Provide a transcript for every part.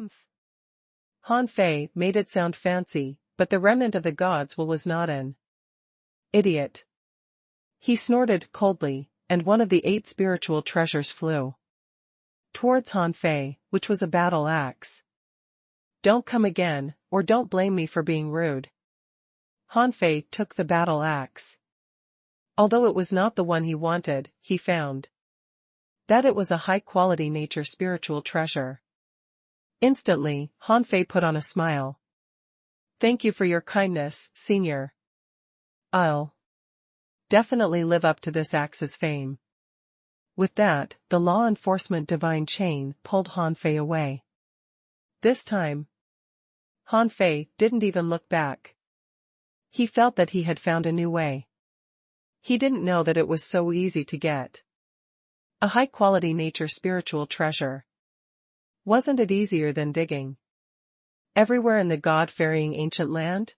Humph. Han Fei made it sound fancy, but the remnant of the gods was not an idiot. He snorted coldly, and one of the 8 spiritual treasures flew towards Han Fei, which was a battle axe. Don't come again, or don't blame me for being rude. Han Fei took the battle axe. Although it was not the one he wanted, he found that it was a high-quality nature spiritual treasure. Instantly, Han Fei put on a smile. Thank you for your kindness, Senior. I'll definitely live up to this axe's fame. With that, the law enforcement divine chain pulled Han Fei away. This time, Han Fei didn't even look back. He felt that he had found a new way. He didn't know that it was so easy to get a high-quality nature spiritual treasure. Wasn't it easier than digging everywhere in the God-ferrying ancient land?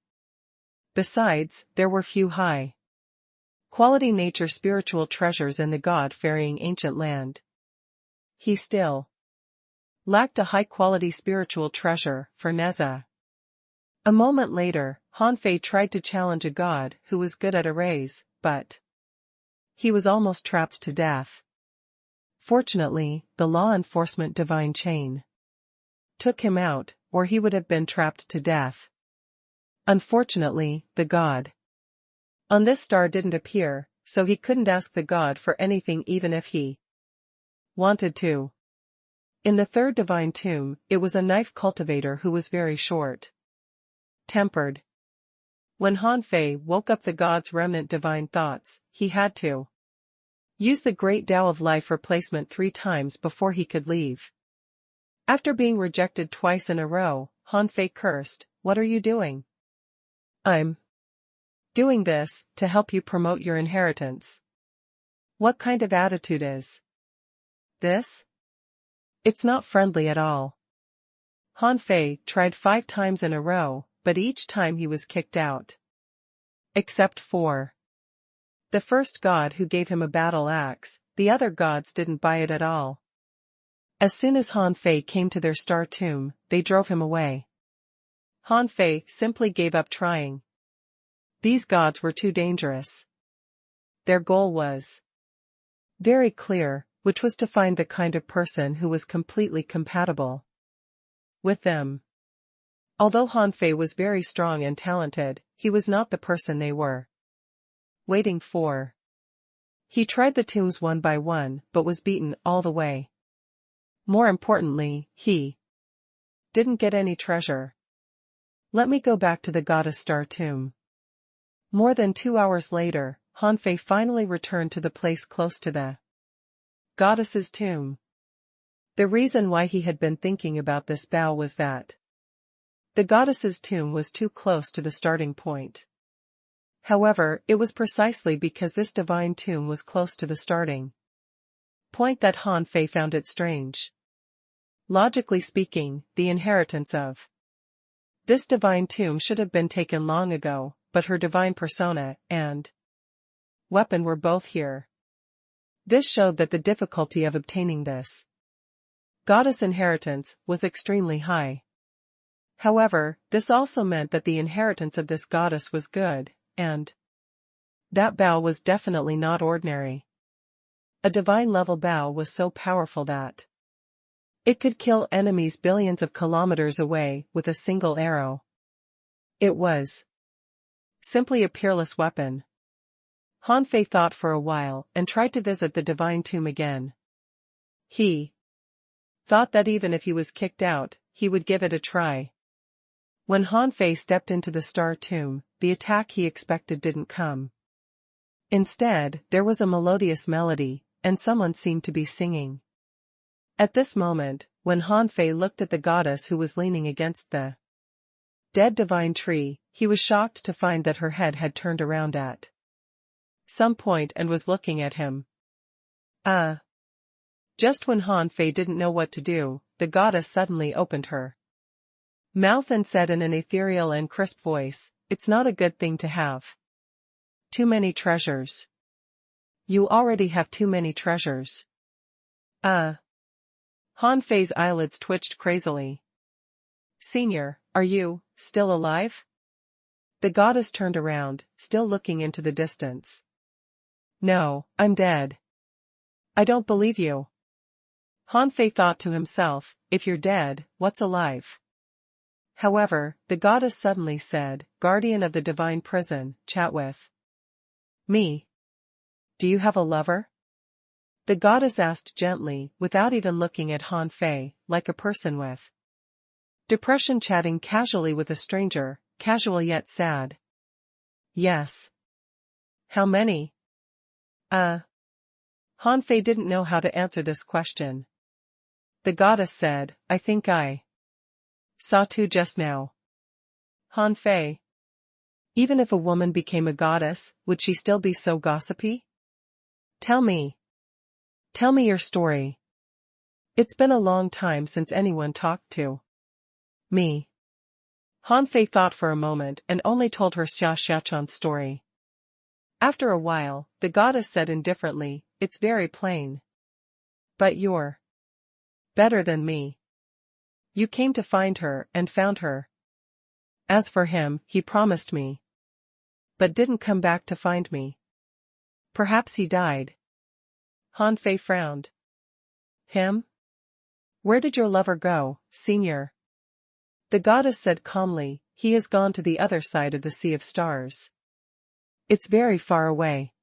Besides, there were few high-quality nature spiritual treasures in the God-ferrying ancient land. He still lacked a high-quality spiritual treasure for Neza. A moment later, Han Fei tried to challenge a god who was good at a race, but he was almost trapped to death. Fortunately, the law enforcement divine chain took him out, or he would have been trapped to death. Unfortunately, the god on this star didn't appear, so he couldn't ask the god for anything even if he wanted to. In the 3rd divine tomb, it was a knife cultivator who was very short-tempered. When Han Fei woke up the god's remnant divine thoughts, he had to use the great Tao of life replacement 3 times before he could leave. After being rejected twice in a row, Han Fei cursed, "What are you doing?" "I'm doing this to help you promote your inheritance." "What kind of attitude is this? It's not friendly at all." Han Fei tried 5 times in a row, but each time he was kicked out. Except for the first god who gave him a battle axe, the other gods didn't buy it at all. As soon as Han Fei came to their star tomb, they drove him away. Han Fei simply gave up trying. These gods were too dangerous. Their goal was very clear, which was to find the kind of person who was completely compatible with them. Although Han Fei was very strong and talented, he was not the person they were waiting for. He tried the tombs one by one, but was beaten all the way. More importantly, he didn't get any treasure. Let me go back to the goddess star tomb. More than 2 hours later, Han Fei finally returned to the place close to the goddess's tomb. The reason why he had been thinking about this bow was that the goddess's tomb was too close to the starting point. However, it was precisely because this divine tomb was close to the starting point that Han Fei found it strange. Logically speaking, the inheritance of this divine tomb should have been taken long ago, but her divine persona and weapon were both here. This showed that the difficulty of obtaining this goddess inheritance was extremely high. However, this also meant that the inheritance of this goddess was good, and that bow was definitely not ordinary. A divine-level bow was so powerful that it could kill enemies billions of kilometers away with a single arrow. It was simply a peerless weapon. Han Fei thought for a while and tried to visit the divine tomb again. He thought that even if he was kicked out, he would give it a try. When Han Fei stepped into the star tomb, the attack he expected didn't come. Instead, there was a melodious melody, and someone seemed to be singing. At this moment, when Han Fei looked at the goddess who was leaning against the dead divine tree, he was shocked to find that her head had turned around at some point and was looking at him. Just when Han Fei didn't know what to do, the goddess suddenly opened her mouth and said in an ethereal and crisp voice, "It's not a good thing to have too many treasures. You already have too many treasures." Han Fei's eyelids twitched crazily. Senior, are you still alive? The goddess turned around, still looking into the distance. No, I'm dead. I don't believe you. Hanfei thought to himself, if you're dead, what's alive? However, the goddess suddenly said, Guardian of the divine prison, chat with me. Do you have a lover? The goddess asked gently, without even looking at Hanfei, like a person with depression chatting casually with a stranger, casual yet sad. Yes. How many? Hanfei didn't know how to answer this question. The goddess said, I think I saw two just now. Hanfei. Even if a woman became a goddess, would she still be so gossipy? Tell me. Tell me your story. It's been a long time since anyone talked to me. Hanfei thought for a moment and only told her Xia Xiachan's story. After a while, the goddess said indifferently, it's very plain. But you're better than me. You came to find her and found her. As for him, he promised me, but didn't come back to find me. Perhaps he died. Hanfei frowned. Him? Where did your lover go, Senior? The goddess said calmly, he has gone to the other side of the Sea of Stars. It's very far away.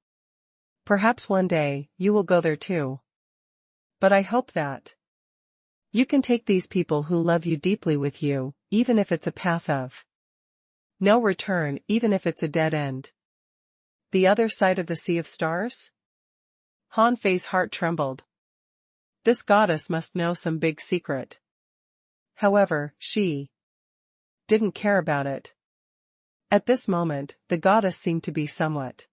Perhaps one day, you will go there too. But I hope that you can take these people who love you deeply with you, even if it's a path of no return, even if it's a dead end. The other side of the Sea of Stars? Hanfei's heart trembled. This goddess must know some big secret. However, she didn't care about it. At this moment, the goddess seemed to be somewhat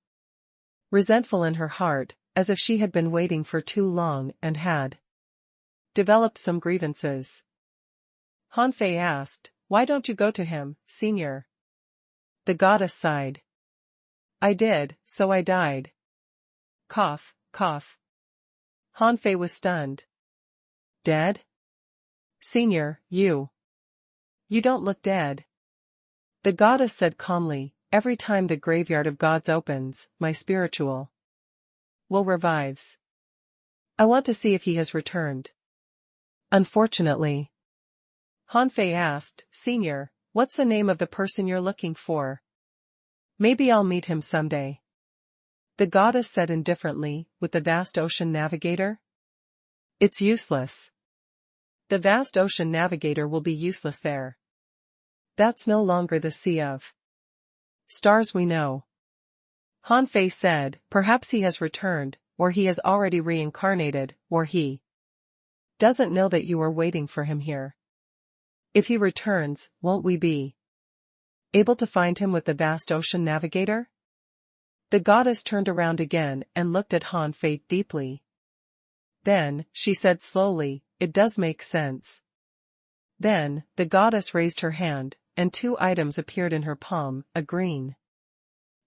resentful in her heart, as if she had been waiting for too long and had developed some grievances. Hanfei asked, why don't you go to him, Senior? The goddess sighed. I did, so I died. Cough, cough. Hanfei was stunned. Dead? Senior, you don't look dead. The goddess said calmly, every time the graveyard of gods opens, my spiritual will revives. I want to see if he has returned. Unfortunately. Hanfei asked, Senior, what's the name of the person you're looking for? Maybe I'll meet him someday. The goddess said indifferently, with the vast ocean navigator? It's useless. The vast ocean navigator will be useless there. That's no longer the Sea of Stars we know. Hanfei said, perhaps he has returned, or he has already reincarnated, or he doesn't know that you are waiting for him here. If he returns, won't we be able to find him with the vast ocean navigator? The goddess turned around again and looked at Hanfei deeply. Then, she said slowly, it does make sense. Then, the goddess raised her hand, and two items appeared in her palm, a green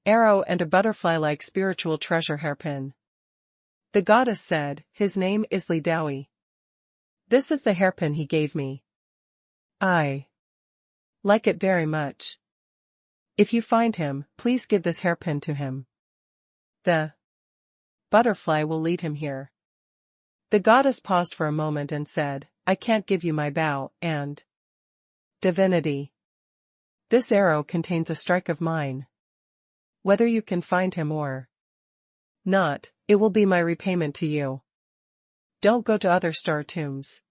arrow and a butterfly-like spiritual treasure hairpin. The goddess said, his name is Li Daoi. This is the hairpin he gave me. I like it very much. If you find him, please give this hairpin to him. The butterfly will lead him here. The goddess paused for a moment and said, I can't give you my bow and divinity. This arrow contains a strike of mine. Whether you can find him or not, it will be my repayment to you. Don't go to other star tombs.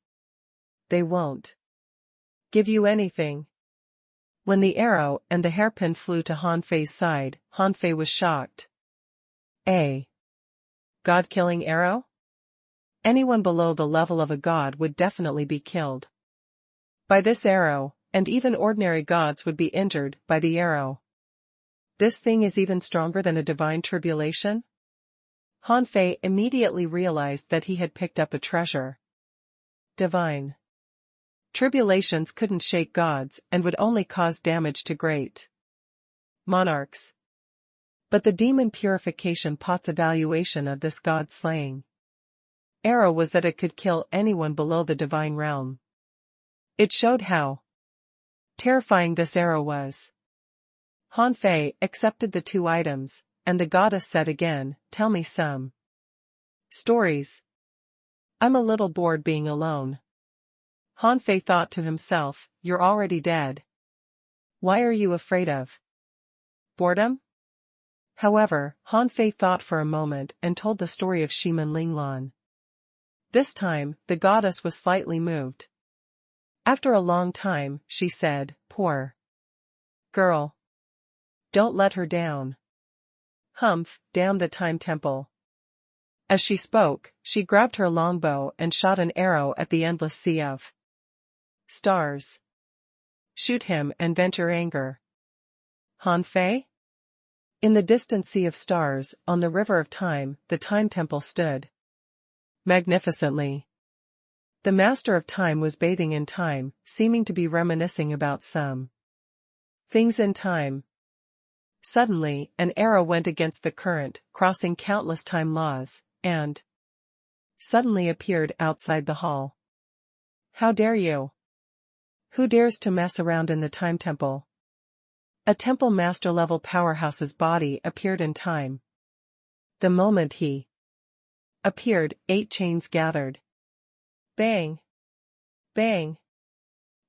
They won't give you anything. When the arrow and the hairpin flew to Hanfei's side, Hanfei was shocked. A god-killing arrow? Anyone below the level of a god would definitely be killed by this arrow, and even ordinary gods would be injured by the arrow. This thing is even stronger than a divine tribulation? Hanfei immediately realized that he had picked up a treasure. Divine tribulations couldn't shake gods and would only cause damage to great monarchs. But the demon purification pot's evaluation of this god-slaying arrow was that it could kill anyone below the divine realm. It showed how terrifying this arrow was. Han Fei accepted the 2 items, and the goddess said again, "Tell me some stories. I'm a little bored being alone." Han Fei thought to himself, "You're already dead. Why are you afraid of boredom?" However, Han Fei thought for a moment and told the story of Shiman Linglan. This time, the goddess was slightly moved. After a long time, she said, "Poor girl. Don't let her down. Humph, damn the time temple." As she spoke, she grabbed her longbow and shot an arrow at the endless sea of stars. "Shoot him and vent your anger, Han Fei." In the distant sea of stars, on the river of time, the time temple stood magnificently. The master of time was bathing in time, seeming to be reminiscing about some things in time. Suddenly, an arrow went against the current, crossing countless time laws, and suddenly appeared outside the hall. "How dare you? Who dares to mess around in the time temple?" A temple master-level powerhouse's body appeared in time. The moment he appeared, 8 chains gathered. Bang! Bang!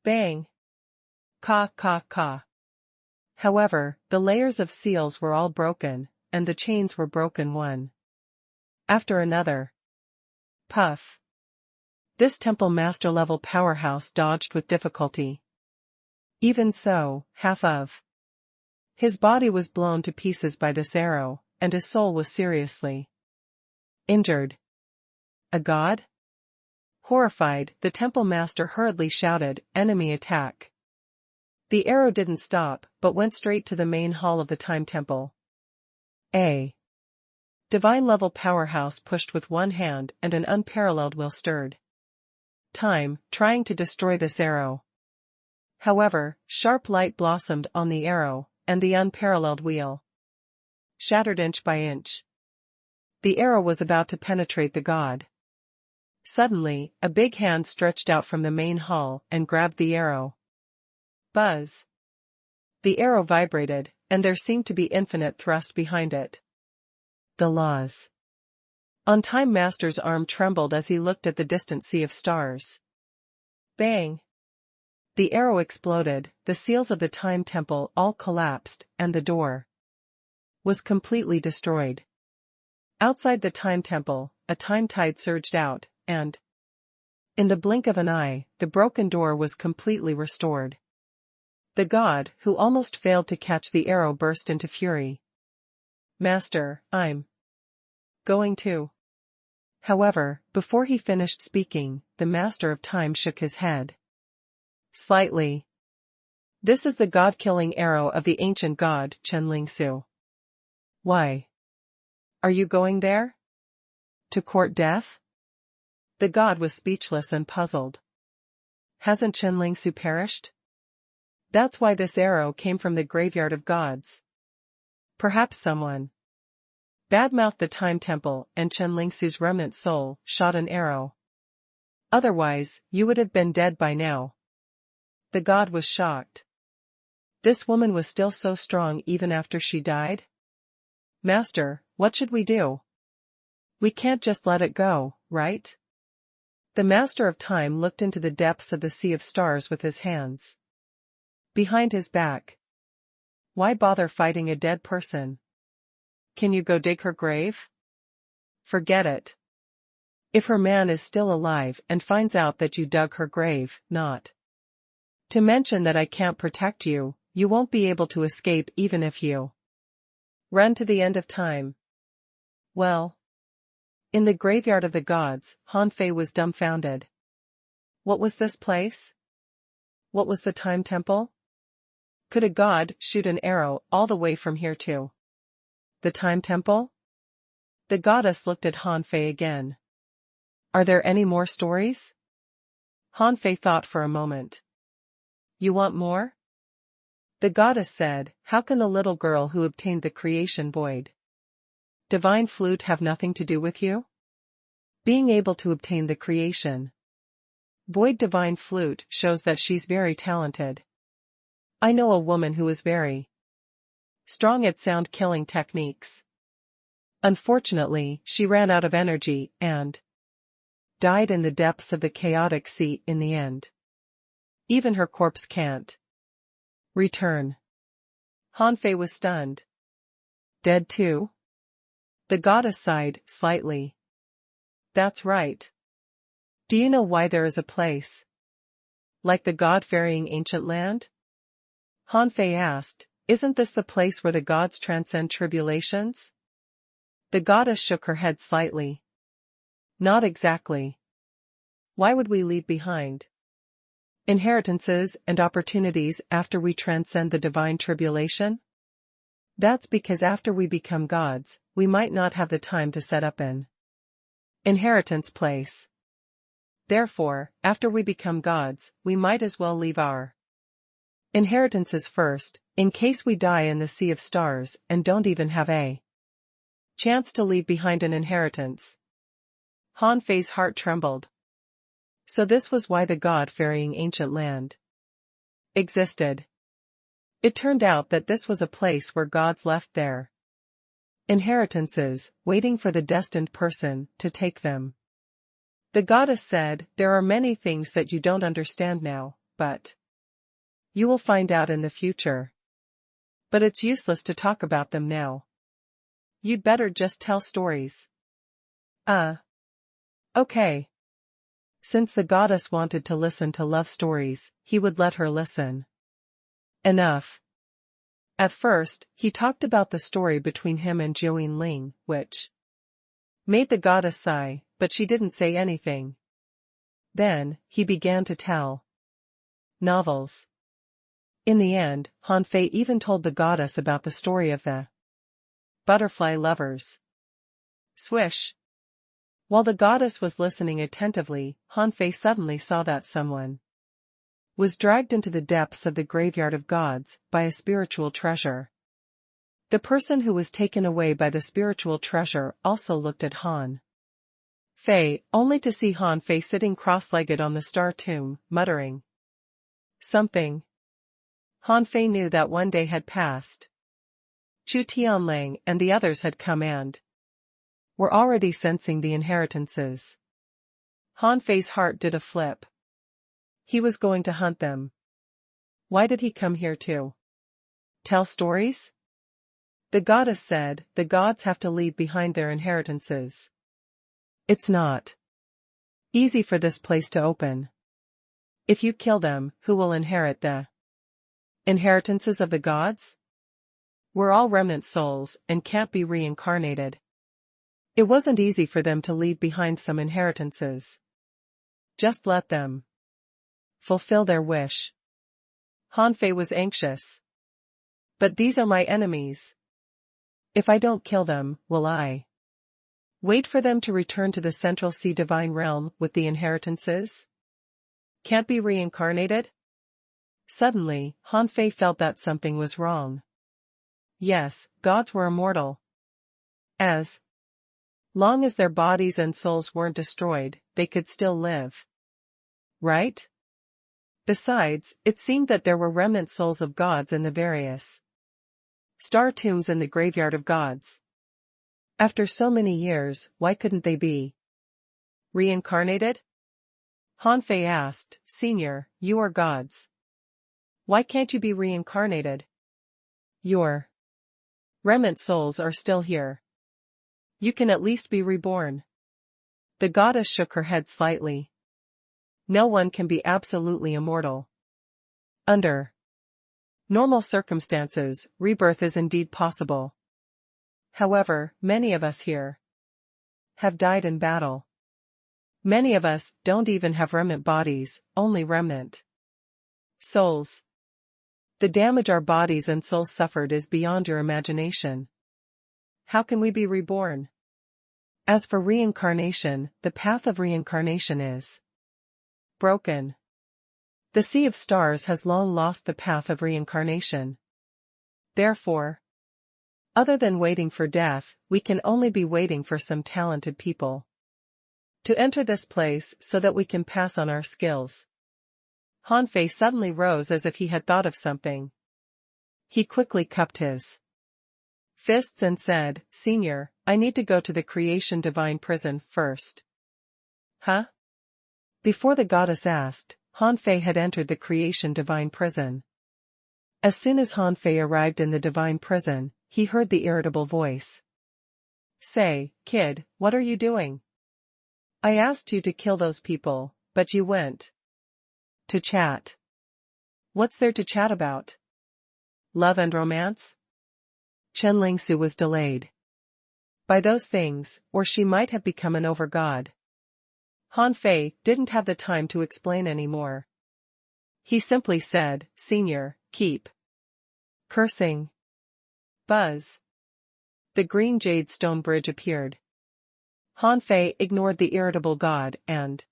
Bang! Ka ka ka. However, the layers of seals were all broken, and the chains were broken one after another. Puff! This temple master-level powerhouse dodged with difficulty. Even so, half of his body was blown to pieces by this arrow, and his soul was seriously injured. A god? Horrified, the temple master hurriedly shouted, "Enemy attack!" The arrow didn't stop, but went straight to the main hall of the time temple. A divine-level powerhouse pushed with one hand, and an unparalleled will stirred time, trying to destroy this arrow. However, sharp light blossomed on the arrow, and the unparalleled wheel shattered inch by inch. The arrow was about to penetrate the god. Suddenly, a big hand stretched out from the main hall and grabbed the arrow. Buzz! The arrow vibrated, and there seemed to be infinite thrust behind it. The laws. On Time Master's arm trembled as he looked at the distant sea of stars. Bang! The arrow exploded, the seals of the time temple all collapsed, and the door was completely destroyed. Outside the time temple, a time tide surged out, and in the blink of an eye, the broken door was completely restored. The god, who almost failed to catch the arrow, burst into fury. "Master, I'm going to..." However, before he finished speaking, the master of time shook his head slightly. "This is the god-killing arrow of the ancient god, Chen Lingsu. Why are you going there? To court death?" The god was speechless and puzzled. Hasn't Chen Lingsu perished? That's why this arrow came from the graveyard of gods. Perhaps someone badmouthed the time temple and Chen Lingsu's remnant soul shot an arrow. Otherwise, you would have been dead by now. The god was shocked. This woman was still so strong even after she died? "Master, what should we do? We can't just let it go, right?" The master of time looked into the depths of the sea of stars with his hands behind his back. "Why bother fighting a dead person? Can you go dig her grave? Forget it. If her man is still alive and finds out that you dug her grave, not to mention that I can't protect you, you won't be able to escape even if you run to the end of time." Well, in the graveyard of the gods, Han Fei was dumbfounded. What was this place? What was the time temple? Could a god shoot an arrow all the way from here to the time temple? The goddess looked at Han Fei again. "Are there any more stories?" Han Fei thought for a moment. "You want more?" The goddess said, "How can the little girl who obtained the creation void divine flute have nothing to do with you? Being able to obtain the creation void divine flute shows that she's very talented. I know a woman who is very strong at sound killing techniques. Unfortunately, she ran out of energy and died in the depths of the chaotic sea in the end. Even her corpse can't return. Han Fei was stunned. Dead too? The goddess sighed slightly. That's right. Do you know why there is a place like the God-ferrying ancient land? Han Fei asked, isn't this the place where the gods transcend tribulations? The goddess shook her head slightly. Not exactly. Why would we leave behind inheritances and opportunities after we transcend the divine tribulation? That's because after we become gods, we might not have the time to set up an inheritance place. Therefore, after we become gods, we might as well leave our inheritances first, in case we die in the sea of stars and don't even have a chance to leave behind an inheritance. Han Fei's heart trembled. So this was why the God-ferrying ancient land existed. It turned out that this was a place where gods left their inheritances, waiting for the destined person to take them. The goddess said, there are many things that you don't understand now, but you will find out in the future. But it's useless to talk about them now. You'd better just tell stories. Okay. Since the goddess wanted to listen to love stories, he would let her listen. Enough. At first, he talked about the story between him and Jiuyin Ling, which made the goddess sigh, but she didn't say anything. Then, he began to tell novels. In the end, Han Fei even told the goddess about the story of the butterfly lovers. Swish. While the goddess was listening attentively, Han Fei suddenly saw that someone was dragged into the depths of the graveyard of gods by a spiritual treasure. The person who was taken away by the spiritual treasure also looked at Han Fei, only to see Han Fei sitting cross-legged on the star tomb, muttering something. Han Fei knew that one day had passed. Chu Tianlang and the others had come and were already sensing the inheritances. Han Fei's heart did a flip. He was going to hunt them. Why did he come here to tell stories? The goddess said, the gods have to leave behind their inheritances. It's not easy for this place to open. If you kill them, who will inherit the inheritances of the gods? We're all remnant souls and can't be reincarnated. It wasn't easy for them to leave behind some inheritances. Just let them fulfill their wish. Han Fei was anxious. But these are my enemies. If I don't kill them, will I wait for them to return to the Central Sea divine realm with the inheritances? Can't be reincarnated? Suddenly, Han Fei felt that something was wrong. Yes, gods were immortal. As long as their bodies and souls weren't destroyed, they could still live. Right? Besides, it seemed that there were remnant souls of gods in the various star tombs in the graveyard of gods. After so many years, why couldn't they be reincarnated? Han Fei asked, Senior, you are gods. Why can't you be reincarnated? Your remnant souls are still here. You can at least be reborn. The goddess shook her head slightly. No one can be absolutely immortal. Under normal circumstances, rebirth is indeed possible. However, many of us here have died in battle. Many of us don't even have remnant bodies, only remnant souls. The damage our bodies and souls suffered is beyond your imagination. How can we be reborn? As for reincarnation, the path of reincarnation is broken. The Sea of Stars has long lost the path of reincarnation. Therefore, other than waiting for death, we can only be waiting for some talented people to enter this place so that we can pass on our skills. Han Fei suddenly rose as if he had thought of something. He quickly cupped his fists and said, "Senior, I need to go to the creation divine prison first." Huh? Before the goddess asked, Han Fei had entered the creation divine prison. As soon as Han Fei arrived in the divine prison, he heard the irritable voice. "Say, kid, what are you doing? I asked you to kill those people, but you went to chat. What's there to chat about? Love and romance?" Chen Lingsu was delayed by those things, or she might have become an overgod. Han Fei didn't have the time to explain anymore. He simply said, "Senior, keep cursing." Buzz. The green jade stone bridge appeared. Han Fei ignored the irritable god and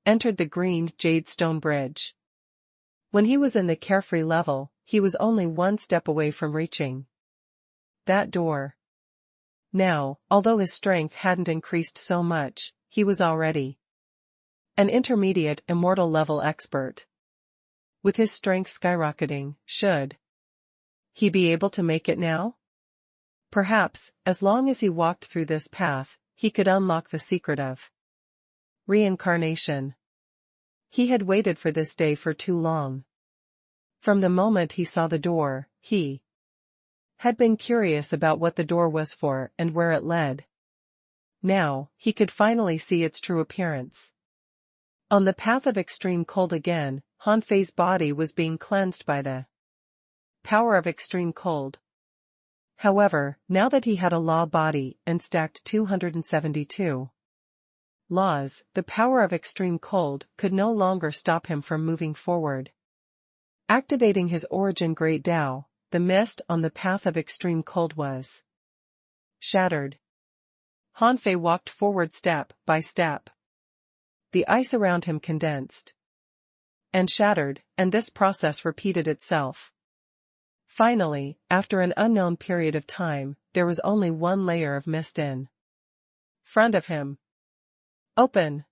entered the green jade stone bridge. When he was in the carefree level, he was only one step away from reaching that door. Now, although his strength hadn't increased so much, he was already an intermediate immortal level expert. With his strength skyrocketing, should he be able to make it now? Perhaps, as long as he walked through this path, he could unlock the secret of reincarnation. He had waited for this day for too long. From the moment he saw the door, he had been curious about what the door was for and where it led. Now, he could finally see its true appearance. On the path of extreme cold again, Han Fei's body was being cleansed by the power of extreme cold. However, now that he had a law body and stacked 272 laws, the power of extreme cold could no longer stop him from moving forward. Activating his origin great Tao, the mist on the path of extreme cold was shattered. Han Fei walked forward step by step. The ice around him condensed and shattered, and this process repeated itself. Finally, after an unknown period of time, there was only one layer of mist in front of him. Open!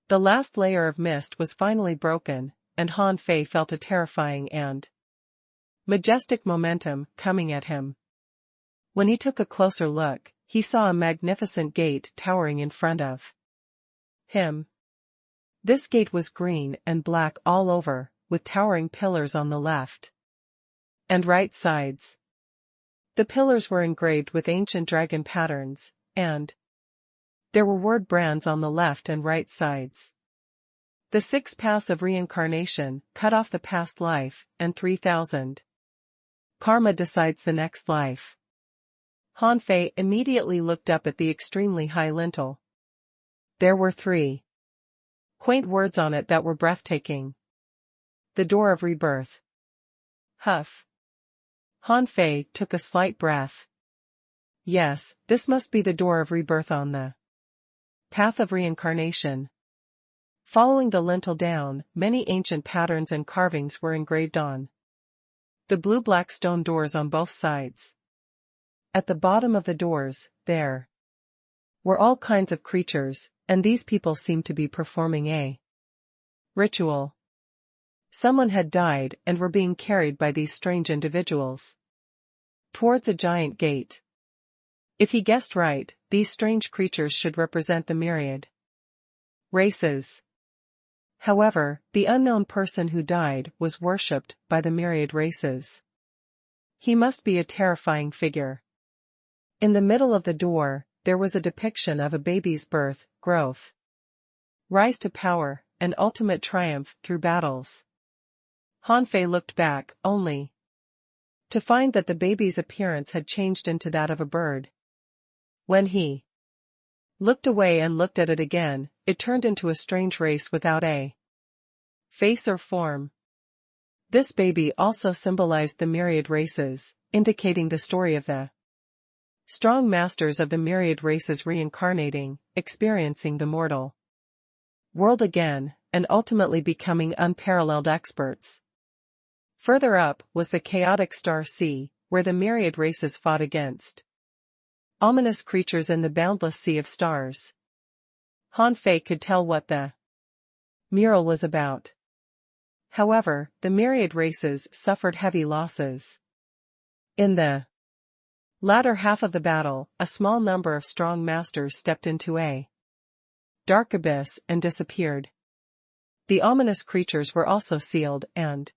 The last layer of mist was finally broken, and Han Fei felt a terrifying and majestic momentum coming at him. When he took a closer look, he saw a magnificent gate towering in front of him. This gate was green and black all over, with towering pillars on the left and right sides. The pillars were engraved with ancient dragon patterns, and there were word brands on the left and right sides. The 6 paths of reincarnation cut off the past life, and 3,000 karma decides the next life. Han Fei immediately looked up at the extremely high lintel. There were 3 quaint words on it that were breathtaking. The door of rebirth. Huff. Han Fei took a slight breath. Yes, this must be the door of rebirth on the path of reincarnation. Following the lintel down, many ancient patterns and carvings were engraved on the blue-black stone doors on both sides. At the bottom of the doors, there were all kinds of creatures, and these people seemed to be performing a ritual. Someone had died and were being carried by these strange individuals towards a giant gate. If he guessed right, these strange creatures should represent the myriad races. However, the unknown person who died was worshipped by the myriad races. He must be a terrifying figure. In the middle of the door, there was a depiction of a baby's birth, growth, rise to power, and ultimate triumph through battles. Han Fei looked back, only to find that the baby's appearance had changed into that of a bird. When he looked away and looked at it again, it turned into a strange race without a face or form. This baby also symbolized the myriad races, indicating the story of the strong masters of the myriad races reincarnating, experiencing the mortal world again, and ultimately becoming unparalleled experts. Further up was the chaotic star sea, where the myriad races fought against ominous creatures in the boundless sea of stars. Han Fei could tell what the mural was about. However, the myriad races suffered heavy losses. In the latter half of the battle, a small number of strong masters stepped into a dark abyss and disappeared. The ominous creatures were also sealed and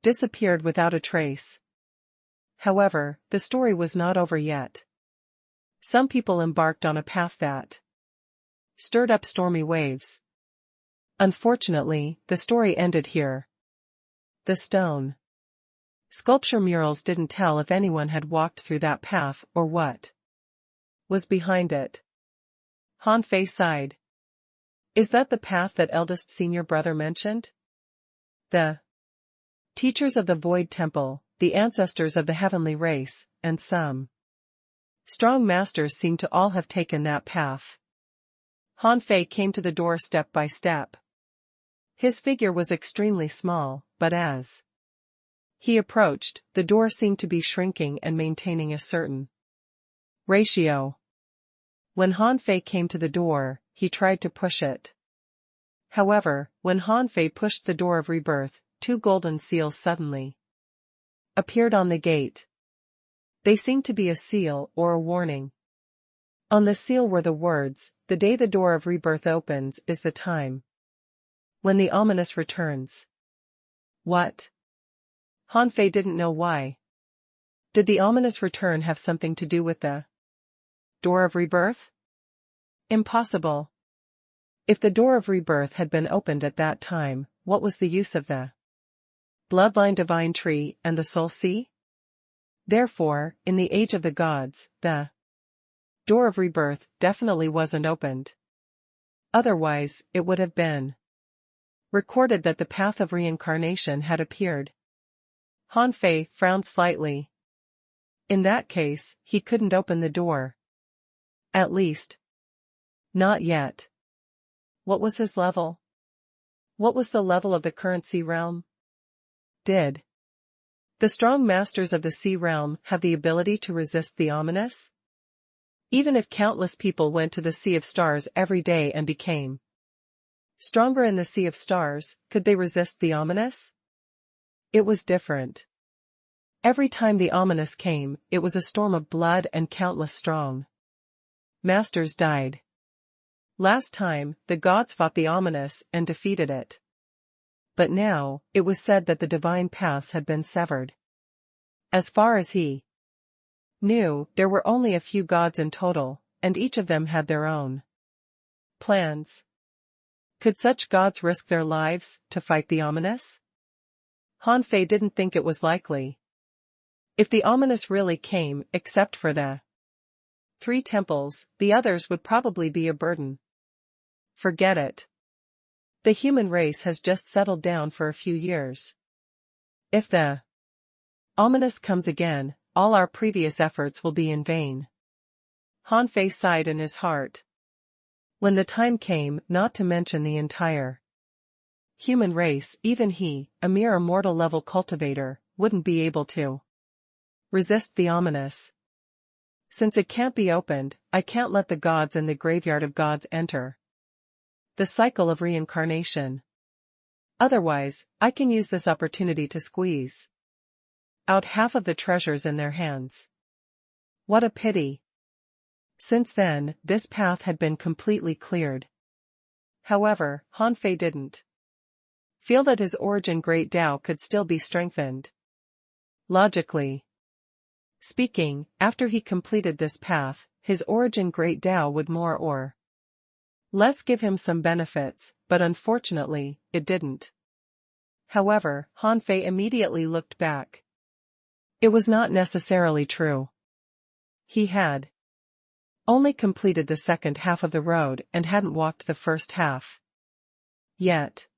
disappeared without a trace. However, the story was not over yet. Some people embarked on a path that stirred up stormy waves. Unfortunately, the story ended here. The stone sculpture murals didn't tell if anyone had walked through that path or what was behind it. Han Fei sighed. Is that the path that eldest senior brother mentioned? The teachers of the Void Temple, the ancestors of the heavenly race, and some strong masters seem to all have taken that path. Han Fei came to the door step by step. His figure was extremely small, but as he approached, the door seemed to be shrinking and maintaining a certain ratio. When Han Fei came to the door, he tried to push it. However, when Han Fei pushed the door of rebirth, 2 golden seals suddenly appeared on the gate. They seemed to be a seal or a warning. On the seal were the words, "The day the door of rebirth opens is the time when the ominous returns." What? Han Fei didn't know why. Did the ominous return have something to do with the door of rebirth? Impossible. If the door of rebirth had been opened at that time, what was the use of the bloodline divine tree and the soul sea? Therefore, in the age of the gods, the door of rebirth definitely wasn't opened. Otherwise, it would have been recorded that the path of reincarnation had appeared. Han Fei frowned slightly. In that case, he couldn't open the door. At least, not yet. What was his level? What was the level of the current sea realm? Did the strong masters of the sea realm have the ability to resist the ominous? Even if countless people went to the Sea of Stars every day and became stronger in the Sea of Stars, could they resist the ominous? It was different. Every time the ominous came, it was a storm of blood and countless strong masters died. Last time, the gods fought the ominous and defeated it. But now, it was said that the divine paths had been severed. As far as he knew, there were only a few gods in total, and each of them had their own plans. Could such gods risk their lives to fight the ominous? Han Fei didn't think it was likely. If the ominous really came, except for the 3 temples, the others would probably be a burden. Forget it. The human race has just settled down for a few years. If the ominous comes again, all our previous efforts will be in vain. Han Fei sighed in his heart. When the time came, not to mention the entire human race, even he, a mere immortal level cultivator, wouldn't be able to resist the ominous. Since it can't be opened, I can't let the gods in the graveyard of gods enter the cycle of reincarnation. Otherwise, I can use this opportunity to squeeze out half of the treasures in their hands. What a pity. Since then, this path had been completely cleared. However, Han Fei didn't feel that his origin Great Tao could still be strengthened. Logically speaking, after he completed this path, his origin Great Tao would more or less give him some benefits, but unfortunately, it didn't. However, Han Fei immediately looked back. It was not necessarily true. He had only completed the second half of the road and hadn't walked the first half yet.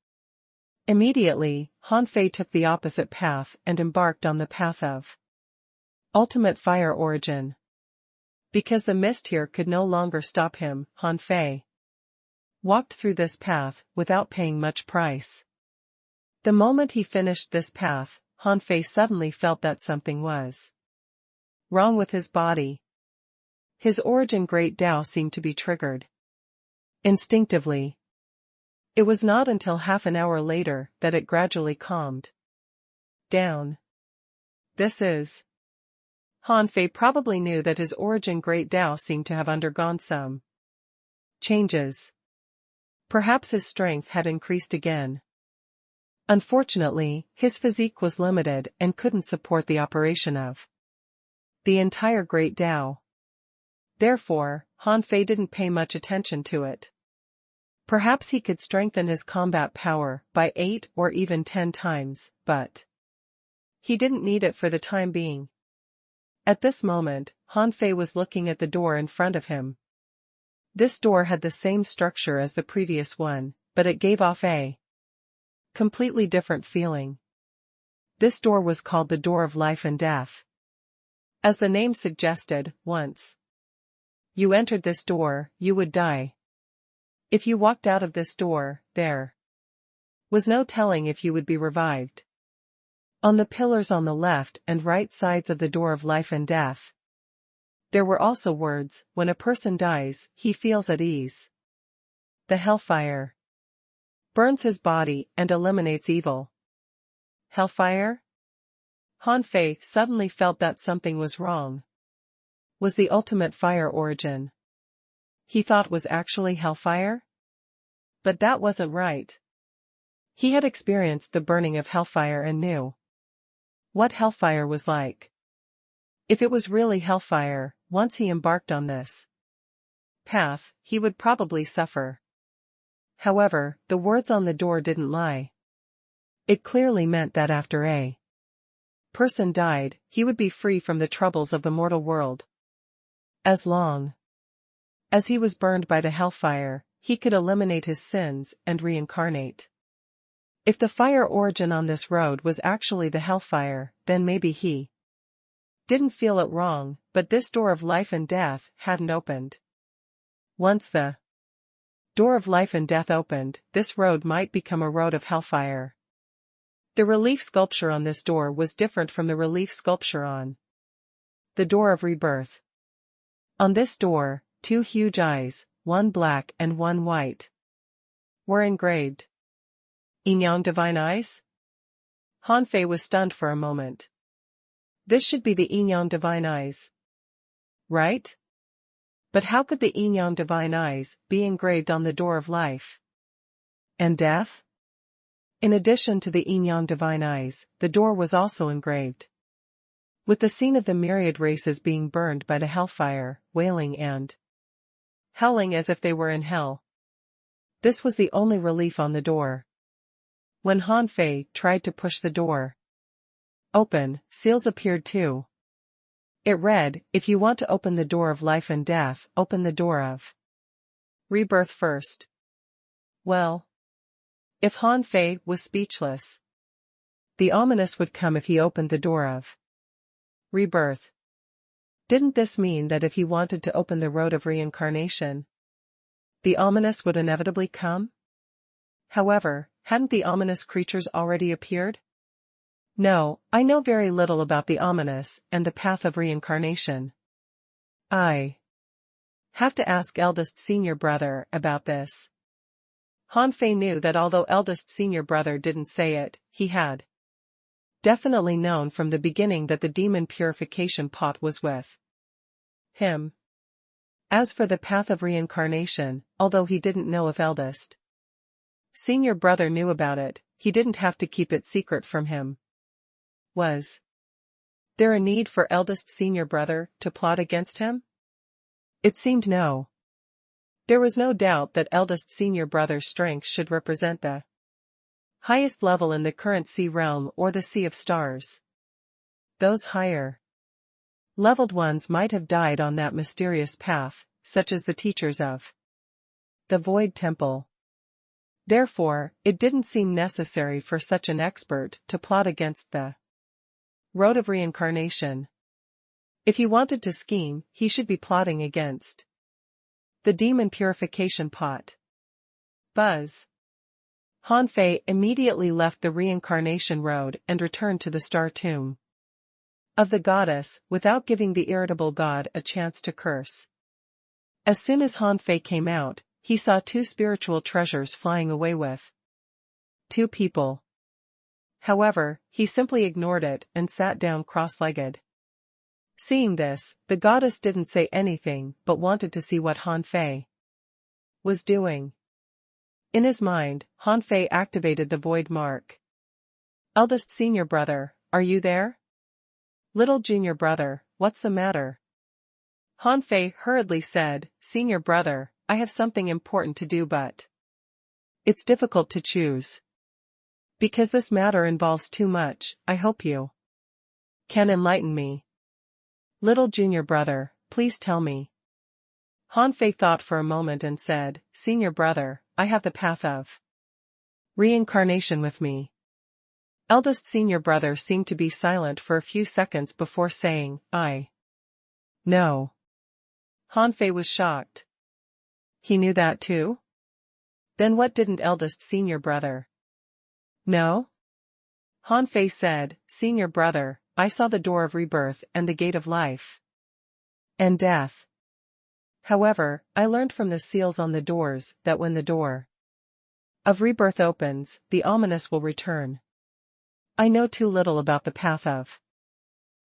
Immediately, Han Fei took the opposite path and embarked on the path of ultimate fire origin. Because the mist here could no longer stop him, Han Fei walked through this path without paying much price. The moment he finished this path, Han Fei suddenly felt that something was wrong with his body. His origin Great Tao seemed to be triggered. Instinctively, It was not until half an hour later that it gradually calmed down. This is. Han Fei probably knew that his origin Great Tao seemed to have undergone some changes. Perhaps his strength had increased again. Unfortunately, his physique was limited and couldn't support the operation of the entire Great Tao. Therefore, Han Fei didn't pay much attention to it. Perhaps he could strengthen his combat power by 8 or even 10 times, but he didn't need it for the time being. At this moment, Han Fei was looking at the door in front of him. This door had the same structure as the previous one, but it gave off a completely different feeling. This door was called the Door of Life and Death. As the name suggested, once you entered this door, you would die. If you walked out of this door, there was no telling if you would be revived. On the pillars on the left and right sides of the Door of Life and Death, there were also words, when a person dies, he feels at ease. The hellfire burns his body and eliminates evil. Hellfire? Han Fei suddenly felt that something was wrong. Was the ultimate fire origin he thought was actually hellfire? But that wasn't right. He had experienced the burning of hellfire and knew what hellfire was like. If it was really hellfire, once he embarked on this path, he would probably suffer. However, the words on the door didn't lie. It clearly meant that after a person died, he would be free from the troubles of the mortal world. As long as he was burned by the hellfire, he could eliminate his sins and reincarnate. If the fire origin on this road was actually the hellfire, then maybe he didn't feel it wrong, but this Door of Life and Death hadn't opened. Once the Door of Life and Death opened, this road might become a road of hellfire. The relief sculpture on this door was different from the relief sculpture on the Door of Rebirth. On this door, 2 huge eyes, one black and one white, were engraved. Yin Yang Divine Eyes? Han Fei was stunned for a moment. This should be the Yin Yang Divine Eyes, right? But how could the Yin Yang Divine Eyes be engraved on the Door of Life and Death? In addition to the Yin Yang Divine Eyes, the door was also engraved with the scene of the myriad races being burned by the hellfire, wailing and howling as if they were in hell. This was the only relief on the door. When Han Fei tried to push the door open, seals appeared too. It read, if you want to open the Door of Life and Death, open the Door of Rebirth first. Well, if Han Fei was speechless, the ominous would come if he opened the Door of Rebirth. Didn't this mean that if he wanted to open the road of reincarnation, the ominous would inevitably come? However, hadn't the ominous creatures already appeared? No, I know very little about the ominous and the path of reincarnation. I have to ask eldest senior brother about this. Han Fei knew that although eldest senior brother didn't say it, he had definitely known from the beginning that the demon purification pot was with him. As for the path of reincarnation, although he didn't know if eldest senior brother knew about it, he didn't have to keep it secret from him. Was there a need for eldest senior brother to plot against him? It seemed no. There was no doubt that eldest senior brother's strength should represent the highest level in the current sea realm or the Sea of Stars. Those higher leveled ones might have died on that mysterious path, such as the teachers of the Void Temple. Therefore, it didn't seem necessary for such an expert to plot against the road of reincarnation. If he wanted to scheme, he should be plotting against the demon purification pot. Buzz. Han Fei immediately left the reincarnation road and returned to the star tomb of the goddess, without giving the irritable god a chance to curse. As soon as Han Fei came out, he saw two spiritual treasures flying away with two people. However, he simply ignored it and sat down cross-legged. Seeing this, the goddess didn't say anything but wanted to see what Han Fei was doing. In his mind, Han Fei activated the void mark. Eldest senior brother, are you there? Little junior brother, what's the matter? Han Fei hurriedly said, Senior brother, I have something important to do but it's difficult to choose. Because this matter involves too much, I hope you can enlighten me. Little junior brother, please tell me. Han Fei thought for a moment and said, Senior brother, I have the path of reincarnation with me. Eldest senior brother seemed to be silent for a few seconds before saying, I know. Han Fei was shocked. He knew that too? Then what didn't eldest senior brother know? Han Fei said, Senior brother, I saw the door of rebirth and the gate of life and death. However, I learned from the seals on the doors that when the door of rebirth opens, the ominous will return. I know too little about the path of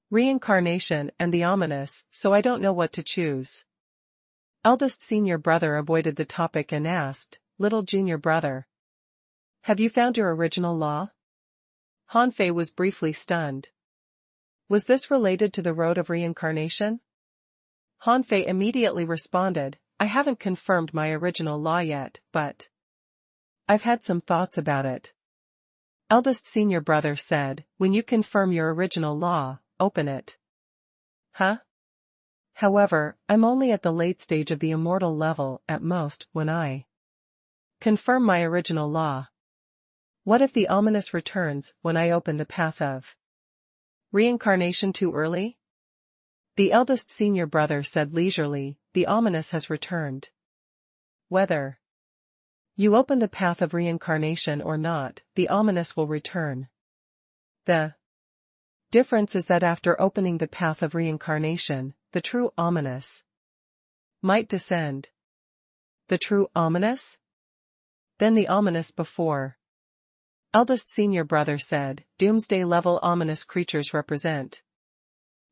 reincarnation and the ominous, so I don't know what to choose. Eldest senior brother avoided the topic and asked, Little junior brother, have you found your original law? Han Fei was briefly stunned. Was this related to the road of reincarnation? Han Fei immediately responded, I haven't confirmed my original law yet, but I've had some thoughts about it. Eldest senior brother said, when you confirm your original law, open it. Huh? However, I'm only at the late stage of the immortal level at most when I confirm my original law. What if the ominous returns when I open the path of reincarnation too early? The eldest senior brother said leisurely, the ominous has returned. Whether you open the path of reincarnation or not, the ominous will return. The difference is that after opening the path of reincarnation, the true ominous might descend. The true ominous? Then the ominous before. Eldest senior brother said, doomsday level ominous creatures represent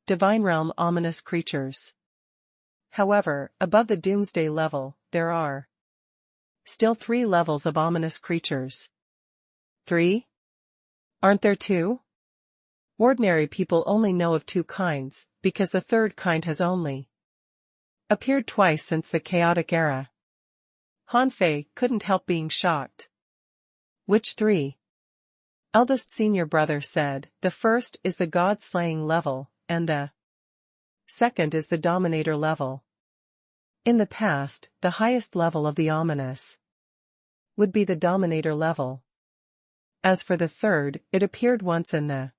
divine realm ominous creatures. However, above the doomsday level, there are still 3 levels of ominous creatures. 3? Aren't there 2? Ordinary people only know of 2 kinds, because the third kind has only appeared twice since the chaotic era. Han Fei couldn't help being shocked. Which 3? Eldest senior brother said, the first is the god-slaying level, and the second is the dominator level. In the past, the highest level of the ominous would be the dominator level. As for the third, it appeared once in the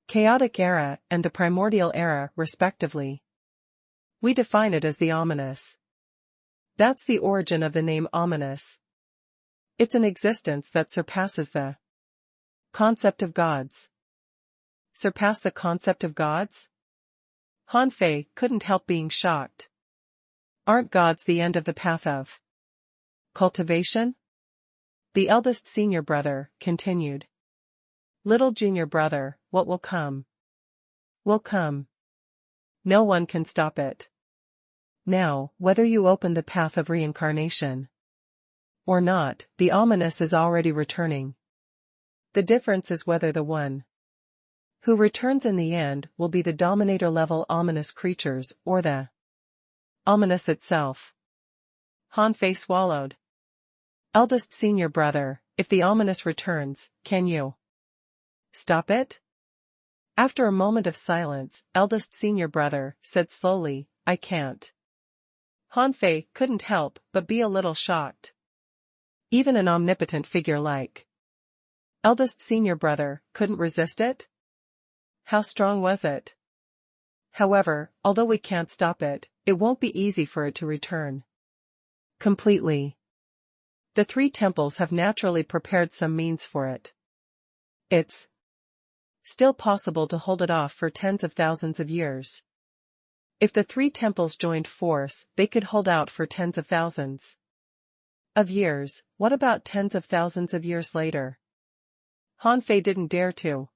chaotic era and the primordial era, respectively. We define it as the ominous. That's the origin of the name ominous. It's an existence that surpasses the concept of gods. Surpass the concept of gods? Han Fei couldn't help being shocked. Aren't gods the end of the path of cultivation? The eldest senior brother continued. Little junior brother, what will come? Will come. No one can stop it. Now, whether you open the path of reincarnation or not, the ominous is already returning. The difference is whether the one who returns in the end will be the dominator level ominous creatures or the ominous itself. Han Fei swallowed. Eldest senior brother, if the ominous returns, can you stop it? After a moment of silence, eldest senior brother said slowly, I can't. Han Fei couldn't help but be a little shocked. Even an omnipotent figure like eldest senior brother couldn't resist it? How strong was it? However, although we can't stop it, it won't be easy for it to return completely. The 3 temples have naturally prepared some means for it. It's still possible to hold it off for tens of thousands of years. If the 3 temples joined force, they could hold out for tens of thousands. Of years, what about tens of thousands of years later? Han Fei didn't dare to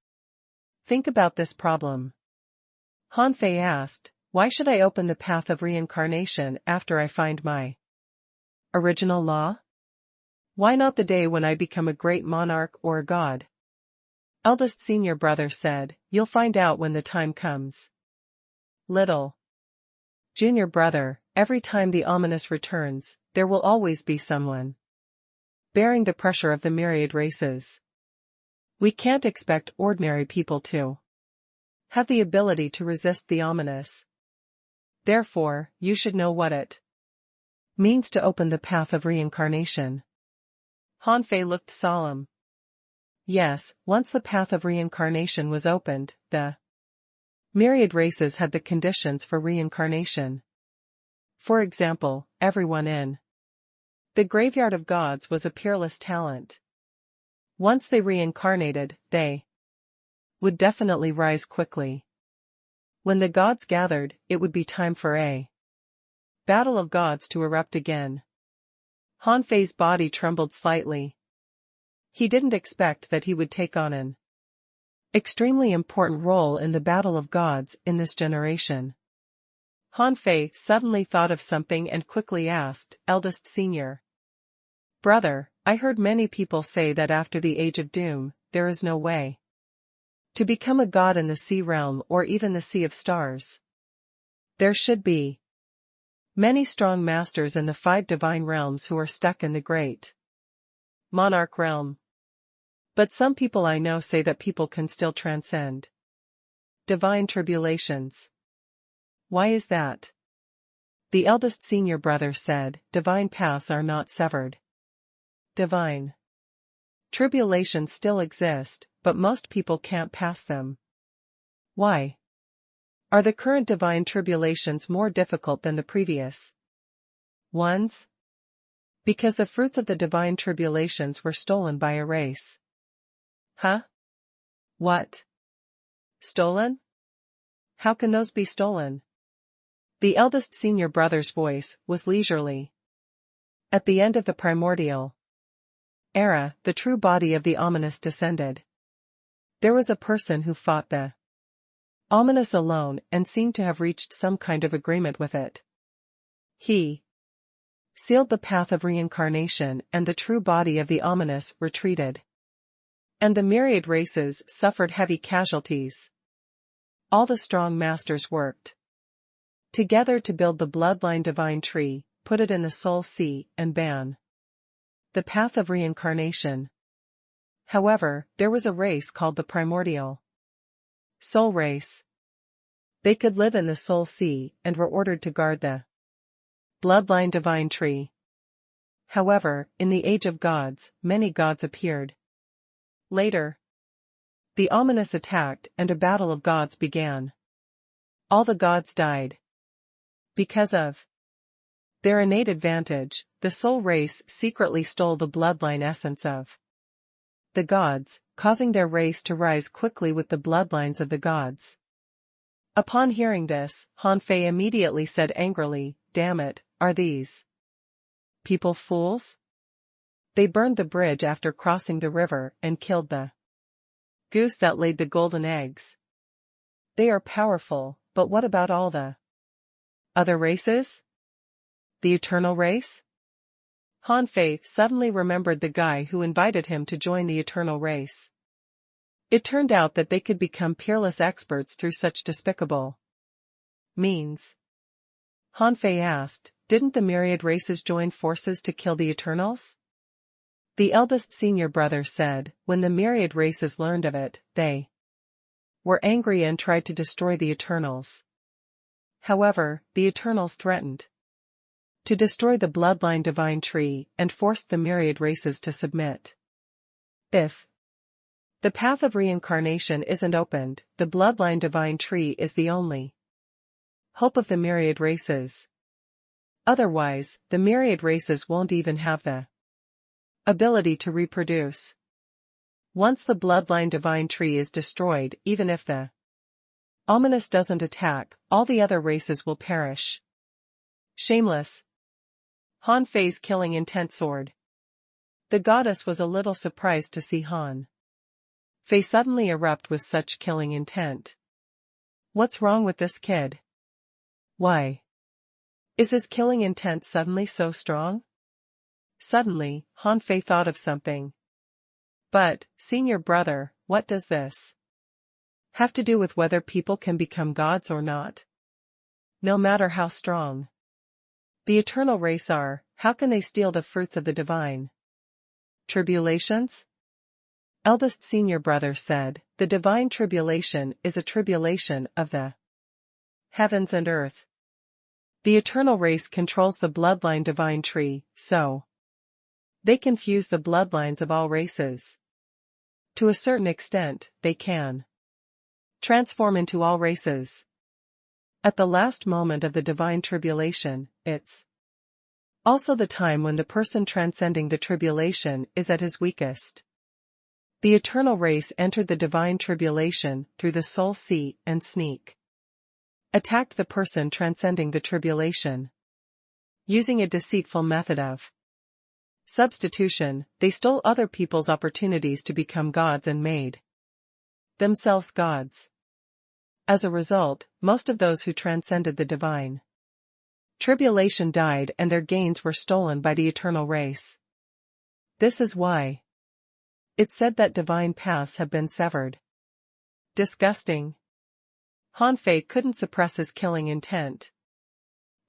think about this problem. Han Fei asked, why should I open the path of reincarnation after I find my original law? Why not the day when I become a great monarch or a god? Eldest senior brother said, you'll find out when the time comes. Little junior brother, every time the ominous returns, there will always be someone bearing the pressure of the myriad races. We can't expect ordinary people to have the ability to resist the ominous. Therefore, you should know what it means to open the path of reincarnation. Han Fei looked solemn. Yes, once the path of reincarnation was opened, the myriad races had the conditions for reincarnation. For example, everyone in the graveyard of gods was a peerless talent. Once they reincarnated, they would definitely rise quickly. When the gods gathered, it would be time for a battle of gods to erupt again. Han Fei's body trembled slightly. He didn't expect that he would take on an extremely important role in the battle of gods in this generation. Han Fei suddenly thought of something and quickly asked, eldest senior brother, I heard many people say that after the Age of Doom, there is no way to become a god in the sea realm or even the Sea of Stars. There should be many strong masters in the 5 divine realms who are stuck in the great monarch realm. But some people I know say that people can still transcend divine tribulations. Why is that? The eldest senior brother said, divine paths are not severed. Divine tribulations still exist, but most people can't pass them. Why? Are the current divine tribulations more difficult than the previous ones? Because the fruits of the divine tribulations were stolen by a race. Huh? What? Stolen? How can those be stolen? The eldest senior brother's voice was leisurely. At the end of the primordial era, the true body of the ominous descended. There was a person who fought the ominous alone and seemed to have reached some kind of agreement with it. He sealed the path of reincarnation and the true body of the ominous retreated. And the myriad races suffered heavy casualties. All the strong masters worked together to build the bloodline divine tree, put it in the soul sea, and ban the path of reincarnation. However, there was a race called the primordial soul race. They could live in the soul sea and were ordered to guard the bloodline divine tree. However, in the age of gods, many gods appeared. Later, the ominous attacked and a battle of gods began. All the gods died. Because of their innate advantage, the soul race secretly stole the bloodline essence of the gods, causing their race to rise quickly with the bloodlines of the gods. Upon hearing this, Han Fei immediately said angrily, damn it, are these people fools? They burned the bridge after crossing the river and killed the goose that laid the golden eggs. They are powerful, but what about all the other races? The eternal race? Han Fei suddenly remembered the guy who invited him to join the eternal race. It turned out that they could become peerless experts through such despicable means. Han Fei asked, didn't the myriad races join forces to kill the Eternals? The eldest senior brother said, when the myriad races learned of it, they were angry and tried to destroy the Eternals. However, the Eternals threatened to destroy the bloodline divine tree and forced the myriad races to submit. If the path of reincarnation isn't opened, the bloodline divine tree is the only hope of the myriad races. Otherwise, the myriad races won't even have the ability to reproduce. Once the bloodline divine tree is destroyed, even if the ominous doesn't attack, all the other races will perish. Shameless. Han Fei's killing intent soared. The goddess was a little surprised to see Han Fei suddenly erupt with such killing intent. What's wrong with this kid? Why is his killing intent suddenly so strong? Suddenly, Han Fei thought of something. But, senior brother, what does this have to do with whether people can become gods or not? No matter how strong the eternal race are, how can they steal the fruits of the divine tribulations? Eldest senior brother said, the divine tribulation is a tribulation of the heavens and earth. The eternal race controls the bloodline divine tree, so they confuse the bloodlines of all races. To a certain extent, they can transform into all races. At the last moment of the divine tribulation, it's also the time when the person transcending the tribulation is at his weakest. The eternal race entered the divine tribulation through the soul sea and sneak attacked the person transcending the tribulation. Using a deceitful method of substitution, they stole other people's opportunities to become gods and made themselves gods. As a result, most of those who transcended the divine tribulation died and their gains were stolen by the eternal race. This is why it's said that divine paths have been severed. Disgusting. Han Fei couldn't suppress his killing intent.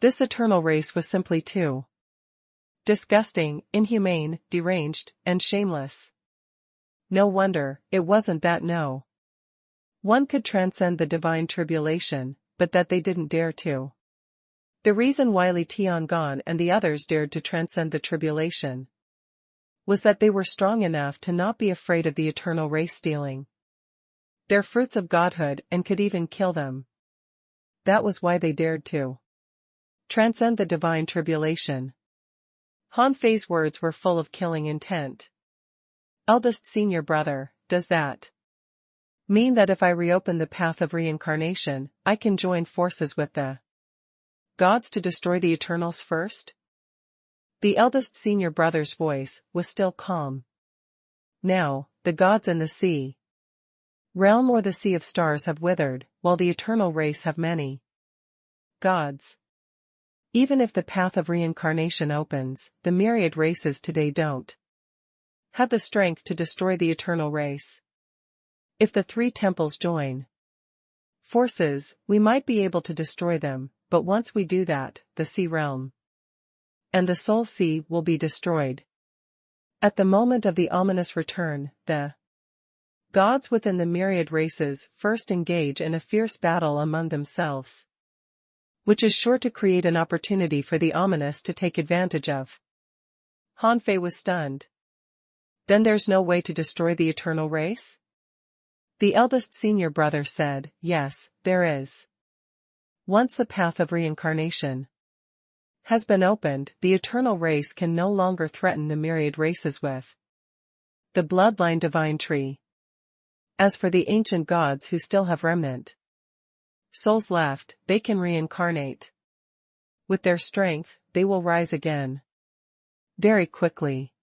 This eternal race was simply too disgusting, inhumane, deranged, and shameless. No wonder, it wasn't that no one could transcend the divine tribulation, but that they didn't dare to. The reason why Li Tiangon and the others dared to transcend the tribulation was that they were strong enough to not be afraid of the eternal race stealing their fruits of godhood and could even kill them. That was why they dared to transcend the divine tribulation. Han Fei's words were full of killing intent. Eldest senior brother, does that mean that if I reopen the path of reincarnation, I can join forces with the gods to destroy the Eternals first? The eldest senior brother's voice was still calm. Now, the gods in the sea realm or the sea of stars have withered, while the eternal race have many gods. Even if the path of reincarnation opens, the myriad races today don't have the strength to destroy the eternal race. If the three temples join forces, we might be able to destroy them, but once we do that, the sea realm and the soul sea will be destroyed. At the moment of the ominous return, the gods within the myriad races first engage in a fierce battle among themselves, which is sure to create an opportunity for the ominous to take advantage of. Han Fei was stunned. Then there's no way to destroy the eternal race? The eldest senior brother said, yes, there is. Once the path of reincarnation has been opened, the eternal race can no longer threaten the myriad races with the bloodline divine tree. As for the ancient gods who still have remnant souls left, they can reincarnate. With their strength, they will rise again very quickly.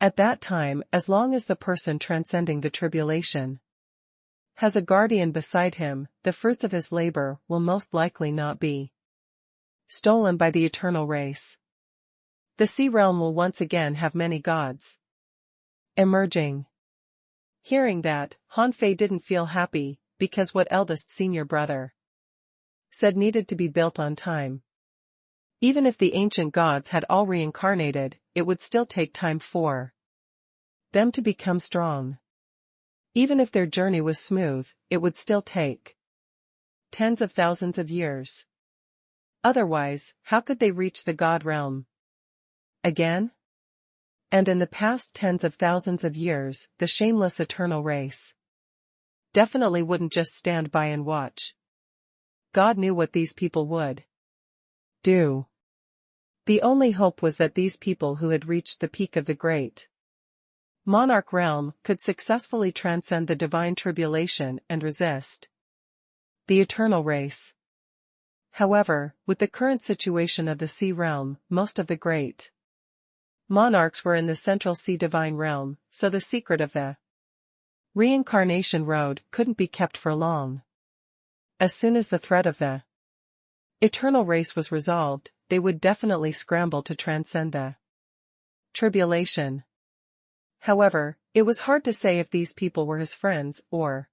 At that time, as long as the person transcending the tribulation has a guardian beside him, the fruits of his labor will most likely not be stolen by the eternal race. The sea realm will once again have many gods emerging. Hearing that, Han Fei didn't feel happy, because what eldest senior brother said needed to be built on time. Even if the ancient gods had all reincarnated, it would still take time for them to become strong. Even if their journey was smooth, it would still take tens of thousands of years. Otherwise, how could they reach the god realm again? And in the past tens of thousands of years, the shameless eternal race definitely wouldn't just stand by and watch. God knew what these people would do. The only hope was that these people who had reached the peak of the great monarch realm could successfully transcend the divine tribulation and resist the eternal race. However, with the current situation of the sea realm, most of the great monarchs were in the central sea divine realm, so the secret of the reincarnation road couldn't be kept for long. As soon as the threat of the eternal race was resolved, they would definitely scramble to transcend the tribulation. However, it was hard to say if these people were his friends or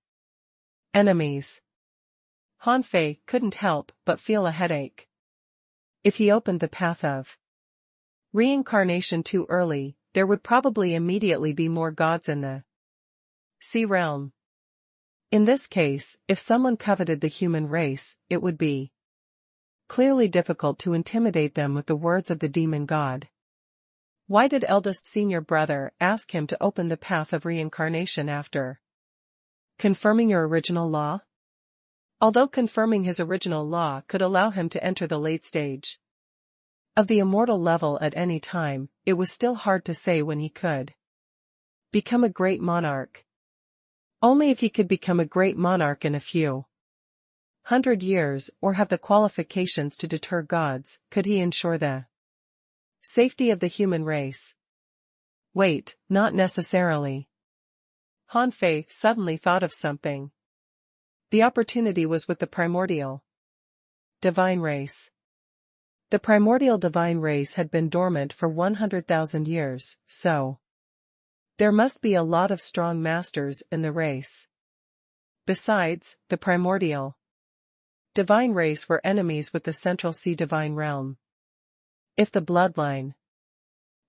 enemies. Han Fei couldn't help but feel a headache. If he opened the path of reincarnation too early, there would probably immediately be more gods in the sea realm. In this case, if someone coveted the human race, it would be clearly difficult to intimidate them with the words of the demon god. Why did eldest senior brother ask him to open the path of reincarnation after confirming your original law? Although confirming his original law could allow him to enter the late stage of the immortal level at any time, it was still hard to say when he could become a great monarch. Only if he could become a great monarch in a few 100 years or have the qualifications to deter gods, could he ensure the safety of the human race. Wait, not necessarily. Han Fei suddenly thought of something. The opportunity was with the primordial divine race. The primordial divine race had been dormant for 100,000 years, so there must be a lot of strong masters in the race. Besides, the primordial divine race were enemies with the central sea divine realm. If the bloodline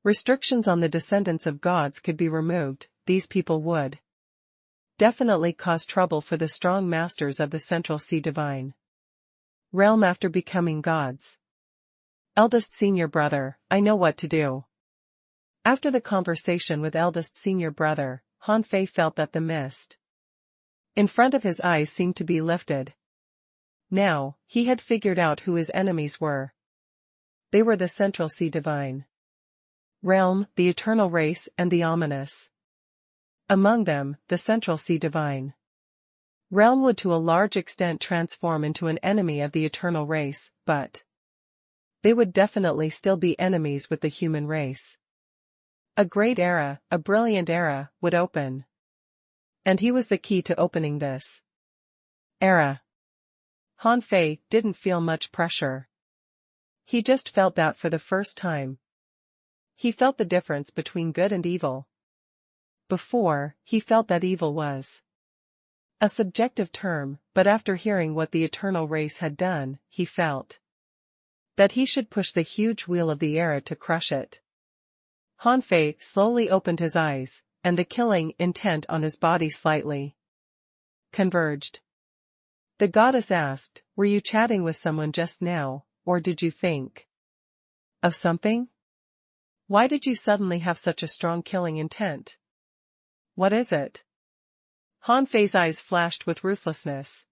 restrictions on the descendants of gods could be removed, these people would definitely cause trouble for the strong masters of the central sea divine realm after becoming gods. Eldest senior brother, I know what to do. After the conversation with eldest senior brother, Han Fei felt that the mist in front of his eyes seemed to be lifted. Now, he had figured out who his enemies were. They were the central sea divine realm, the eternal race, and the ominous. Among them, the central sea divine realm would to a large extent transform into an enemy of the eternal race, but they would definitely still be enemies with the human race. A great era, a brilliant era, would open. And he was the key to opening this era. Han Fei didn't feel much pressure. He just felt that for the first time. He felt the difference between good and evil. Before, he felt that evil was a subjective term, but after hearing what the eternal race had done, he felt that he should push the huge wheel of the era to crush it. Han Fei slowly opened his eyes, and the killing intent on his body slightly converged. The goddess asked, "Were you chatting with someone just now, or did you think of something? Why did you suddenly have such a strong killing intent? What is it?" Han Fei's eyes flashed with ruthlessness.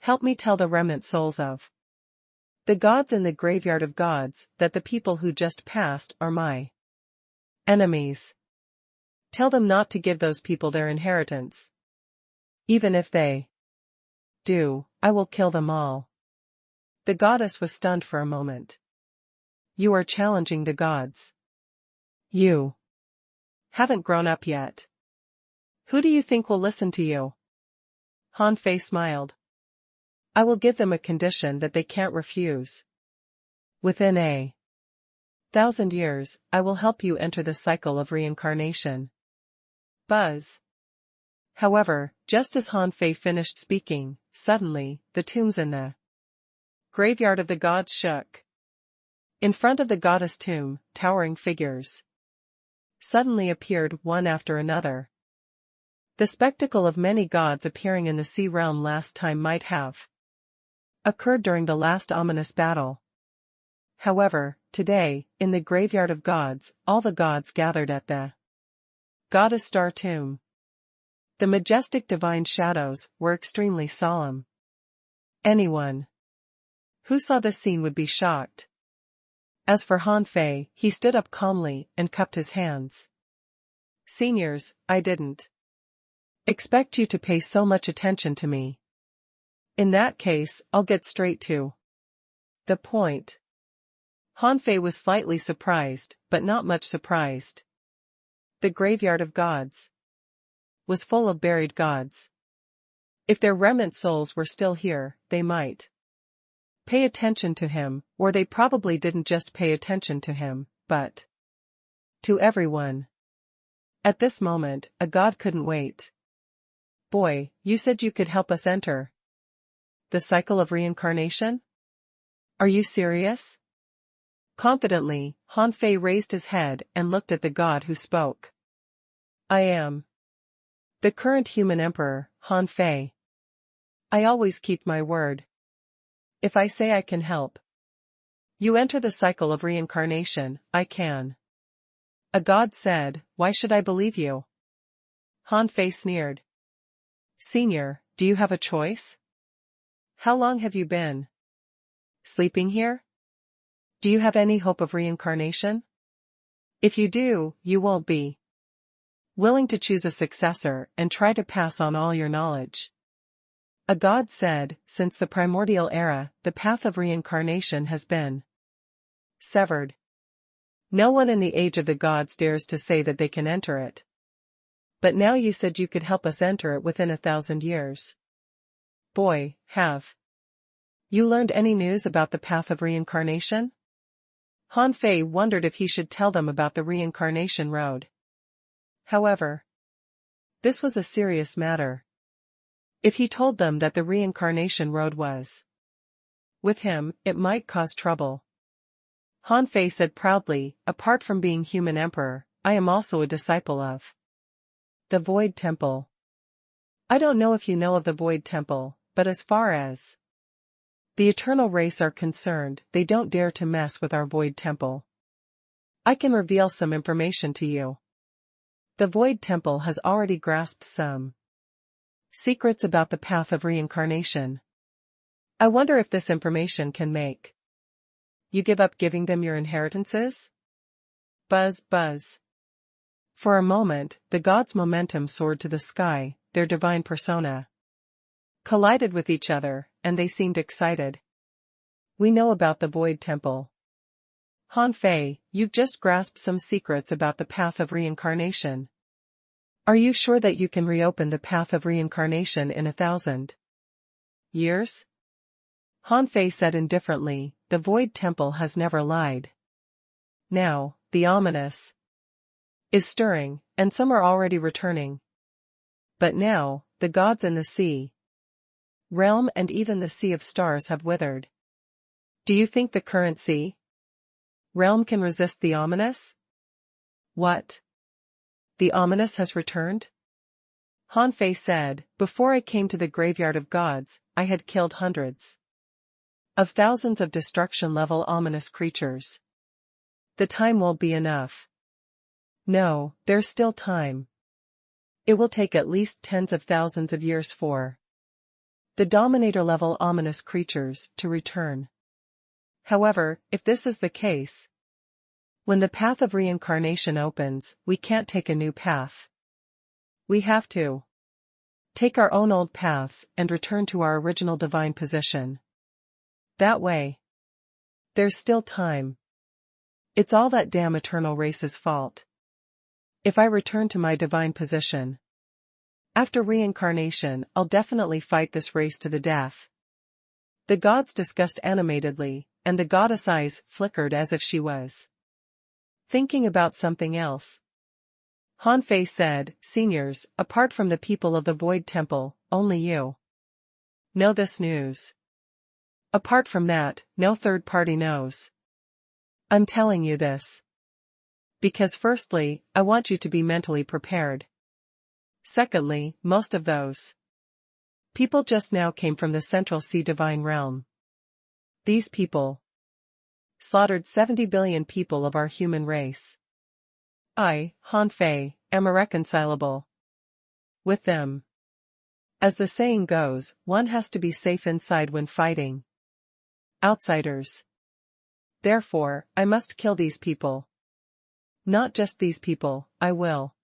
"Help me tell the remnant souls of the gods in the graveyard of gods that the people who just passed are my enemies. Tell them not to give those people their inheritance. Even if they do, I will kill them all." The goddess was stunned for a moment. "You are challenging the gods. You haven't grown up yet. Who do you think will listen to you?" Han Fei smiled. "I will give them a condition that they can't refuse. Within 1,000 years, I will help you enter the cycle of reincarnation." Buzz. However, just as Han Fei finished speaking, suddenly, the tombs in the graveyard of the gods shook. In front of the goddess tomb, towering figures suddenly appeared one after another. The spectacle of many gods appearing in the sea realm last time might have occurred during the last ominous battle. However, today, in the graveyard of gods, all the gods gathered at the goddess star tomb. The majestic divine shadows were extremely solemn. Anyone who saw this scene would be shocked. As for Han Fei, he stood up calmly and cupped his hands. "Seniors, I didn't expect you to pay so much attention to me. In that case, I'll get straight to The point. Han Fei was slightly surprised, but not much surprised. The graveyard of gods was full of buried gods. If their remnant souls were still here, they might pay attention to him, or they probably didn't just pay attention to him, but to everyone. At this moment, a god couldn't wait. Boy, you said you could help us enter the cycle of reincarnation? Are you serious? Confidently, Han Fei raised his head and looked at the god who spoke. I am the current human emperor, Han Fei. I always keep my word. If I say I can help you enter the cycle of reincarnation, I can. A god said, why should I believe you? Han Fei sneered. Senior, do you have a choice? How long have you been sleeping here? Do you have any hope of reincarnation? If you do, you won't be willing to choose a successor and try to pass on all your knowledge. A god said, since the primordial era, the path of reincarnation has been severed. No one in the age of the gods dares to say that they can enter it. But now you said you could help us enter it within 1,000 years. Boy, have you learned any news about the path of reincarnation? Han Fei wondered if he should tell them about the reincarnation road. However, this was a serious matter. If he told them that the reincarnation road was with him, it might cause trouble. Han Fei said proudly, apart from being human emperor, I am also a disciple of the Void Temple. I don't know if you know of the Void Temple, but as far as the eternal race are concerned, they don't dare to mess with our Void Temple. I can reveal some information to you. The Void Temple has already grasped some secrets about the path of reincarnation. I wonder if this information can make you give up giving them your inheritances? Buzz, buzz. For a moment, the gods' momentum soared to the sky, their divine persona collided with each other, and they seemed excited. We know about the Void Temple. Han Fei, you've just grasped some secrets about the path of reincarnation. Are you sure that you can reopen the path of reincarnation in 1,000 years? Han Fei said indifferently, the Void Temple has never lied. Now, the ominous is stirring, and some are already returning. But now, the gods in the sea realm and even the sea of stars have withered. Do you think the current sea realm can resist the ominous? What? The ominous has returned? Han Fei said, before I came to the graveyard of gods, I had killed hundreds of thousands of destruction-level ominous creatures. The time won't be enough. No, there's still time. It will take at least tens of thousands of years for the Dominator-level ominous creatures to return. However, if this is the case, when the path of reincarnation opens, we can't take a new path. We have to take our own old paths and return to our original divine position. That way, there's still time. It's all that damn eternal race's fault. If I return to my divine position after reincarnation, I'll definitely fight this race to the death. The gods discussed animatedly, and the goddess' eyes flickered as if she was thinking about something else. Han Fei said, Seniors, apart from the people of the Void Temple, only you know this news. Apart from that, no third party knows. I'm telling you this because firstly, I want you to be mentally prepared. Secondly, most of those people just now came from the Central Sea Divine Realm. These people slaughtered 70 billion people of our human race. I, Han Fei, am irreconcilable with them. As the saying goes, one has to be safe inside when fighting outsiders. Therefore, I must kill these people. Not just these people, I will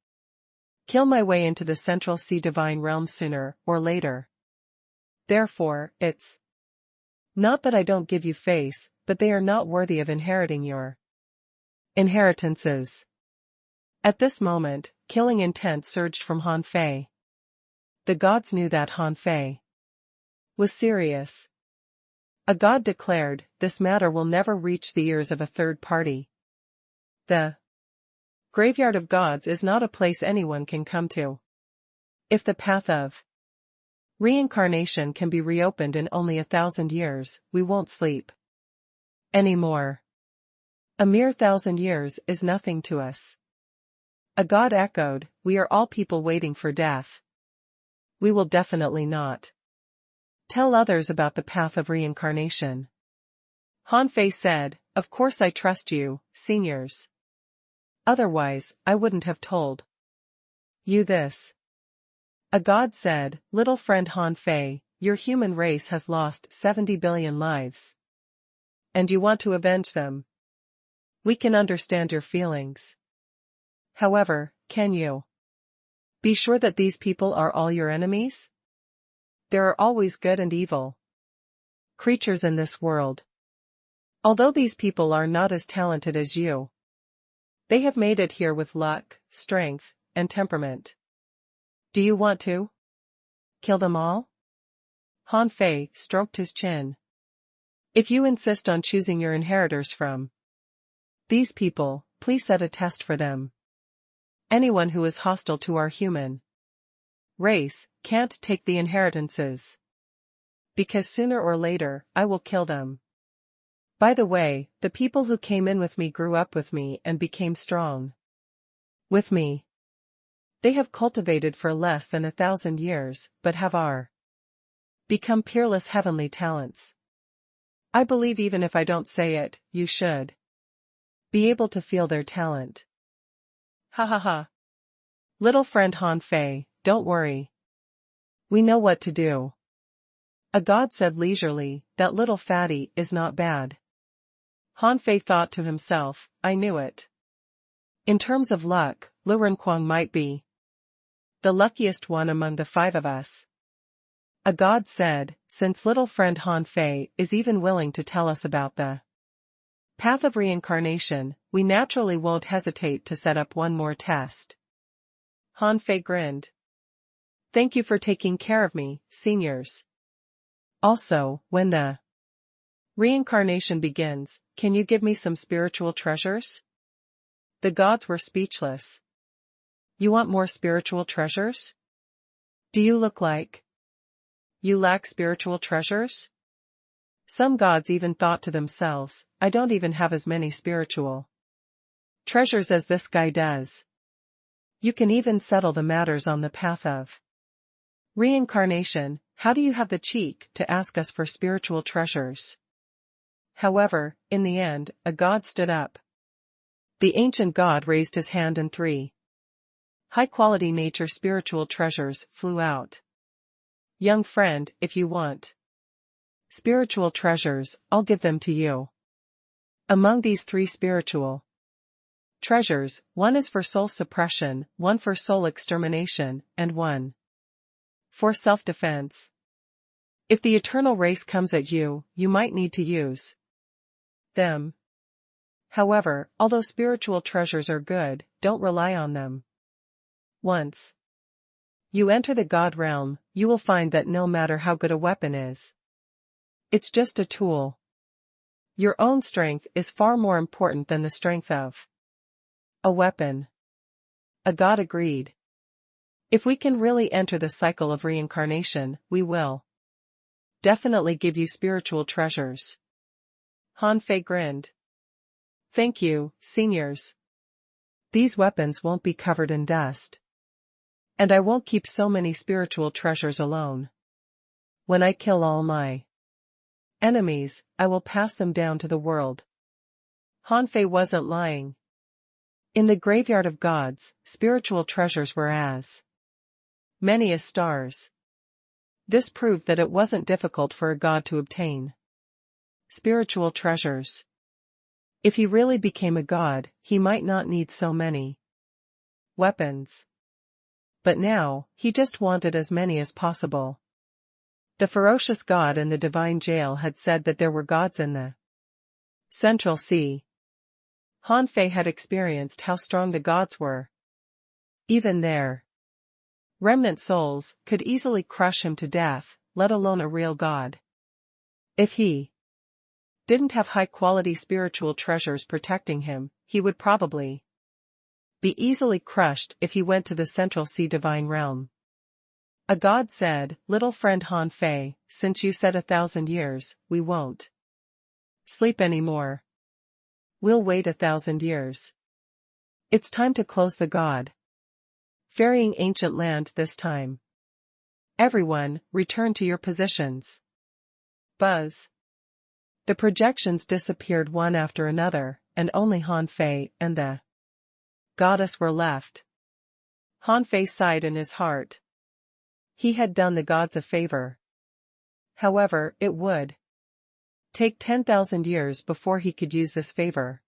kill my way into the Central Sea Divine Realm sooner or later. Therefore, it's not that I don't give you face, but they are not worthy of inheriting your inheritances. At this moment, killing intent surged from Han Fei. The gods knew that Han Fei was serious. A god declared, "This matter will never reach the ears of a third party. The graveyard of gods is not a place anyone can come to. If the path of reincarnation can be reopened in only 1,000 years, we won't sleep anymore. A mere 1,000 years is nothing to us." A god echoed, "We are all people waiting for death. We will definitely not tell others about the path of reincarnation." Han Fei said, "Of course I trust you, seniors. Otherwise, I wouldn't have told you this." A god said, "Little friend Han Fei, your human race has lost 70 billion lives. And you want to avenge them. We can understand your feelings. However, can you be sure that these people are all your enemies? There are always good and evil creatures in this world. Although these people are not as talented as you, they have made it here with luck, strength, and temperament. Do you want to kill them all?" Han Fei stroked his chin. "If you insist on choosing your inheritors from these people, please set a test for them. Anyone who is hostile to our human race can't take the inheritances. Because sooner or later, I will kill them. By the way, the people who came in with me grew up with me and became strong with me. They have cultivated for less than 1,000 years, but have become peerless heavenly talents. I believe even if I don't say it, you should be able to feel their talent." Ha ha ha. "Little friend Han Fei, don't worry. We know what to do." A god said leisurely, "That little fatty is not bad." Han Fei thought to himself, "I knew it. In terms of luck, Lu Renquang might be the luckiest one among the 5 of us." A god said, "Since little friend Han Fei is even willing to tell us about the path of reincarnation, we naturally won't hesitate to set up one more test." Han Fei grinned. "Thank you for taking care of me, seniors. Also, when the reincarnation begins, can you give me some spiritual treasures?" The gods were speechless. "You want more spiritual treasures? Do you look like you lack spiritual treasures?" Some gods even thought to themselves, "I don't even have as many spiritual treasures as this guy does. You can even settle the matters on the path of reincarnation. How do you have the cheek to ask us for spiritual treasures?" However, in the end, a god stood up. The ancient god raised his hand and 3 high-quality nature spiritual treasures flew out. "Young friend, if you want spiritual treasures, I'll give them to you. Among these 3 spiritual treasures, one is for soul suppression, one for soul extermination, and one for self-defense. If the eternal race comes at you, you might need to use them. However, although spiritual treasures are good, don't rely on them. Once you enter the God realm, you will find that no matter how good a weapon is, it's just a tool. Your own strength is far more important than the strength of a weapon." A god agreed. "If we can really enter the cycle of reincarnation, we will definitely give you spiritual treasures." Han Fei grinned. "Thank you, seniors. These weapons won't be covered in dust. And I won't keep so many spiritual treasures alone. When I kill all my enemies, I will pass them down to the world." Han Fei wasn't lying. In the graveyard of gods, spiritual treasures were as many as stars. This proved that it wasn't difficult for a god to obtain spiritual treasures. If he really became a god, he might not need so many weapons. But now, he just wanted as many as possible. The ferocious god in the divine jail had said that there were gods in the Central Sea. Han Fei had experienced how strong the gods were. Even there, remnant souls could easily crush him to death, let alone a real god. If he didn't have high-quality spiritual treasures protecting him, he would probably be easily crushed if he went to the Central Sea divine realm. A god said, "Little friend Han Fei, since you said 1,000 years, we won't sleep anymore. We'll wait 1,000 years. It's time to close the god. Ferrying ancient land this time. Everyone, return to your positions." Buzz. The projections disappeared one after another, and only Han Fei and the goddess were left. Han Fei sighed in his heart. He had done the gods a favor. However, it would take 10,000 years before he could use this favor.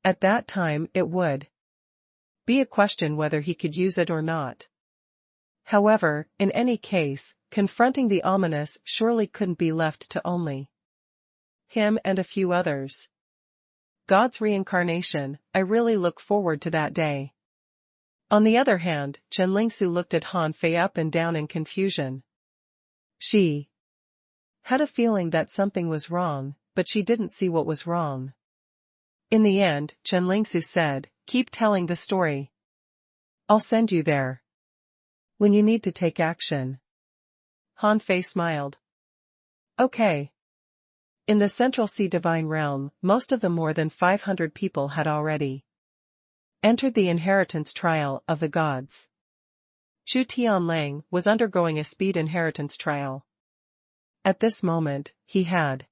At that time it would be a question whether he could use it or not. However, in any case, confronting the ominous surely couldn't be left to only him and a few others. God's reincarnation, I really look forward to that day. On the other hand, Chen Lingsu looked at Han Fei up and down in confusion. She had a feeling that something was wrong, but she didn't see what was wrong. In the end, Chen Lingsu said, "Keep telling the story. I'll send you there when you need to take action." Han Fei smiled. Okay. In the Central Sea divine realm, most of the more than 500 people had already entered the inheritance trial of the gods. Chu Tianlang was undergoing a speed inheritance trial. At this moment, he had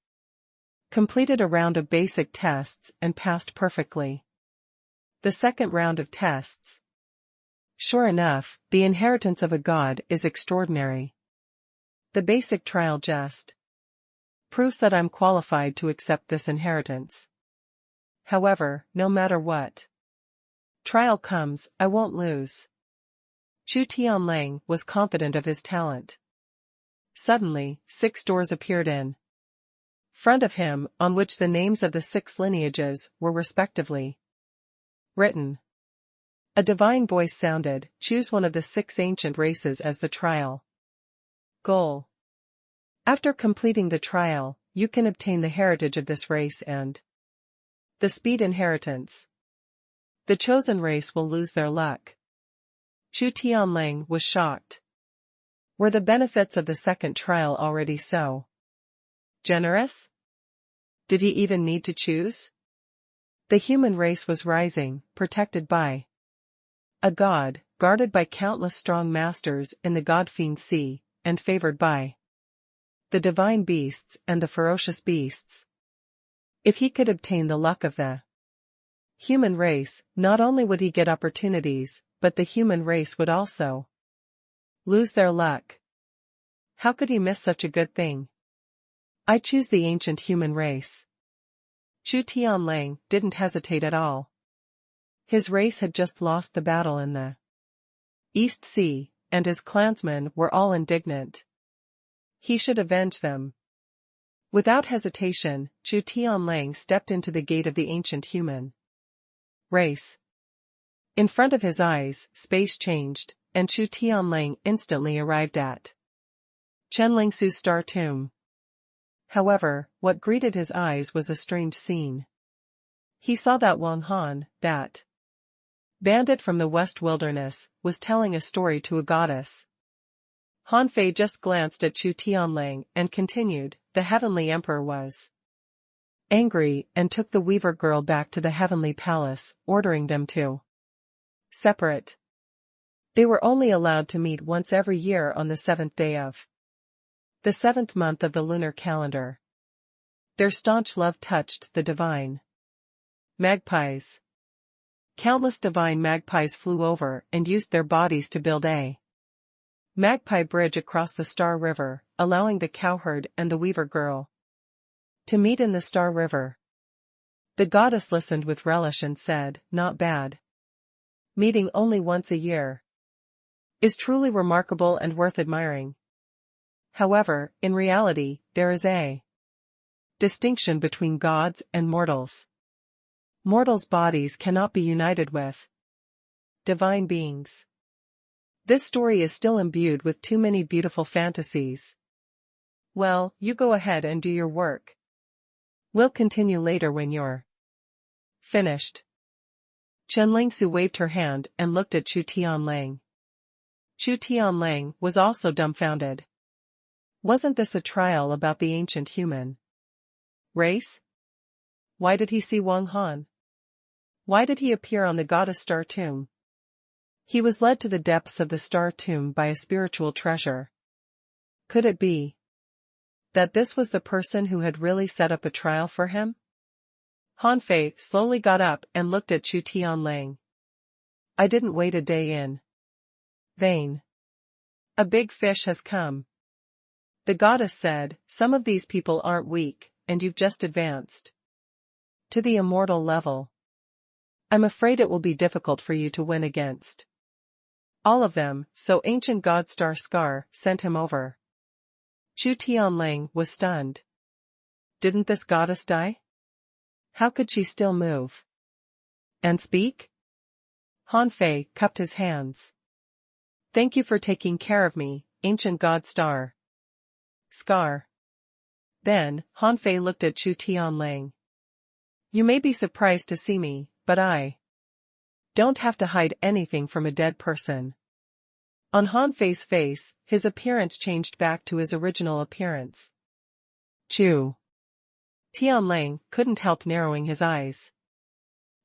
completed a round of basic tests and passed perfectly the second round of tests. Sure enough, the inheritance of a god is extraordinary. The basic trial just proves that I'm qualified to accept this inheritance. However, no matter what trial comes, I won't lose. Chu Tianlang was confident of his talent. Suddenly, 6 doors appeared in front of him, on which the names of the 6 lineages were respectively written. A divine voice sounded, "Choose one of the 6 ancient races as the trial goal. After completing the trial, you can obtain the heritage of this race and the speed inheritance. The chosen race will lose their luck." Chu Tianlang was shocked. Were the benefits of the second trial already so generous? Did he even need to choose? The human race was rising, protected by a god, guarded by countless strong masters in the God-fiend sea, and favored by the divine beasts and the ferocious beasts. If he could obtain the luck of the human race, not only would he get opportunities, but the human race would also lose their luck. How could he miss such a good thing? I choose the ancient human race. Chu Tianlang didn't hesitate at all. His race had just lost the battle in the East Sea, and his clansmen were all indignant. He should avenge them. Without hesitation, Chu Tianlang stepped into the gate of the ancient human race. In front of his eyes, space changed, and Chu Tianlang instantly arrived at Chen Lingsu's star tomb. However, what greeted his eyes was a strange scene. He saw that Wang Han, that bandit from the West Wilderness, was telling a story to a goddess. Han Fei just glanced at Chu Tianlang and continued, "The heavenly emperor was angry and took the weaver girl back to the heavenly palace, ordering them to separate. They were only allowed to meet once every year on the 7th day of the 7th month of the lunar calendar. Their staunch love touched the divine magpies. Countless divine magpies flew over and used their bodies to build a magpie bridge across the Star River, allowing the cowherd and the weaver girl to meet in the Star River. The goddess listened with relish and said, "Not bad. Meeting only once a year is truly remarkable and worth admiring. However, in reality, there is a Distinction between gods and mortals. Mortals' bodies cannot be united with divine beings. This story is still imbued with too many beautiful fantasies. Well, you go ahead and do your work. We'll continue later when you're finished. Chen Lingsu waved her hand and looked at Chu Tianlang. Chu Tianlang was also dumbfounded. Wasn't this a trial about the ancient human race? Why did he see Wang Han? Why did he appear on the goddess star tomb? He was led to the depths of the star tomb by a spiritual treasure. Could it be that this was the person who had really set up a trial for him? Han Fei slowly got up and looked at Chu Tianlang. I didn't wait a day in vain. A big fish has come. The goddess said, some of these people aren't weak, and you've just advanced to the immortal level. I'm afraid it will be difficult for you to win against all of them, so ancient god Star Scar sent him over. Chu Tianlang was stunned. Didn't this goddess die? How could she still move and speak? Han Fei cupped his hands. Thank you for taking care of me, ancient god Star Scar. Then, Han Fei looked at Chu Tianlang. You may be surprised to see me, but I don't have to hide anything from a dead person. On Han Fei's face, his appearance changed back to his original appearance. Chu Tianlang couldn't help narrowing his eyes.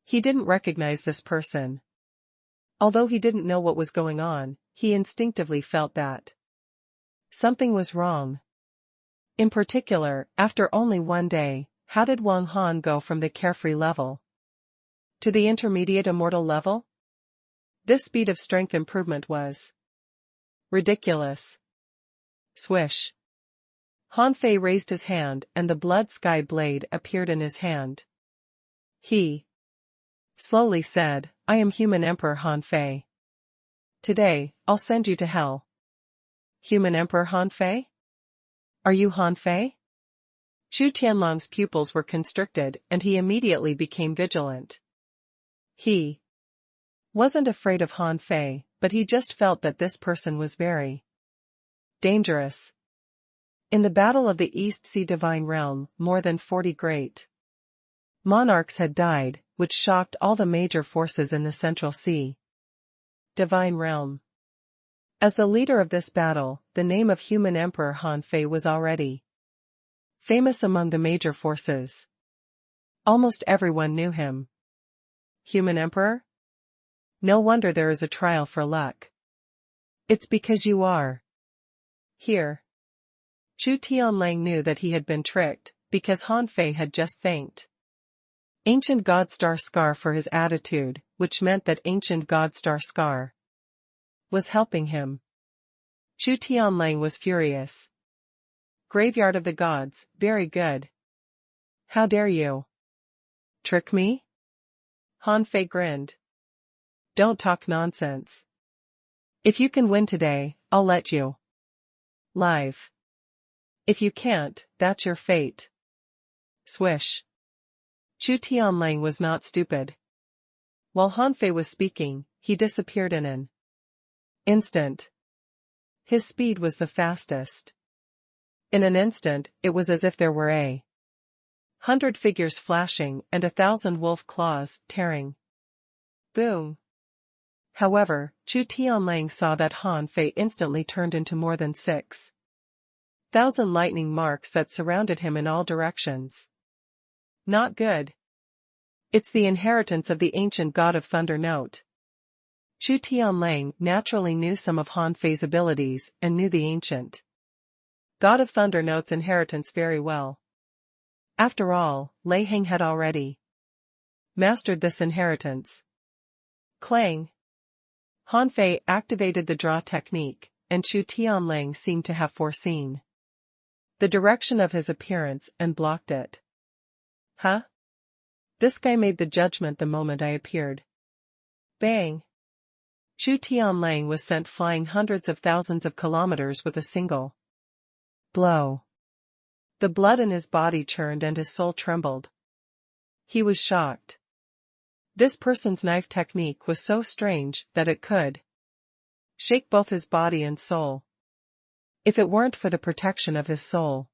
He didn't recognize this person. Although he didn't know what was going on, he instinctively felt that something was wrong. In particular, after only one day, how did Wang Han go from the carefree level to the intermediate immortal level? This speed of strength improvement was ridiculous. Swish. Han Fei raised his hand and the blood sky blade appeared in his hand. He slowly said, I am Human Emperor Han Fei. Today, I'll send you to hell. Human Emperor Han Fei? Are you Han Fei? Chu Tianlang's pupils were constricted and he immediately became vigilant. He wasn't afraid of Han Fei, but he just felt that this person was very dangerous. In the Battle of the East Sea Divine Realm, more than 40 great monarchs had died, which shocked all the major forces in the Central Sea Divine Realm. As the leader of this battle, the name of Human Emperor Han Fei was already famous among the major forces. Almost everyone knew him. Human Emperor? No wonder there is a trial for luck. It's because you are here. Chu Tianlang knew that he had been tricked, because Han Fei had just thanked ancient god Star Scar for his attitude, which meant that ancient god Star Scar was helping him. Chu Tianlang was furious. Graveyard of the gods, very good. How dare you trick me? Han Fei grinned. Don't talk nonsense. If you can win today, I'll let you live. If you can't, that's your fate. Swish. Chu Tianlang was not stupid. While Han Fei was speaking, he disappeared in an instant. His speed was the fastest. In an instant, it was as if there were 100 figures flashing and 1,000 wolf claws tearing. Boom. However, Chu Tianlang saw that Han Fei instantly turned into more than 6,000 lightning marks that surrounded him in all directions. Not good. It's the inheritance of the ancient god of thunder note. Chu Tianlang naturally knew some of Han Fei's abilities and knew the ancient god of thunder note's inheritance very well. After all, Lei Heng had already mastered this inheritance. Clang. Han Fei activated the draw technique, and Chu Tianlang seemed to have foreseen the direction of his appearance and blocked it. Huh? This guy made the judgment the moment I appeared. Bang! Chu Tianlang was sent flying hundreds of thousands of kilometers with a single blow. The blood in his body churned and his soul trembled. He was shocked. This person's knife technique was so strange that it could shake both his body and soul. If it weren't for the protection of his soul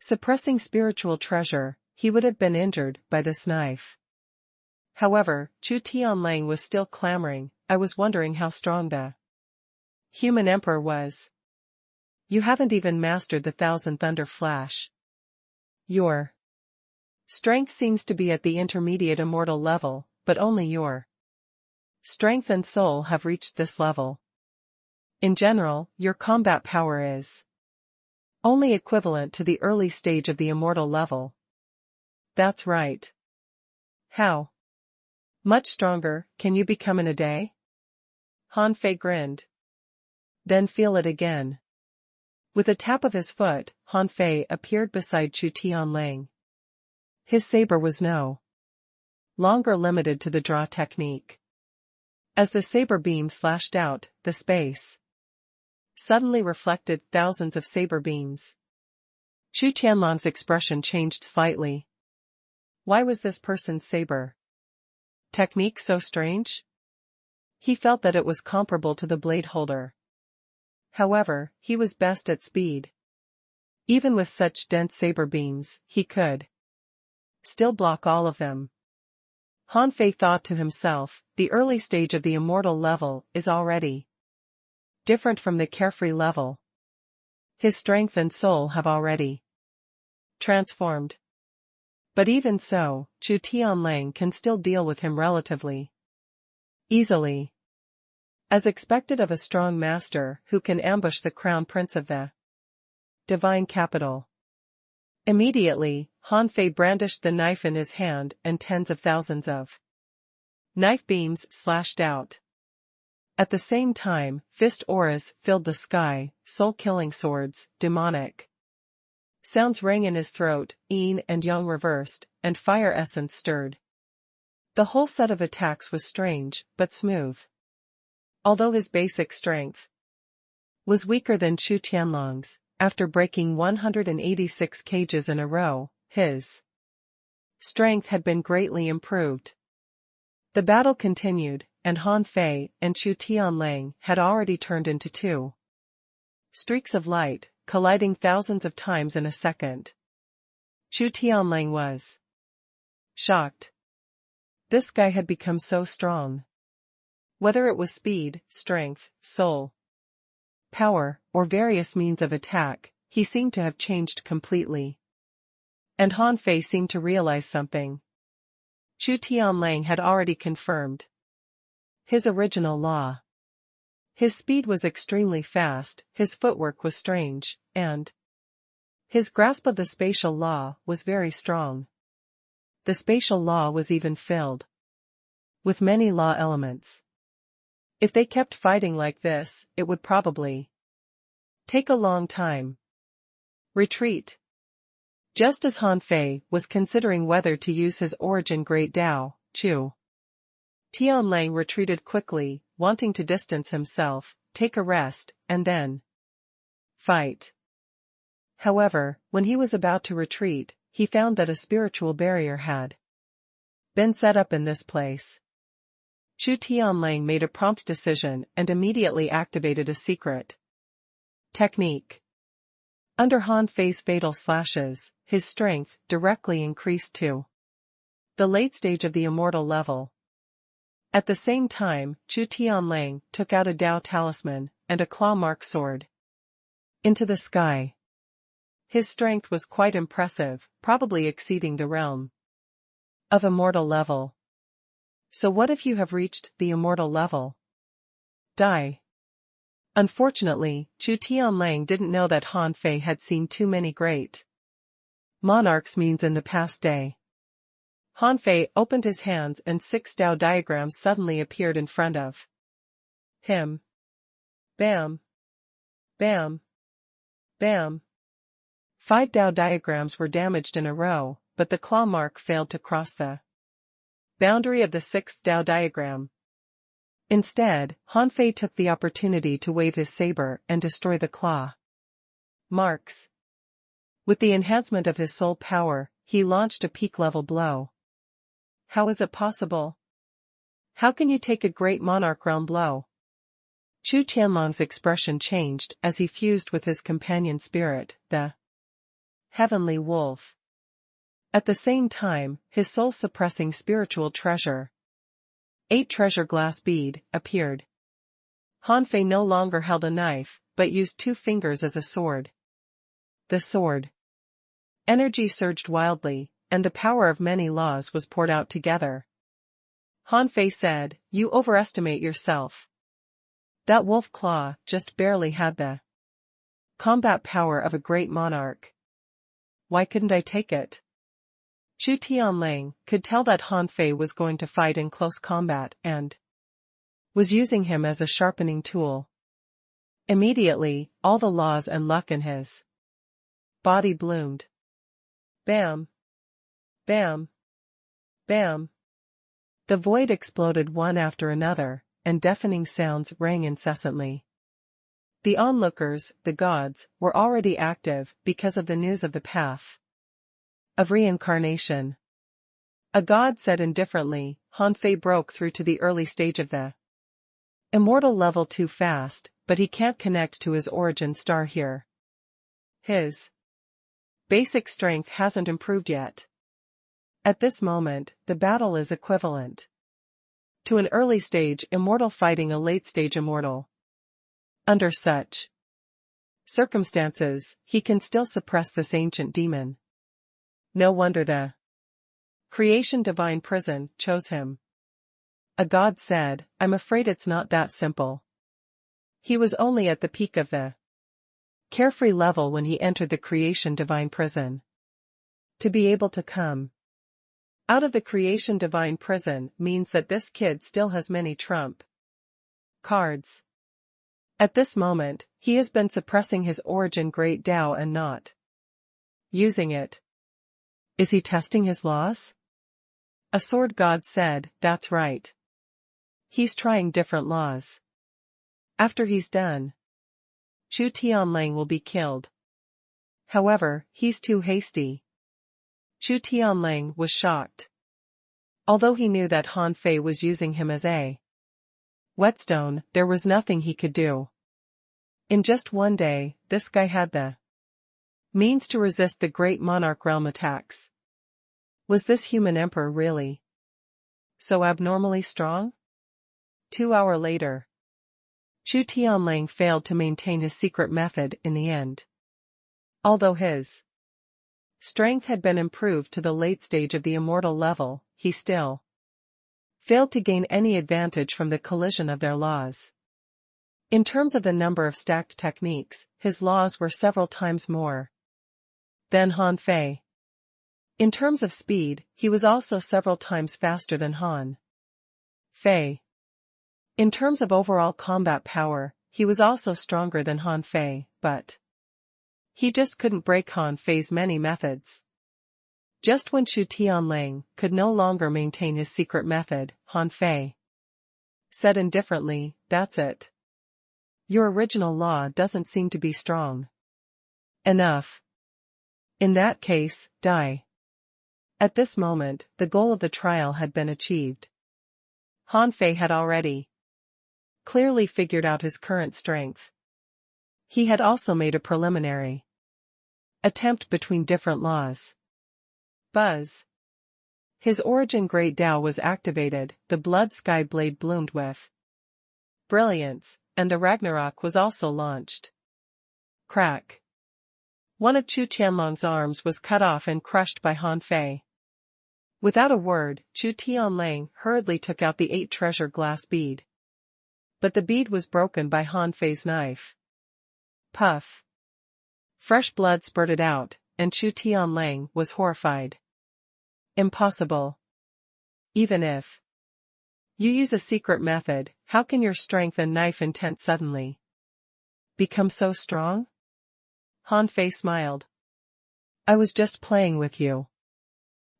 suppressing spiritual treasure, he would have been injured by this knife. However, Chu Tianlang was still clamoring. I was wondering how strong the human emperor was. You haven't even mastered the Thousand Thunder Flash. Your strength seems to be at the intermediate immortal level, but only your strength and soul have reached this level. In general, your combat power is only equivalent to the early stage of the immortal level. That's right. How much stronger can you become in a day? Han Fei grinned. Then feel it again. With a tap of his foot, Han Fei appeared beside Chu Tianlang. His saber was no longer limited to the draw technique. As the saber beam slashed out, the space suddenly reflected thousands of saber beams. Chu Tianlang's expression changed slightly. Why was this person's saber technique so strange? He felt that it was comparable to the blade holder. However, he was best at speed. Even with such dense saber beams, he could still block all of them. Han Fei thought to himself, the early stage of the immortal level is already different from the carefree level. His strength and soul have already transformed. But even so, Chu Tianlang can still deal with him relatively easily. As expected of a strong master who can ambush the crown prince of the divine capital. Immediately, Han Fei brandished the knife in his hand and tens of thousands of knife beams slashed out. At the same time, fist auras filled the sky, soul-killing swords, demonic sounds rang in his throat, yin and yang reversed, and fire essence stirred. The whole set of attacks was strange, but smooth. Although his basic strength was weaker than Chu Tianlang's, after breaking 186 cages in a row, his strength had been greatly improved. The battle continued, and Han Fei and Chu Tianlang had already turned into two streaks of light, colliding thousands of times in a second. Chu Tianlang was shocked. This guy had become so strong. Whether it was speed, strength, soul power, or various means of attack, he seemed to have changed completely. And Han Fei seemed to realize something. Chu Tianlang had already confirmed his original law. His speed was extremely fast, his footwork was strange, and his grasp of the spatial law was very strong. The spatial law was even filled with many law elements. If they kept fighting like this, it would probably take a long time. Retreat. Just as Han Fei was considering whether to use his origin Great Tao, Chu Tianlang retreated quickly, wanting to distance himself, take a rest, and then fight. However, when he was about to retreat, he found that a spiritual barrier had been set up in this place. Chu Tianlang made a prompt decision and immediately activated a secret technique. Under Han Fei's fatal slashes, his strength directly increased to the late stage of the immortal level. At the same time, Chu Tianlang took out a Dao talisman and a claw-mark sword into the sky. His strength was quite impressive, probably exceeding the realm of immortal level. So what if you have reached the immortal level? Die. Unfortunately, Chu Tianlang didn't know that Han Fei had seen too many great monarchs means in the past day. Han Fei opened his hands and 6 Dao diagrams suddenly appeared in front of him. Bam. Bam. Bam. 5 Dao diagrams were damaged in a row, but the claw mark failed to cross the boundary of the 6th Dao diagram. Instead, Han Fei took the opportunity to wave his saber and destroy the claw marks. With the enhancement of his soul power, he launched a peak-level blow. How is it possible? How can you take a great monarch realm blow? Chu Tianlong's expression changed as he fused with his companion spirit, the heavenly wolf. At the same time, his soul-suppressing spiritual treasure, 8 treasure glass bead, appeared. Han Fei no longer held a knife, but used 2 fingers as a sword. The sword. Energy surged wildly, and the power of many laws was poured out together. Han Fei said, "You overestimate yourself. That wolf claw just barely had the combat power of a great monarch. Why couldn't I take it?" Chu Tianlang could tell that Han Fei was going to fight in close combat and was using him as a sharpening tool. Immediately, all the laws and luck in his body bloomed. Bam! Bam! Bam! The void exploded one after another, and deafening sounds rang incessantly. The onlookers, the gods, were already active because of the news of the path of reincarnation. A god said indifferently, Han Fei broke through to the early stage of the immortal level too fast, but he can't connect to his origin star here. His basic strength hasn't improved yet. At this moment, the battle is equivalent to an early stage immortal fighting a late stage immortal. Under such circumstances, he can still suppress this ancient demon. No wonder the creation divine prison chose him. A god said, "I'm afraid it's not that simple." He was only at the peak of the carefree level when he entered the creation divine prison. To be able to come out of the creation divine prison means that this kid still has many trump cards. At this moment, he has been suppressing his origin great Tao and not using it. Is he testing his laws? A sword god said, "That's right. He's trying different laws. After he's done, Chu Tianlang will be killed. However, he's too hasty." Chu Tianlang was shocked. Although he knew that Han Fei was using him as a whetstone, there was nothing he could do. In just one day, this guy had the means to resist the great monarch realm attacks. Was this human emperor really so abnormally strong? 2 hours later, Chu Tianlang failed to maintain his secret method in the end. Although his strength had been improved to the late stage of the immortal level, he still failed to gain any advantage from the collision of their laws. In terms of the number of stacked techniques, his laws were several times more than Han Fei. In terms of speed, he was also several times faster than Han Fei. In terms of overall combat power, he was also stronger than Han Fei, but he just couldn't break Han Fei's many methods. Just when Chu Tianlang could no longer maintain his secret method, Han Fei said indifferently, "That's it. Your original law doesn't seem to be strong enough. In that case, die." At this moment, the goal of the trial had been achieved. Han Fei had already clearly figured out his current strength. He had also made a preliminary attempt between different laws. Buzz. His origin great Tao was activated, the blood sky blade bloomed with brilliance, and a Ragnarok was also launched. Crack. One of Chu Tianlong's arms was cut off and crushed by Han Fei. Without a word, Chu Tianlang hurriedly took out the 8 treasure glass bead. But the bead was broken by Han Fei's knife. Puff. Fresh blood spurted out, and Chu Tianlang was horrified. Impossible. Even if you use a secret method, how can your strength and knife intent suddenly become so strong? Han Fei smiled. "I was just playing with you.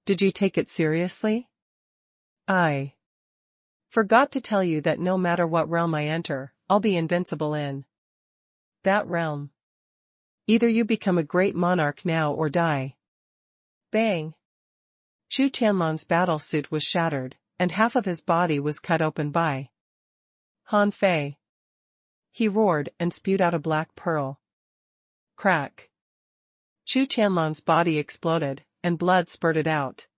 Did you take it seriously? I forgot to tell you that no matter what realm I enter, I'll be invincible in that realm. Either you become a great monarch now or die. Bang! Chu Tianlong's battle suit was shattered, and half of his body was cut open by Han Fei. He roared and spewed out a black pearl. Crack! Chu Tianlong's body exploded, and blood spurted out.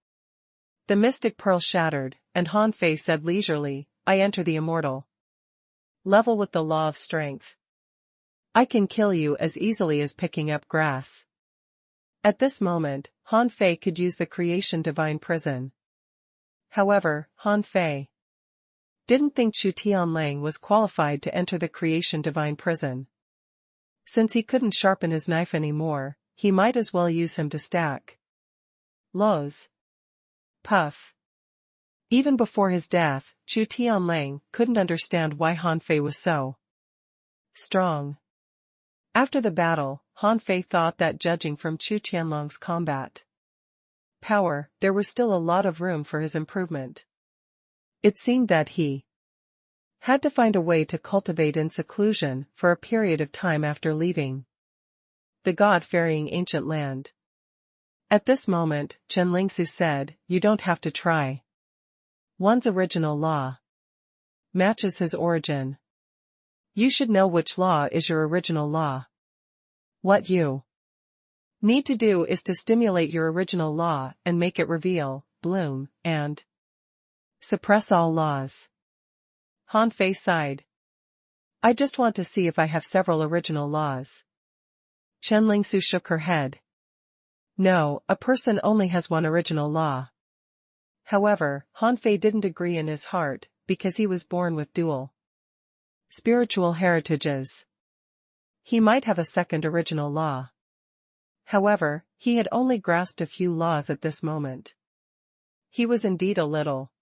The mystic pearl shattered, and Han Fei said leisurely, I enter the immortal level with the law of strength. I can kill you as easily as picking up grass. At this moment, Han Fei could use the creation divine prison. However, Han Fei didn't think Chu Tianlang was qualified to enter the creation divine prison. Since he couldn't sharpen his knife anymore, he might as well use him to stack lows. Puff. Even before his death, Chu Tianlang couldn't understand why Han Fei was so strong. After the battle, Han Fei thought that judging from Chu Tianlong's combat power, there was still a lot of room for his improvement. It seemed that he had to find a way to cultivate in seclusion for a period of time after leaving the God-fearing ancient land. At this moment, Chen Lingsu said, you don't have to try. One's original law matches his origin. You should know which law is your original law. What you need to do is to stimulate your original law and make it reveal, bloom, and suppress all laws. Han Fei sighed. I just want to see if I have several original laws. Chen Lingsu shook her head. No, a person only has one original law. However, Han Fei didn't agree in his heart, because he was born with dual spiritual heritages. He might have a second original law. However, he had only grasped a few laws at this moment. He was indeed a little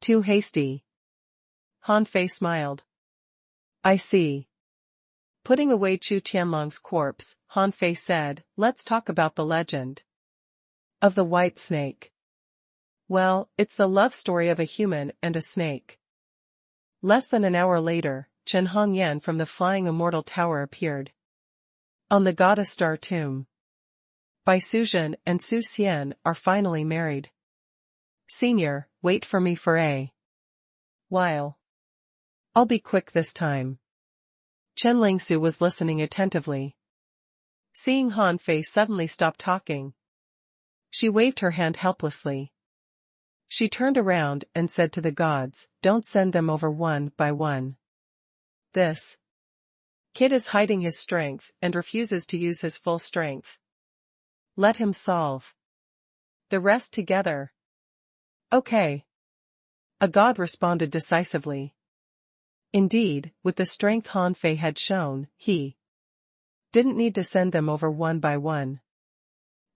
too hasty. Han Fei smiled. I see. Putting away Chu Tianlong's corpse, Han Fei said, let's talk about the legend of the white snake. Well, it's the love story of a human and a snake. Less than an hour later, Chen Hongyan from the Flying Immortal Tower appeared on the goddess star tomb. Bai Suzhen and Su Xian are finally married. Senior, wait for me for a while. I'll be quick this time. Chen Lingsu was listening attentively. Seeing Han Fei suddenly stop talking, she waved her hand helplessly. She turned around and said to the gods, don't send them over one by one. This kid is hiding his strength and refuses to use his full strength. Let him solve the rest together. Okay. A god responded decisively. Indeed, with the strength Han Fei had shown, he didn't need to send them over one by one.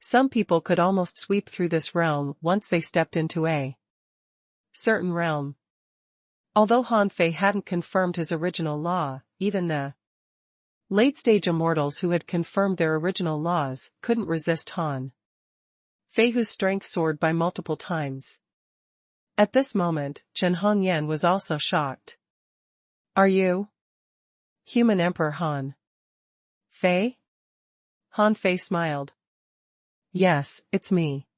Some people could almost sweep through this realm once they stepped into a certain realm. Although Han Fei hadn't confirmed his original law, even the late-stage immortals who had confirmed their original laws couldn't resist Han Fei, whose strength soared by multiple times. At this moment, Chen Hongyan was also shocked. Are you human Emperor Han Fei? Han Fei smiled. Yes, it's me.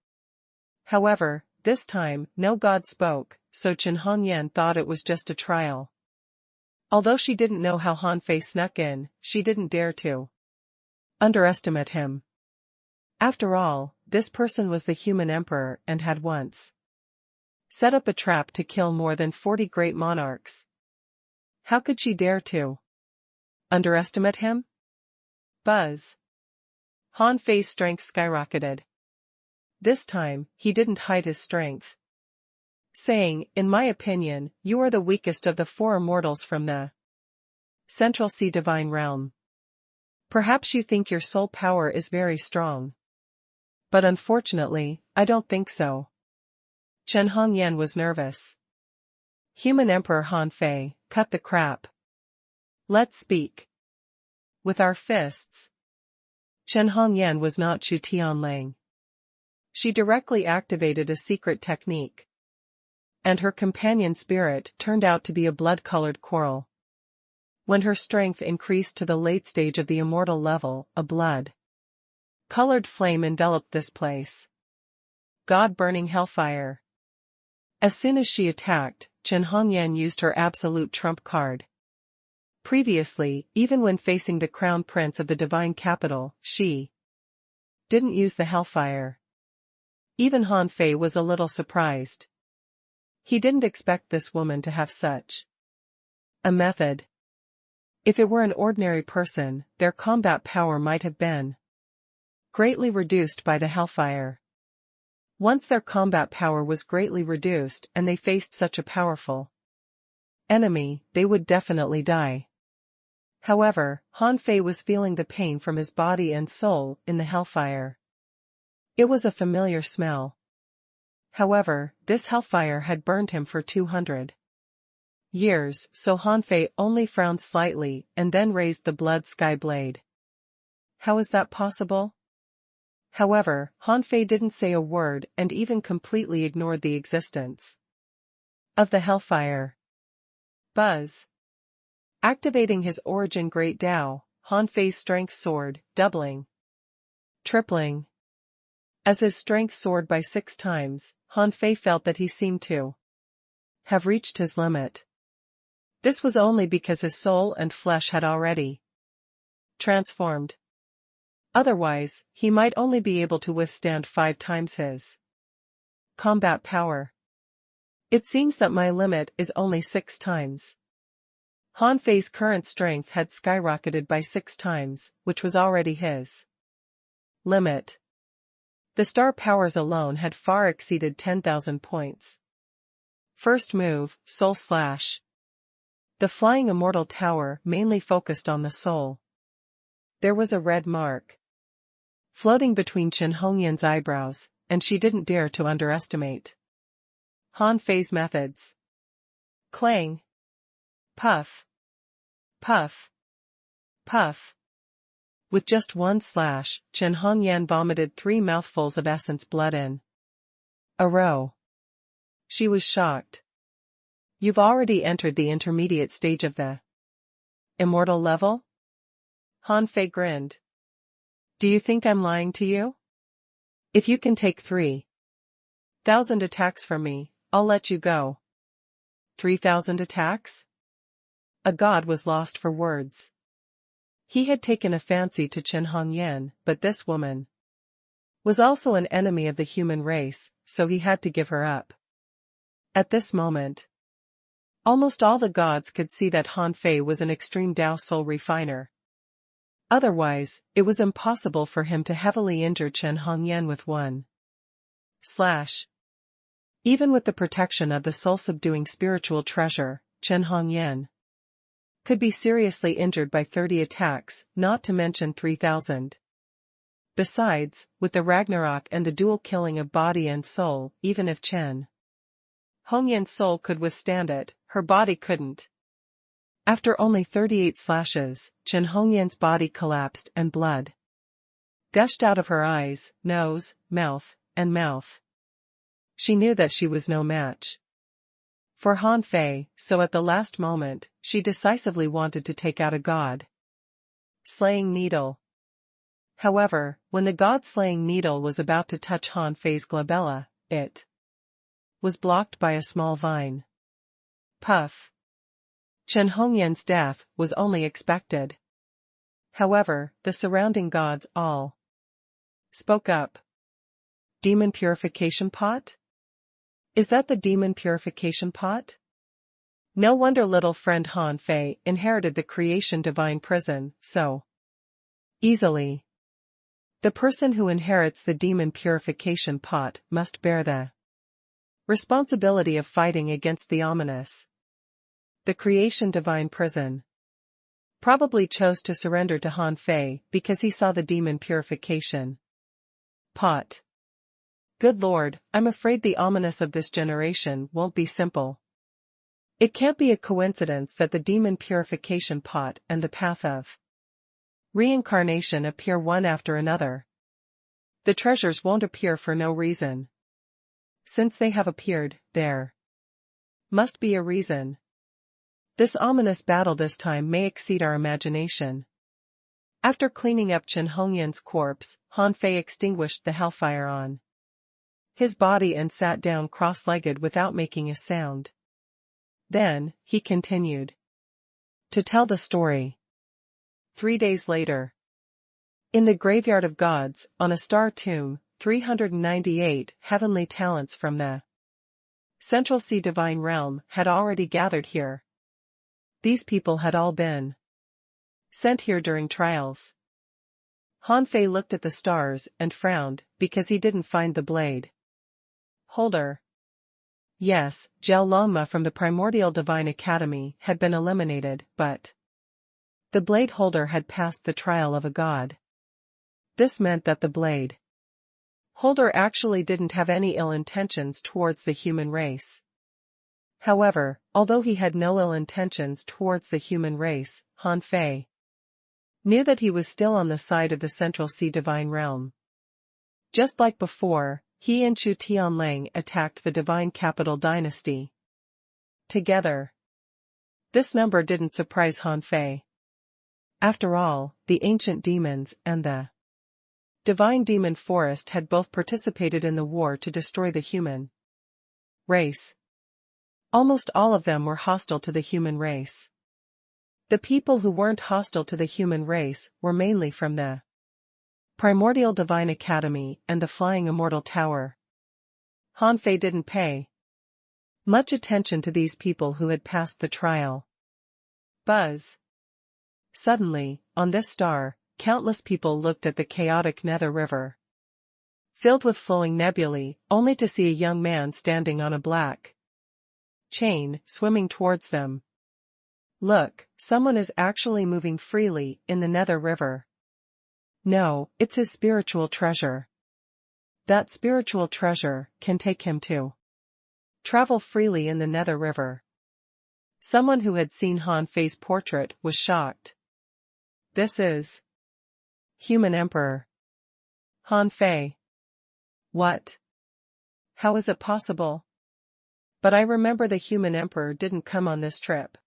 However, this time, no god spoke, so Chen Hongyan thought it was just a trial. Although she didn't know how Han Fei snuck in, she didn't dare to underestimate him. After all, this person was the human emperor and had once set up a trap to kill more than 40 great monarchs. How could she dare to underestimate him? Buzz. Han Fei's strength skyrocketed. This time, he didn't hide his strength, saying, in my opinion, you are the weakest of the 4 immortals from the Central Sea Divine Realm. Perhaps you think your soul power is very strong. But unfortunately, I don't think so. Chen Hongyan was nervous. Human Emperor Han Fei, cut the crap. Let's speak with our fists. Chen Hongyan was not Chu Tianlang. She directly activated a secret technique, and her companion spirit turned out to be a blood-colored coral. When her strength increased to the late stage of the immortal level, a blood-colored flame enveloped this place. God-burning hellfire. As soon as she attacked, Chen Hongyan used her absolute trump card. Previously, even when facing the crown prince of the divine capital, she didn't use the hellfire. Even Han Fei was a little surprised. He didn't expect this woman to have such a method. If it were an ordinary person, their combat power might have been greatly reduced by the hellfire. Once their combat power was greatly reduced and they faced such a powerful enemy, they would definitely die. However, Han Fei was feeling the pain from his body and soul in the hellfire. It was a familiar smell. However, this hellfire had burned him for 200 years, so Han Fei only frowned slightly and then raised the blood sky blade. How is that possible? However, Han Fei didn't say a word and even completely ignored the existence of the hellfire. Buzz. Activating his origin Great Tao, Han Fei's strength soared, doubling, tripling. As his strength soared by 6 times, Han Fei felt that he seemed to have reached his limit. This was only because his soul and flesh had already transformed. Otherwise, he might only be able to withstand 5 times his combat power. It seems that my limit is only 6 times. Han Fei's current strength had skyrocketed by 6 times, which was already his limit. The star powers alone had far exceeded 10,000 points. First move, Soul Slash. The flying immortal tower mainly focused on the soul. There was a red mark floating between Chen Hongyan's eyebrows, and she didn't dare to underestimate Han Fei's methods. Clang. Puff. Puff. Puff. With just one slash, Chen Hongyan vomited 3 mouthfuls of essence blood in a row. She was shocked. You've already entered the intermediate stage of the immortal level? Han Fei grinned. Do you think I'm lying to you? If you can take 3,000 attacks from me, I'll let you go. 3,000 attacks? A god was lost for words. He had taken a fancy to Chen Hongyan, but this woman was also an enemy of the human race, so he had to give her up. At this moment, almost all the gods could see that Han Fei was an extreme Tao soul refiner. Otherwise, it was impossible for him to heavily injure Chen Hongyan with one slash. Even with the protection of the soul-subduing spiritual treasure, Chen Hongyan could be seriously injured by 30 attacks, not to mention 3,000. Besides, with the Ragnarok and the dual killing of body and soul, even if Chen Hongyan's soul could withstand it, her body couldn't. After only 38 slashes, Chen Hongyan's body collapsed and blood gushed out of her eyes, nose, mouth, and mouth. She knew that she was no match for Han Fei, so at the last moment, she decisively wanted to take out a god-slaying needle. However, when the god-slaying needle was about to touch Han Fei's glabella, it was blocked by a small vine. Puff. Chen Hongyan's death was only expected. However, the surrounding gods all spoke up. Demon purification pot? Is that the demon purification pot? No wonder little friend Han Fei inherited the creation divine prison so easily. The person who inherits the demon purification pot must bear the responsibility of fighting against the ominous. The creation divine prison probably chose to surrender to Han Fei because he saw the demon purification pot. Good Lord, I'm afraid the ominous of this generation won't be simple. It can't be a coincidence that the demon purification pot and the path of reincarnation appear one after another. The treasures won't appear for no reason. Since they have appeared, there must be a reason. This ominous battle this time may exceed our imagination. After cleaning up Chen Hongyan's corpse, Han Fei extinguished the hellfire on his body and sat down cross-legged without making a sound. Then, he continued to tell the story. 3 days later. In the graveyard of gods, on a star tomb, 398 heavenly talents from the Central Sea divine realm had already gathered here. These people had all been sent here during trials. Han Fei looked at the stars and frowned because he didn't find the blade holder. Yes, Zhao Longma from the Primordial Divine Academy had been eliminated, but the blade holder had passed the trial of a god. This meant that the blade holder actually didn't have any ill intentions towards the human race. However, although he had no ill intentions towards the human race, Han Fei knew that he was still on the side of the Central Sea divine realm. Just like before, he and Chu Tianlang attacked the divine capital dynasty together. This number didn't surprise Han Fei. After all, the ancient demons and the divine demon forest had both participated in the war to destroy the human race. Almost all of them were hostile to the human race. The people who weren't hostile to the human race were mainly from the Primordial Divine Academy and the Flying Immortal Tower. Han Fei didn't pay much attention to these people who had passed the trial. Buzz. Suddenly, on this star, countless people looked at the chaotic nether river, filled with flowing nebulae, only to see a young man standing on a black chain, swimming towards them. Look, someone is actually moving freely in the nether river. No, it's his spiritual treasure. That spiritual treasure can take him to travel freely in the nether river. Someone who had seen Han Fei's portrait was shocked. This is Human Emperor Han Fei. What? How is it possible? But I remember the Human Emperor didn't come on this trip.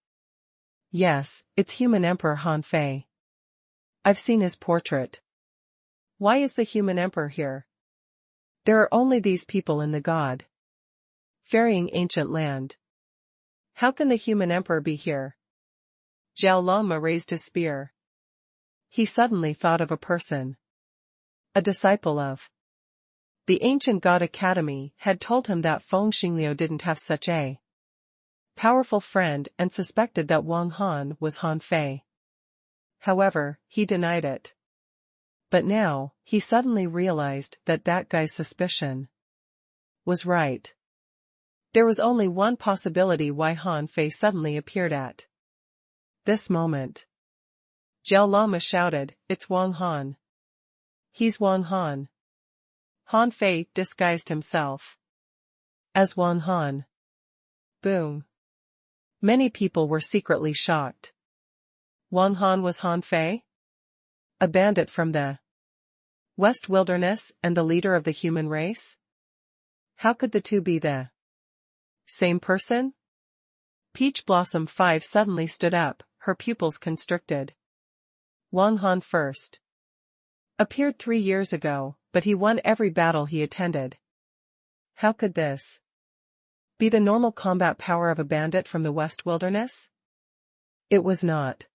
Yes, it's Human Emperor Han Fei. I've seen his portrait. Why is the Human Emperor here? There are only these people in the god ferrying ancient land. How can the Human Emperor be here? Zhao Longma raised his spear. He suddenly thought of a person. A disciple of the ancient god academy had told him that Feng Xingliu didn't have such a powerful friend and suspected that Wang Han was Han Fei. However, he denied it. But now, he suddenly realized that that guy's suspicion was right. There was only one possibility why Han Fei suddenly appeared at this moment. Zhao Lama shouted, "It's Wang Han. He's Wang Han." Han Fei disguised himself as Wang Han. Boom. Many people were secretly shocked. Wang Han was Han Fei? A bandit from the West Wilderness and the leader of the human race? How could the two be the same person? Peach Blossom 5 suddenly stood up, her pupils constricted. Wang Han first appeared 3 years ago, but he won every battle he attended. How could this be the normal combat power of a bandit from the West Wilderness? It was not.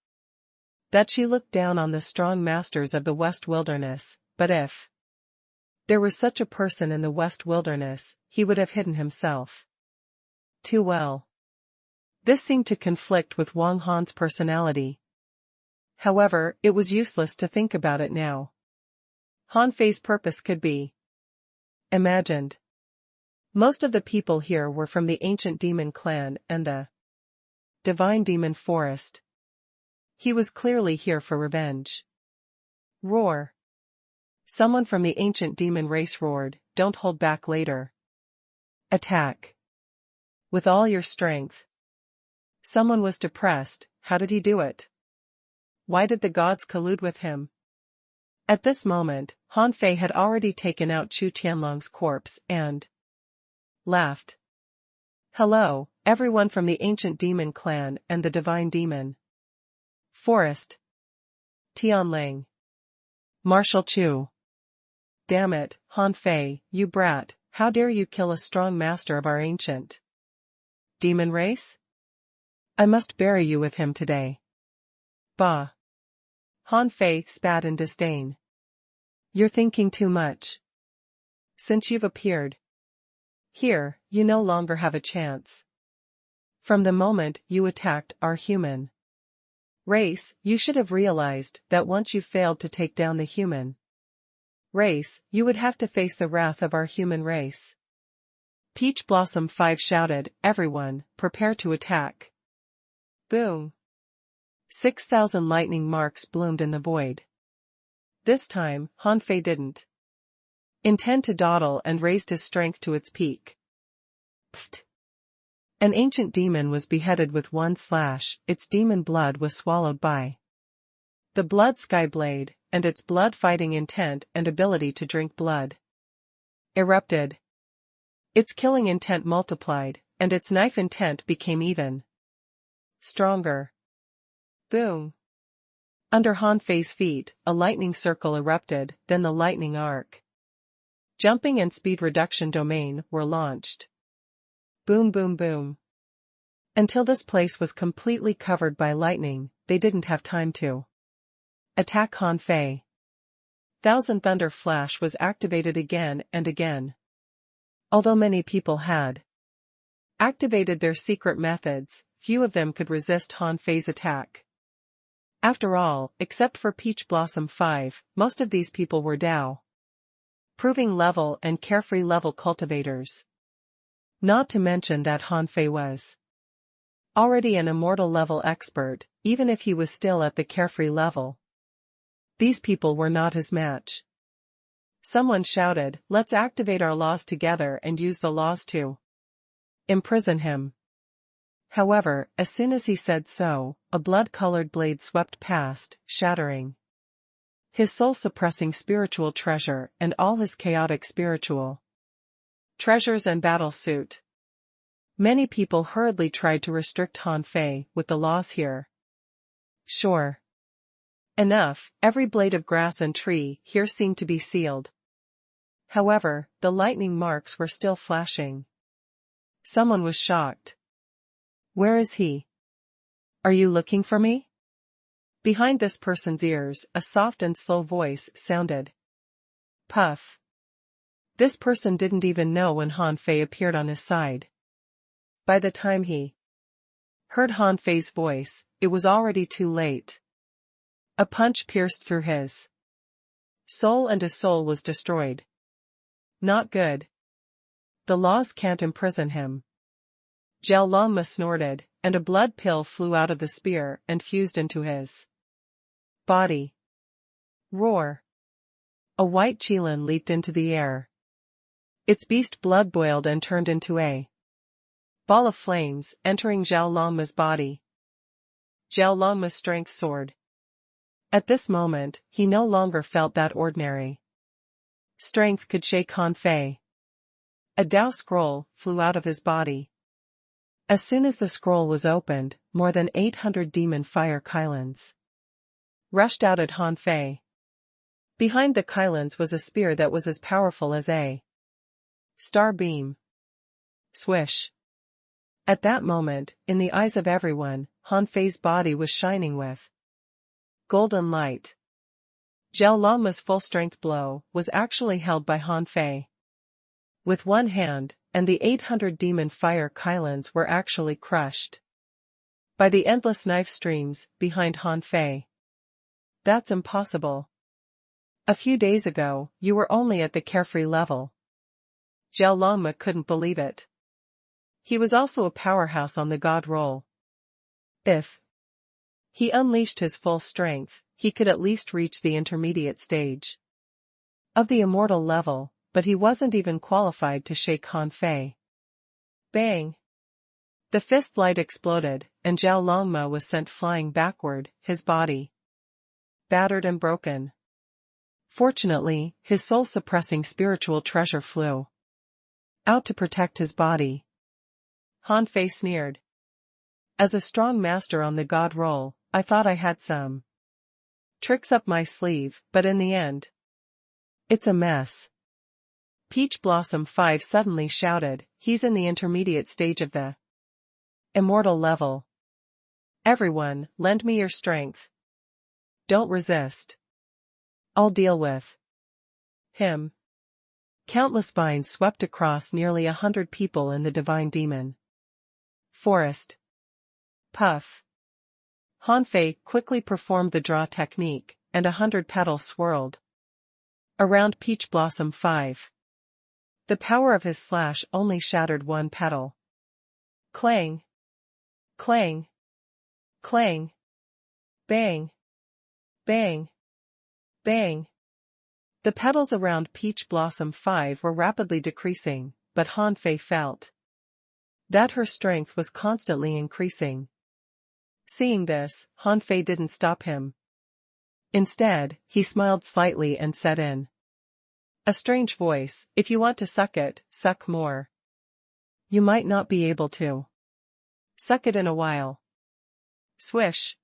That she looked down on the strong masters of the West Wilderness, but if there was such a person in the West Wilderness, he would have hidden himself too well. This seemed to conflict with Wang Han's personality. However, it was useless to think about it now. Han Fei's purpose could be imagined. Most of the people here were from the ancient demon clan and the divine demon forest. He was clearly here for revenge. Roar. Someone from the ancient demon race roared, "Don't hold back later. Attack. With all your strength." Someone was depressed. How did he do it? Why did the gods collude with him? At this moment, Han Fei had already taken out Chu Tianlong's corpse and laughed. "Hello, everyone from the ancient demon clan and the divine demon. Forest. Tianling. Marshal Chu. Damn it, Han Fei, you brat, how dare you kill a strong master of our ancient demon race? I must bury you with him today. Bah. Han Fei spat in disdain. You're thinking too much. Since you've appeared here, you no longer have a chance. From the moment you attacked our human race, you should have realized that once you failed to take down the human race, you would have to face the wrath of our human race. Peach Blossom 5 shouted, everyone, prepare to attack. Boom. 6,000 lightning marks bloomed in the void. This time, Han Fei didn't intend to dawdle and raised his strength to its peak. Pfft. An ancient demon was beheaded with one slash, its demon blood was swallowed by the blood sky blade, and its blood-fighting intent and ability to drink blood erupted. Its killing intent multiplied, and its knife intent became even stronger. Boom. Under Han Fei's feet, a lightning circle erupted, then the lightning arc. Jumping and speed reduction domain were launched. Boom boom boom. Until this place was completely covered by lightning, they didn't have time to attack Han Fei. Thousand Thunder Flash was activated again and again. Although many people had activated their secret methods, few of them could resist Han Fei's attack. After all, except for Peach Blossom 5, most of these people were Dao proving level and carefree level cultivators. Not to mention that Han Fei was already an immortal level expert, even if he was still at the carefree level. These people were not his match. Someone shouted, let's activate our laws together and use the laws to imprison him. However, as soon as he said so, a blood-colored blade swept past, shattering his soul-suppressing spiritual treasure and all his chaotic spiritual treasures and battle suit. Many people hurriedly tried to restrict Han Fei with the laws here. Sure enough, every blade of grass and tree here seemed to be sealed. However, the lightning marks were still flashing. Someone was shocked. Where is he? Are you looking for me? Behind this person's ears, a soft and slow voice sounded. Puff. This person didn't even know when Han Fei appeared on his side. By the time he heard Han Fei's voice, it was already too late. A punch pierced through his soul and his soul was destroyed. Not good. The laws can't imprison him. Zhao Longma snorted, and a blood pill flew out of the spear and fused into his body. Roar. A white qilin leaped into the air. Its beast blood boiled and turned into a ball of flames, entering Zhao Longma's body. Zhao Longma's strength soared. At this moment, he no longer felt that ordinary strength could shake Han Fei. A Dao scroll flew out of his body. As soon as the scroll was opened, more than 800 demon fire qilins rushed out at Han Fei. Behind the qilins was a spear that was as powerful as a star beam. Swish. At that moment, in the eyes of everyone, Han Fei's body was shining with golden light. Zhao Longma's full-strength blow was actually held by Han Fei with one hand, and the 800 demon fire qilins were actually crushed by the endless knife streams behind Han Fei. That's impossible. A few days ago, you were only at the carefree level. Zhao Longma couldn't believe it. He was also a powerhouse on the god roll. If he unleashed his full strength, he could at least reach the intermediate stage of the immortal level, but he wasn't even qualified to shake Han Fei. Bang! The fist light exploded, and Zhao Longma was sent flying backward, his body battered and broken. Fortunately, his soul-suppressing spiritual treasure flew out to protect his body. Han Fei sneered. As a strong master on the god roll, I thought I had some tricks up my sleeve, but in the end, it's a mess. Peach Blossom 5 suddenly shouted, he's in the intermediate stage of the immortal level. Everyone, lend me your strength. Don't resist. I'll deal with him. Countless vines swept across nearly 100 people in the divine demon forest. Puff. Han Fei quickly performed the draw technique, and 100 petals swirled around Peach Blossom 5. The power of his slash only shattered one petal. Clang. Clang. Clang. Bang. Bang. Bang. The petals around Peach Blossom 5 were rapidly decreasing, but Han Fei felt that her strength was constantly increasing. Seeing this, Han Fei didn't stop him. Instead, he smiled slightly and said in a strange voice, if you want to suck it, suck more. You might not be able to suck it in a while. Swish.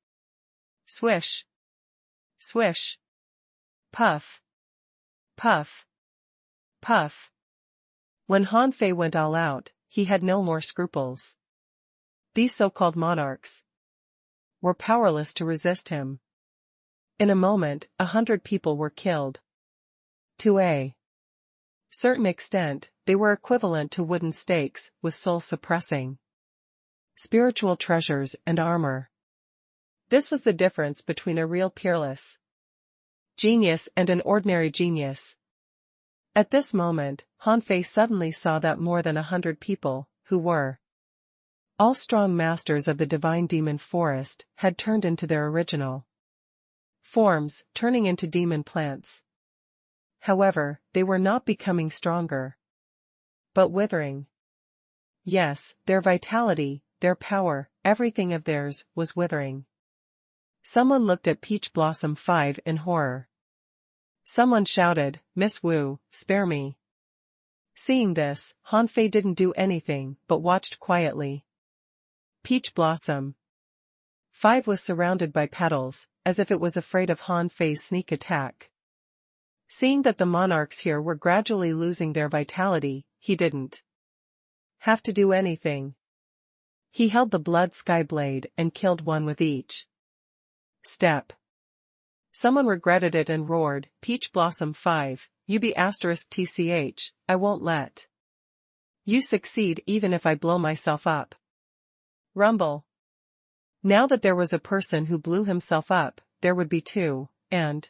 Swish. Swish. Puff. Puff. Puff. When Han Fei went all out, he had no more scruples. These so-called monarchs were powerless to resist him. In a moment, 100 people were killed. To a certain extent, they were equivalent to wooden stakes with soul-suppressing spiritual treasures and armor. This was the difference between a real peerless genius and an ordinary genius. At this moment, Han Fei suddenly saw that more than 100 people, who were all strong masters of the divine demon forest, had turned into their original forms, turning into demon plants. However, they were not becoming stronger, but withering. Yes, their vitality, their power, everything of theirs, was withering. Someone looked at Peach Blossom 5 in horror. Someone shouted, Miss Wu, spare me. Seeing this, Han Fei didn't do anything but watched quietly. Peach Blossom 5 was surrounded by petals, as if it was afraid of Han Fei's sneak attack. Seeing that the monarchs here were gradually losing their vitality, he didn't have to do anything. He held the blood sky blade and killed one with each step. Someone regretted it and roared, Peach Blossom 5, you be *tch, I won't let you succeed even if I blow myself up. Rumble. Now that there was a person who blew himself up, there would be 2, and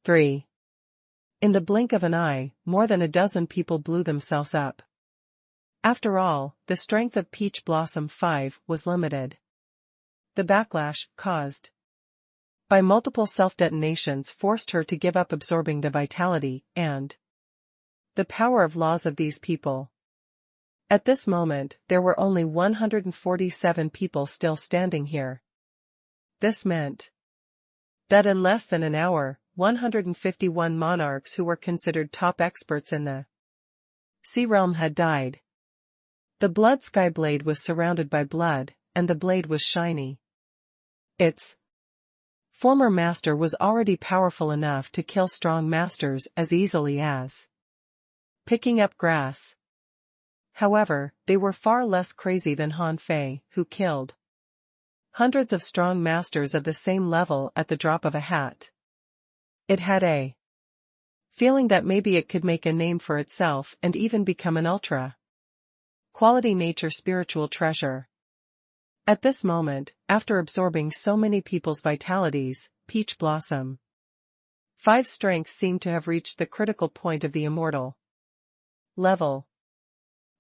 3. In the blink of an eye, more than a dozen people blew themselves up. After all, the strength of Peach Blossom 5 was limited. The backlash, caused by multiple self-detonations, forced her to give up absorbing the vitality and the power of laws of these people. At this moment, there were only 147 people still standing here. This meant that in less than an hour, 151 monarchs who were considered top experts in the sea realm had died. The blood sky blade was surrounded by blood, and the blade was shiny. Its former master was already powerful enough to kill strong masters as easily as picking up grass. However, they were far less crazy than Han Fei, who killed hundreds of strong masters of the same level at the drop of a hat. It had a feeling that maybe it could make a name for itself and even become an ultra-quality nature spiritual treasure. At this moment, after absorbing so many people's vitalities, Peach Blossom 5's strength seemed to have reached the critical point of the immortal level.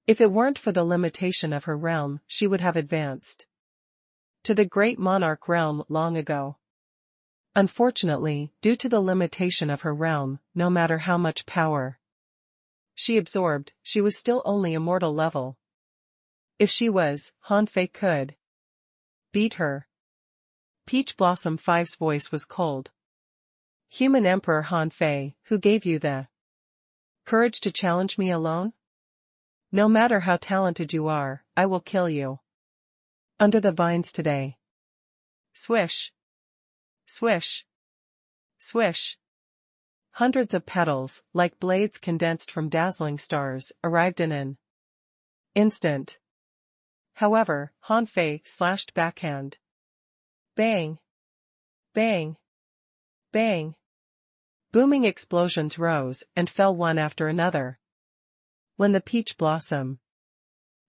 If it weren't for the limitation of her realm, she would have advanced to the great monarch realm long ago. Unfortunately, due to the limitation of her realm, no matter how much power she absorbed, she was still only immortal level. If she was, Han Fei could beat her. Peach Blossom 5's voice was cold. Human Emperor Han Fei, who gave you the courage to challenge me alone? No matter how talented you are, I will kill you. Under the vines today. Swish. Swish. Swish. Hundreds of petals, like blades condensed from dazzling stars, arrived in an instant. However, Han Fei slashed backhand. Bang. Bang. Bang. Booming explosions rose and fell one after another. When the peach blossom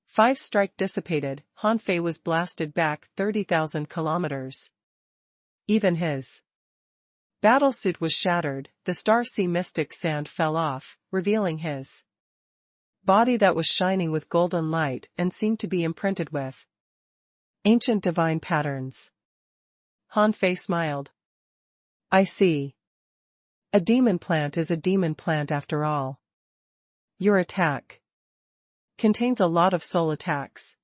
5 strike dissipated, Han Fei was blasted back 30,000 kilometers. Even his battlesuit was shattered, the Star Sea mystic sand fell off, revealing his body that was shining with golden light and seemed to be imprinted with ancient divine patterns. Han Fei smiled. I see. A demon plant is a demon plant after all. Your attack contains a lot of soul attacks.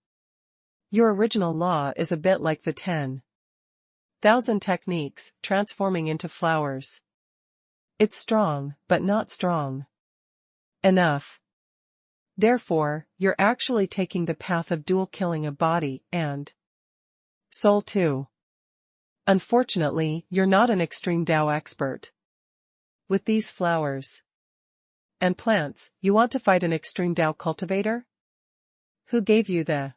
Your original law is a bit like the 10,000 techniques, transforming into flowers. It's strong, but not strong enough. Therefore, you're actually taking the path of dual killing a body and soul too. Unfortunately, you're not an extreme Tao expert. With these flowers and plants, you want to fight an extreme Tao cultivator? Who gave you the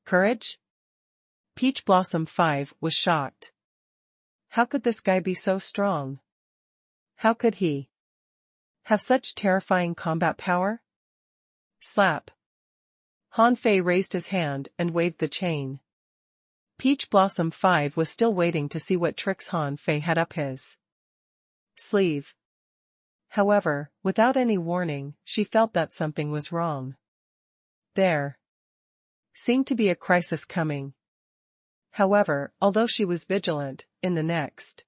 courage? Peach Blossom 5 was shocked. How could this guy be so strong? How could he have such terrifying combat power? Slap. Han Fei raised his hand and waved the chain. Peach Blossom 5 was still waiting to see what tricks Han Fei had up his sleeve. However, without any warning, she felt that something was wrong. There seemed to be a crisis coming. However, although she was vigilant, in the next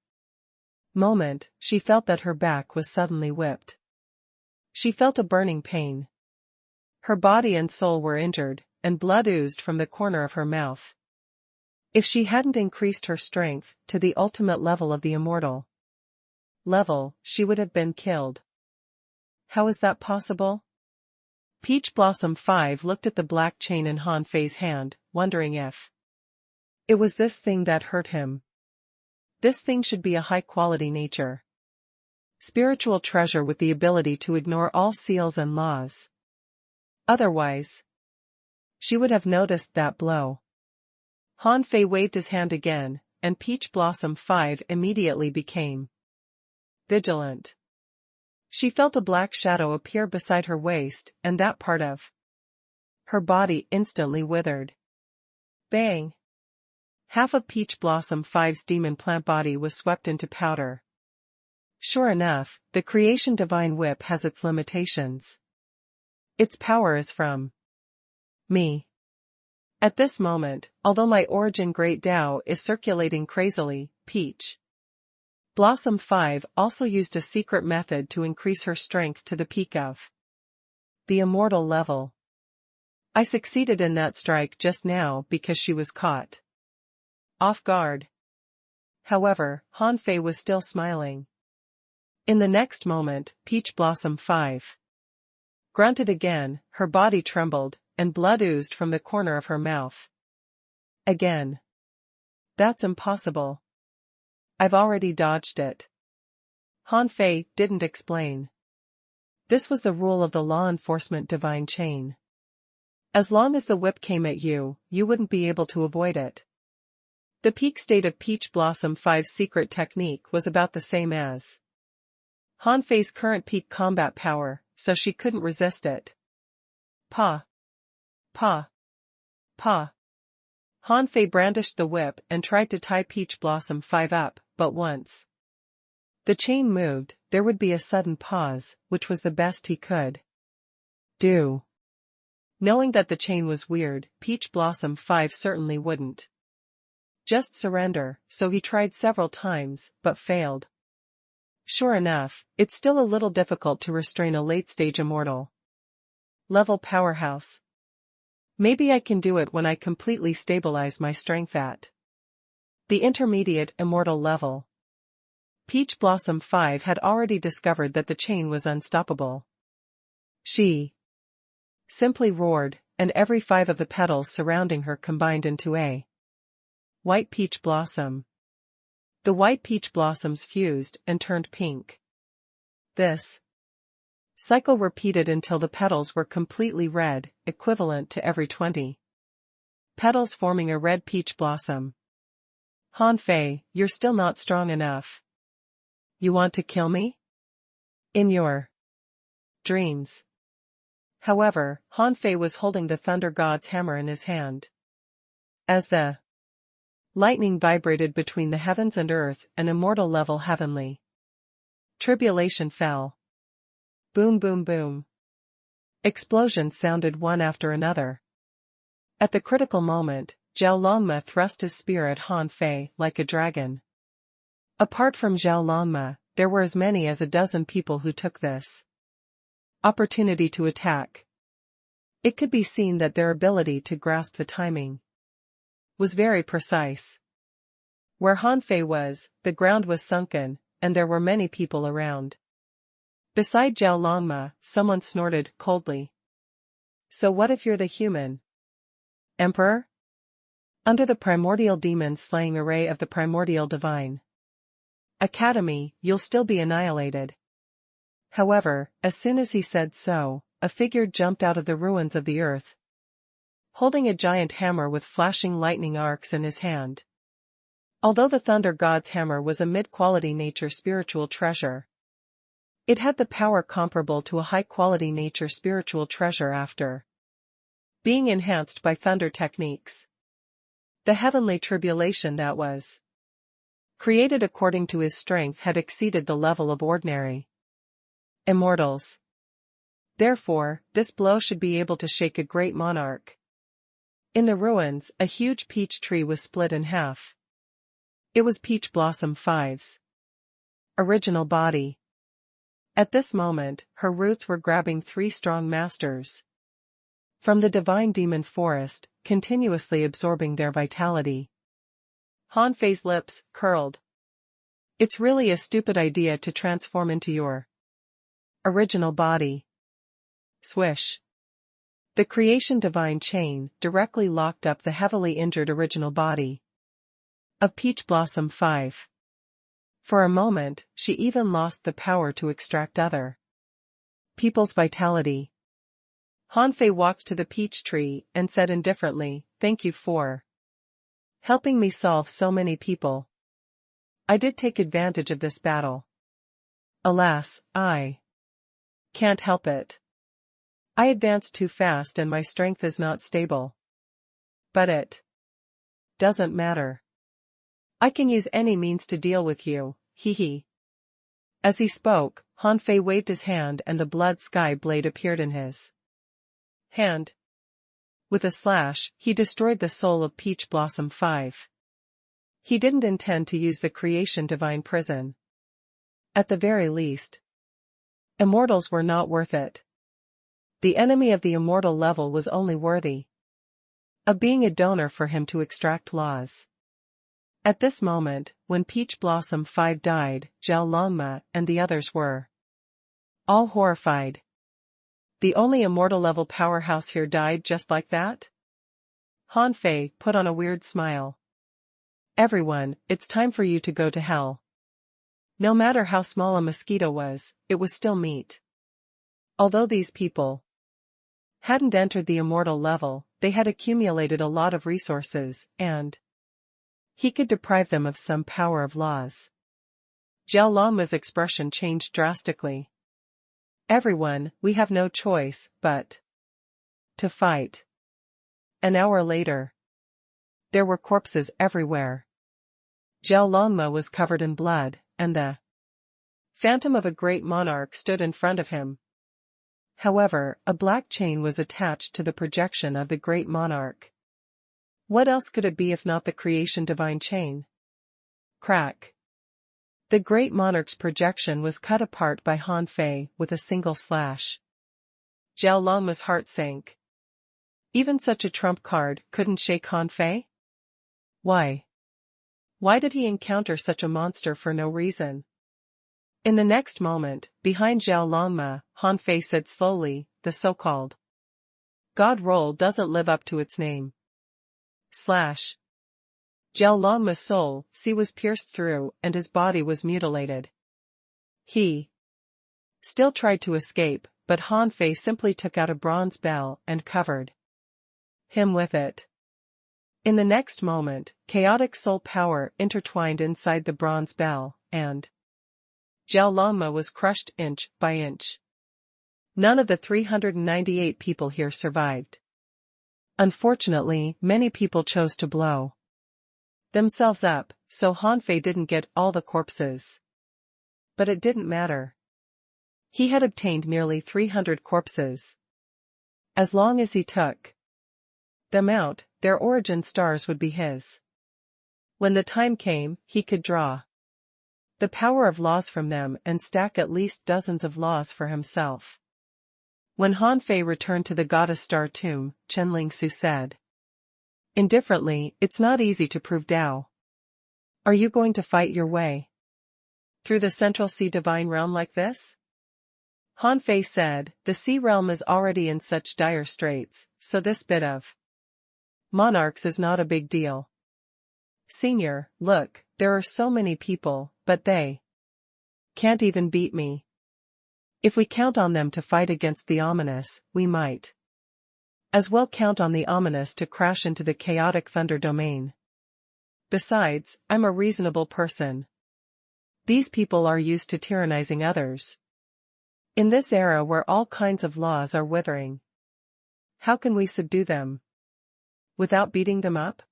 moment, she felt that her back was suddenly whipped. She felt a burning pain. Her body and soul were injured, and blood oozed from the corner of her mouth. If she hadn't increased her strength to the ultimate level of the immortal level, she would have been killed. How is that possible? Peach Blossom 5 looked at the black chain in Han Fei's hand, wondering if it was this thing that hurt him. This thing should be a high-quality nature spiritual treasure with the ability to ignore all seals and laws. Otherwise, she would have noticed that blow. Han Fei waved his hand again, and Peach Blossom 5 immediately became vigilant. She felt a black shadow appear beside her waist, and that part of her body instantly withered. Bang! Half of Peach Blossom 5's demon plant body was swept into powder. Sure enough, the creation divine whip has its limitations. Its power is from me. At this moment, although my origin great Tao is circulating crazily, Peach Blossom 5 also used a secret method to increase her strength to the peak of the immortal level. I succeeded in that strike just now because she was caught off guard. However, Han Fei was still smiling. In the next moment, Peach Blossom 5 grunted again, her body trembled, and blood oozed from the corner of her mouth. Again. That's impossible. I've already dodged it. Han Fei didn't explain. This was the rule of the law enforcement divine chain. As long as the whip came at you, you wouldn't be able to avoid it. The peak state of Peach Blossom 5's secret technique was about the same as Han Fei's current peak combat power, so she couldn't resist it. Pa. Pa. Pa. Han Fei brandished the whip and tried to tie Peach Blossom 5 up, but once the chain moved, there would be a sudden pause, which was the best he could do. Knowing that the chain was weird, Peach Blossom 5 certainly wouldn't just surrender, so he tried several times, but failed. Sure enough, it's still a little difficult to restrain a late-stage immortal level powerhouse. Maybe I can do it when I completely stabilize my strength at the intermediate immortal level. Peach Blossom 5 had already discovered that the chain was unstoppable. She simply roared, and every 5 of the petals surrounding her combined into a white peach blossom. The white peach blossoms fused and turned pink. This cycle repeated until the petals were completely red, equivalent to every 20 petals forming a red peach blossom. Han Fei, you're still not strong enough. You want to kill me? In your dreams. However, Han Fei was holding the thunder god's hammer in his hand. As the lightning vibrated between the heavens and earth, an immortal level heavenly tribulation fell. Boom boom boom. Explosions sounded one after another. At the critical moment, Zhao Longma thrust his spear at Han Fei like a dragon. Apart from Zhao Longma, there were as many as a dozen people who took this opportunity to attack. It could be seen that their ability to grasp the timing was very precise. Where Han Fei was, the ground was sunken, and there were many people around. Beside Zhao Longma, someone snorted coldly. So what if you're the human emperor? Under the primordial demon-slaying array of the primordial divine academy, you'll still be annihilated. However, as soon as he said so, a figure jumped out of the ruins of the earth, holding a giant hammer with flashing lightning arcs in his hand. Although the thunder god's hammer was a mid-quality nature spiritual treasure, it had the power comparable to a high-quality nature spiritual treasure after being enhanced by thunder techniques. The heavenly tribulation that was created according to his strength had exceeded the level of ordinary immortals. Therefore, this blow should be able to shake a great monarch. In the ruins, a huge peach tree was split in half. It was Peach Blossom 5's original body. At this moment, her roots were grabbing 3 strong masters from the divine demon forest, continuously absorbing their vitality. Han Fei's lips curled. It's really a stupid idea to transform into your original body. Swish. The creation divine chain directly locked up the heavily injured original body of Peach Blossom 5. For a moment, she even lost the power to extract other people's vitality. Han Fei walked to the peach tree and said indifferently, "Thank you for helping me solve so many people. I did take advantage of this battle. Alas, I can't help it. I advanced too fast and my strength is not stable. But it doesn't matter. I can use any means to deal with you, hee hee." As he spoke, Han Fei waved his hand and the blood sky blade appeared in his hand. With a slash, he destroyed the soul of Peach Blossom 5. He didn't intend to use the creation divine prison. At the very least, immortals were not worth it. The enemy of the immortal level was only worthy of being a donor for him to extract laws. At this moment, when Peach Blossom 5 died, Zhao Longma and the others were all horrified. The only immortal level powerhouse here died just like that? Han Fei put on a weird smile. Everyone, it's time for you to go to hell. No matter how small a mosquito was, it was still meat. Although these people hadn't entered the immortal level, they had accumulated a lot of resources, and he could deprive them of some power of laws. Zhao Longma's expression changed drastically. Everyone, we have no choice but to fight. An hour later, there were corpses everywhere. Zhao Longma was covered in blood, and the phantom of a great monarch stood in front of him. However, a black chain was attached to the projection of the great monarch. What else could it be if not the creation divine chain? Crack. The great monarch's projection was cut apart by Han Fei with a single slash. Zhao Longma's heart sank. Even such a trump card couldn't shake Han Fei? Why? Why did he encounter such a monster for no reason? In the next moment, behind Zhao Longma, Han Fei said slowly, "The so-called God roll doesn't live up to its name. Slash. Jiao Longma's soul, was pierced through and his body was mutilated. He still tried to escape, but Han Fei simply took out a bronze bell and covered him with it. In the next moment, chaotic soul power intertwined inside the bronze bell, and Jiao Longma was crushed inch by inch. None of the 398 people here survived. Unfortunately, many people chose to blow themselves up, so Han Fei didn't get all the corpses. But it didn't matter. He had obtained nearly 300 corpses. As long as he took them out, their origin stars would be his. When the time came, he could draw the power of laws from them and stack at least dozens of laws for himself. When Han Fei returned to the goddess star tomb, Chen Lingsu said indifferently, "It's not easy to prove Tao. Are you going to fight your way through the Central Sea divine realm like this?" Han Fei said, "The sea realm is already in such dire straits, so this bit of monarchs is not a big deal. Senior, look, there are so many people, but they can't even beat me. If we count on them to fight against the ominous, we might as well count on the ominous to crash into the chaotic thunder domain. Besides, I'm a reasonable person. These people are used to tyrannizing others. In this era where all kinds of laws are withering, how can we subdue them without beating them up?"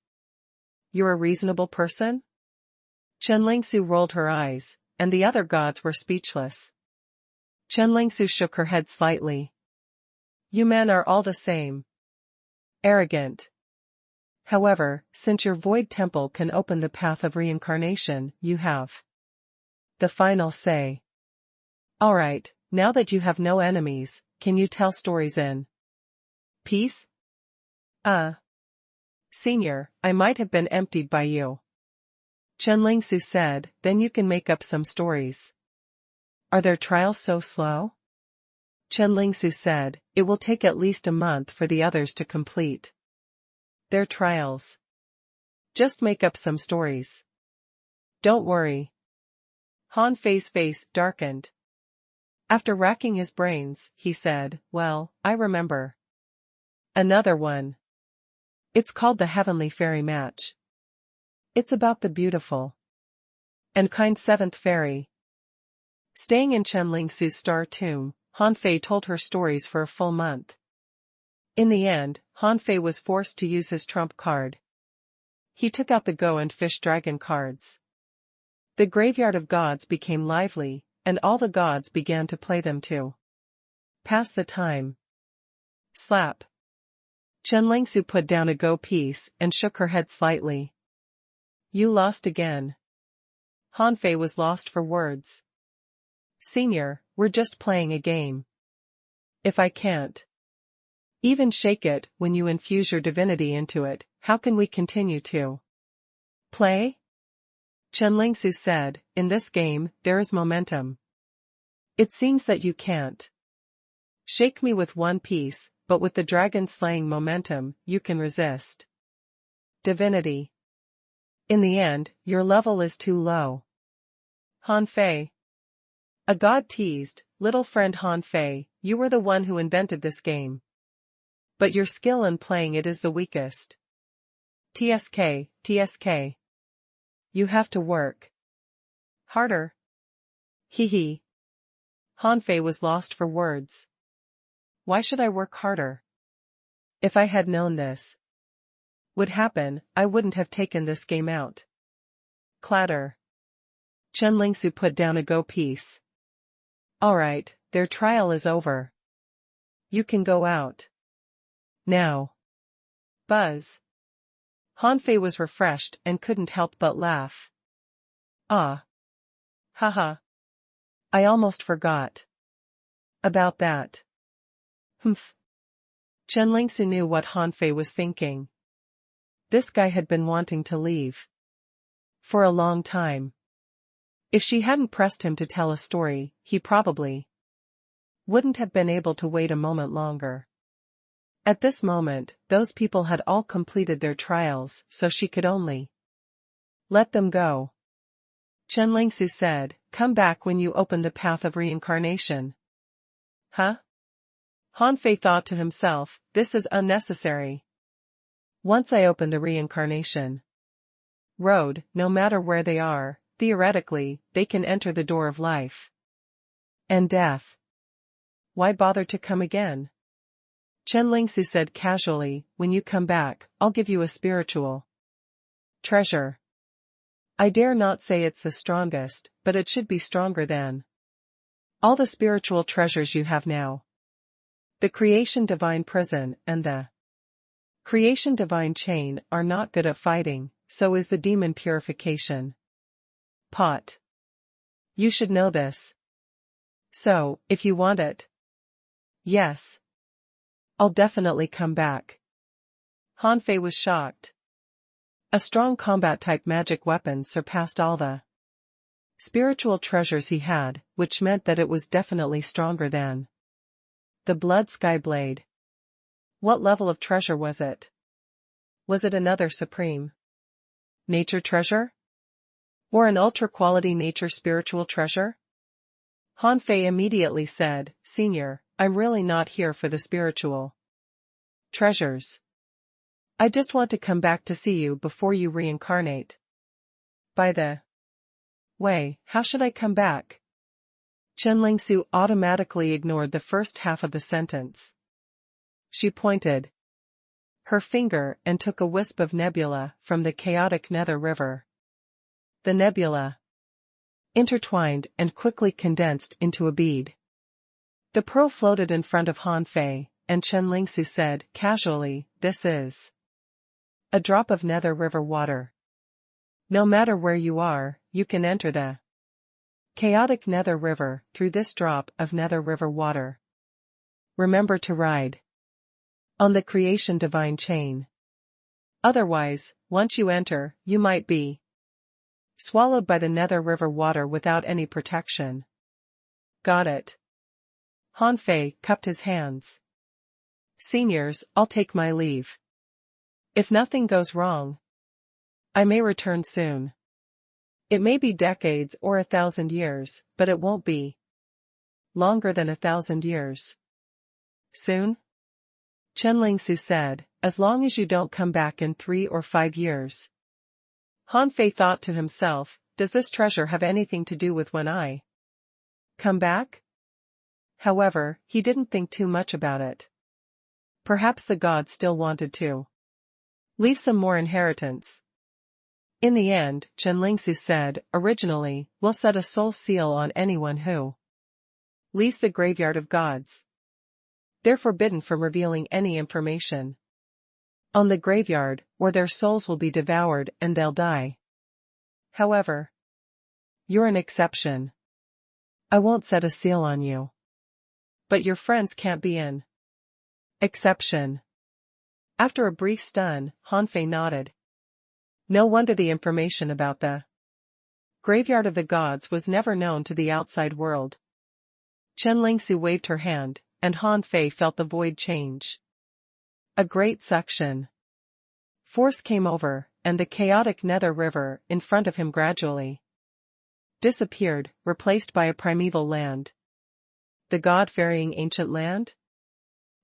"You're a reasonable person?" Chen Lingsu rolled her eyes, and the other gods were speechless. Chen Lingsu shook her head slightly. "You men are all the same. Arrogant. However, since your void temple can open the path of reincarnation, you have the final say. Alright, now that you have no enemies, can you tell stories in peace?" Senior, I might have been emptied by you," Chen Lingsu said, "then you can make up some stories." "Are their trials so slow?" Chen Lingsu said, "It will take at least a month for the others to complete their trials. Just make up some stories. Don't worry." Han Fei's face darkened. After racking his brains, he said, "Well, I remember another one. It's called the Heavenly Fairy Match. It's about the beautiful and kind seventh fairy." Staying in Chen Lingsu's star tomb, Han Fei told her stories for a full month. In the end, Han Fei was forced to use his trump card. He took out the Go and Fish Dragon cards. The graveyard of gods became lively, and all the gods began to play them too. Pass the time. Slap. Chen Lingsu put down a Go piece and shook her head slightly. "You lost again." Han Fei was lost for words. "Senior, we're just playing a game. If I can't even shake it when you infuse your divinity into it, how can we continue to play?" Chen Lingsu said, "In this game, there is momentum. It seems that you can't shake me with one piece, but with the dragon-slaying momentum, you can resist divinity. In the end, your level is too low." Han Fei. A god teased, "Little friend Han Fei, you were the one who invented this game. But your skill in playing it is the weakest. TSK. You have to work harder." Hee. Han Fei was lost for words. Why should I work harder? If I had known this would happen, I wouldn't have taken this game out. Clatter. Chen Lingsu put down a Go piece. "Alright, their trial is over. You can go out now." Buzz. Han Fei was refreshed and couldn't help but laugh. "Ah. Haha. I almost forgot about that." Humph. Chen Lingsu knew what Han Fei was thinking. This guy had been wanting to leave for a long time. If she hadn't pressed him to tell a story, he probably wouldn't have been able to wait a moment longer. At this moment, those people had all completed their trials, so she could only let them go. Chen Lingsu said, "Come back when you open the path of reincarnation." Huh? Han Fei thought to himself, this is unnecessary. Once I open the reincarnation road, no matter where they are, theoretically, they can enter the door of life and death. Why bother to come again? Chen Lingsu said casually, when you come back, I'll give you a spiritual treasure. I dare not say it's the strongest, but it should be stronger than all the spiritual treasures you have now. The creation divine prison and the creation divine chain are not good at fighting, so is the demon purification pot. You should know this. So, if you want it. Yes. I'll definitely come back. Han Fei was shocked. A strong combat-type magic weapon surpassed all the spiritual treasures he had, which meant that it was definitely stronger than the Blood Sky Blade. What level of treasure was it? Was it another supreme nature treasure? Or an ultra-quality nature spiritual treasure? Han Fei immediately said, Senior, I'm really not here for the spiritual treasures. I just want to come back to see you before you reincarnate. By the way, how should I come back? Chen Lingsu automatically ignored the first half of the sentence. She pointed her finger and took a wisp of nebula from the chaotic nether river. The nebula intertwined and quickly condensed into a bead. The pearl floated in front of Han Fei, and Chen Lingsu said, casually, this is a drop of nether river water. No matter where you are, you can enter the chaotic nether river through this drop of nether river water. Remember to ride on the creation divine chain. Otherwise, once you enter, you might be swallowed by the nether river water without any protection. Got it. Han Fei cupped his hands. Seniors, I'll take my leave. If nothing goes wrong, I may return soon. It may be decades or 1,000 years, but it won't be longer than 1,000 years. Soon? Chen Lingsu said, as long as you don't come back in 3 or 5 years. Han Fei thought to himself, does this treasure have anything to do with when I come back? However, he didn't think too much about it. Perhaps the gods still wanted to leave some more inheritance. In the end, Chen Lingsu said, originally, we'll set a soul seal on anyone who leaves the graveyard of gods. They're forbidden from revealing any information on the graveyard, or their souls will be devoured and they'll die. However, you're an exception. I won't set a seal on you. But your friends can't be an exception. After a brief stun, Han Fei nodded. No wonder the information about the graveyard of the gods was never known to the outside world. Chen Lingsu waved her hand, and Han Fei felt the void change. A great suction force came over, and the chaotic nether river in front of him gradually disappeared, replaced by a primeval land. The god-ferrying ancient land?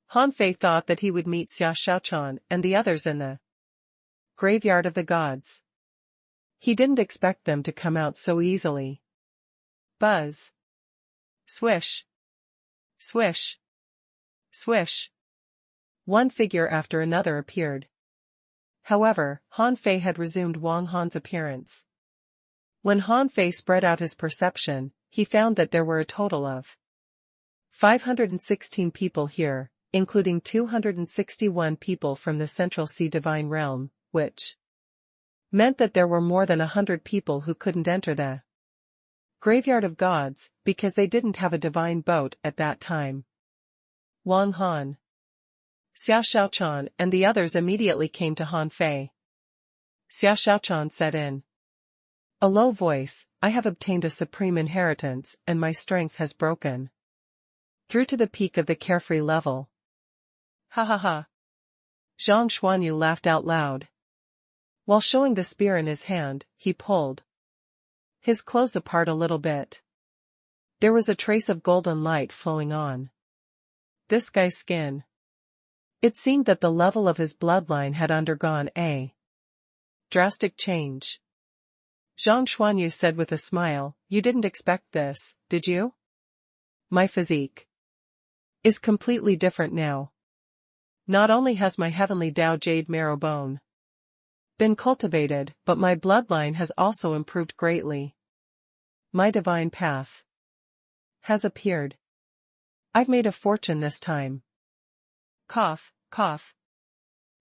Han Fei thought that he would meet Xia Shaochan and the others in the graveyard of the gods. He didn't expect them to come out so easily. Buzz. Swish. Swish. Swish. One figure after another appeared. However, Han Fei had resumed Wang Han's appearance. When Han Fei spread out his perception, he found that there were a total of 516 people here, including 261 people from the Central Sea Divine Realm, which meant that there were more than 100 people who couldn't enter the graveyard of gods, because they didn't have a divine boat at that time. Wang Han, Xia Shaochan and the others immediately came to Han Fei. Xia Shaochan said in a low voice, I have obtained a supreme inheritance and my strength has broken through to the peak of the carefree level. Ha ha ha, Zhang Xuanyu laughed out loud. While showing the spear in his hand, he pulled his clothes apart a little bit. There was a trace of golden light flowing on this guy's skin. It seemed that the level of his bloodline had undergone a drastic change. Zhang Xuanyu said with a smile, "You didn't expect this, did you? My physique is completely different now. Not only has my heavenly Tao jade marrow bone been cultivated, but my bloodline has also improved greatly. My divine path has appeared. I've made a fortune this time." Cough, cough.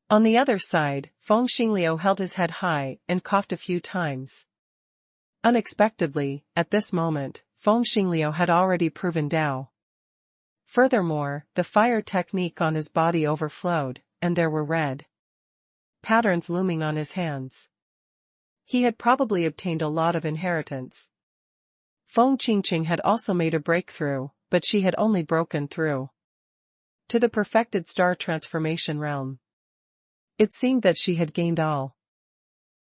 On the other side, Feng Xingliu held his head high and coughed a few times. Unexpectedly, at this moment, Feng Xingliu had already proven Tao. Furthermore, the fire technique on his body overflowed, and there were red patterns looming on his hands. He had probably obtained a lot of inheritance. Feng Qingqing had also made a breakthrough, but she had only broken through to the perfected star transformation realm. It seemed that she had gained all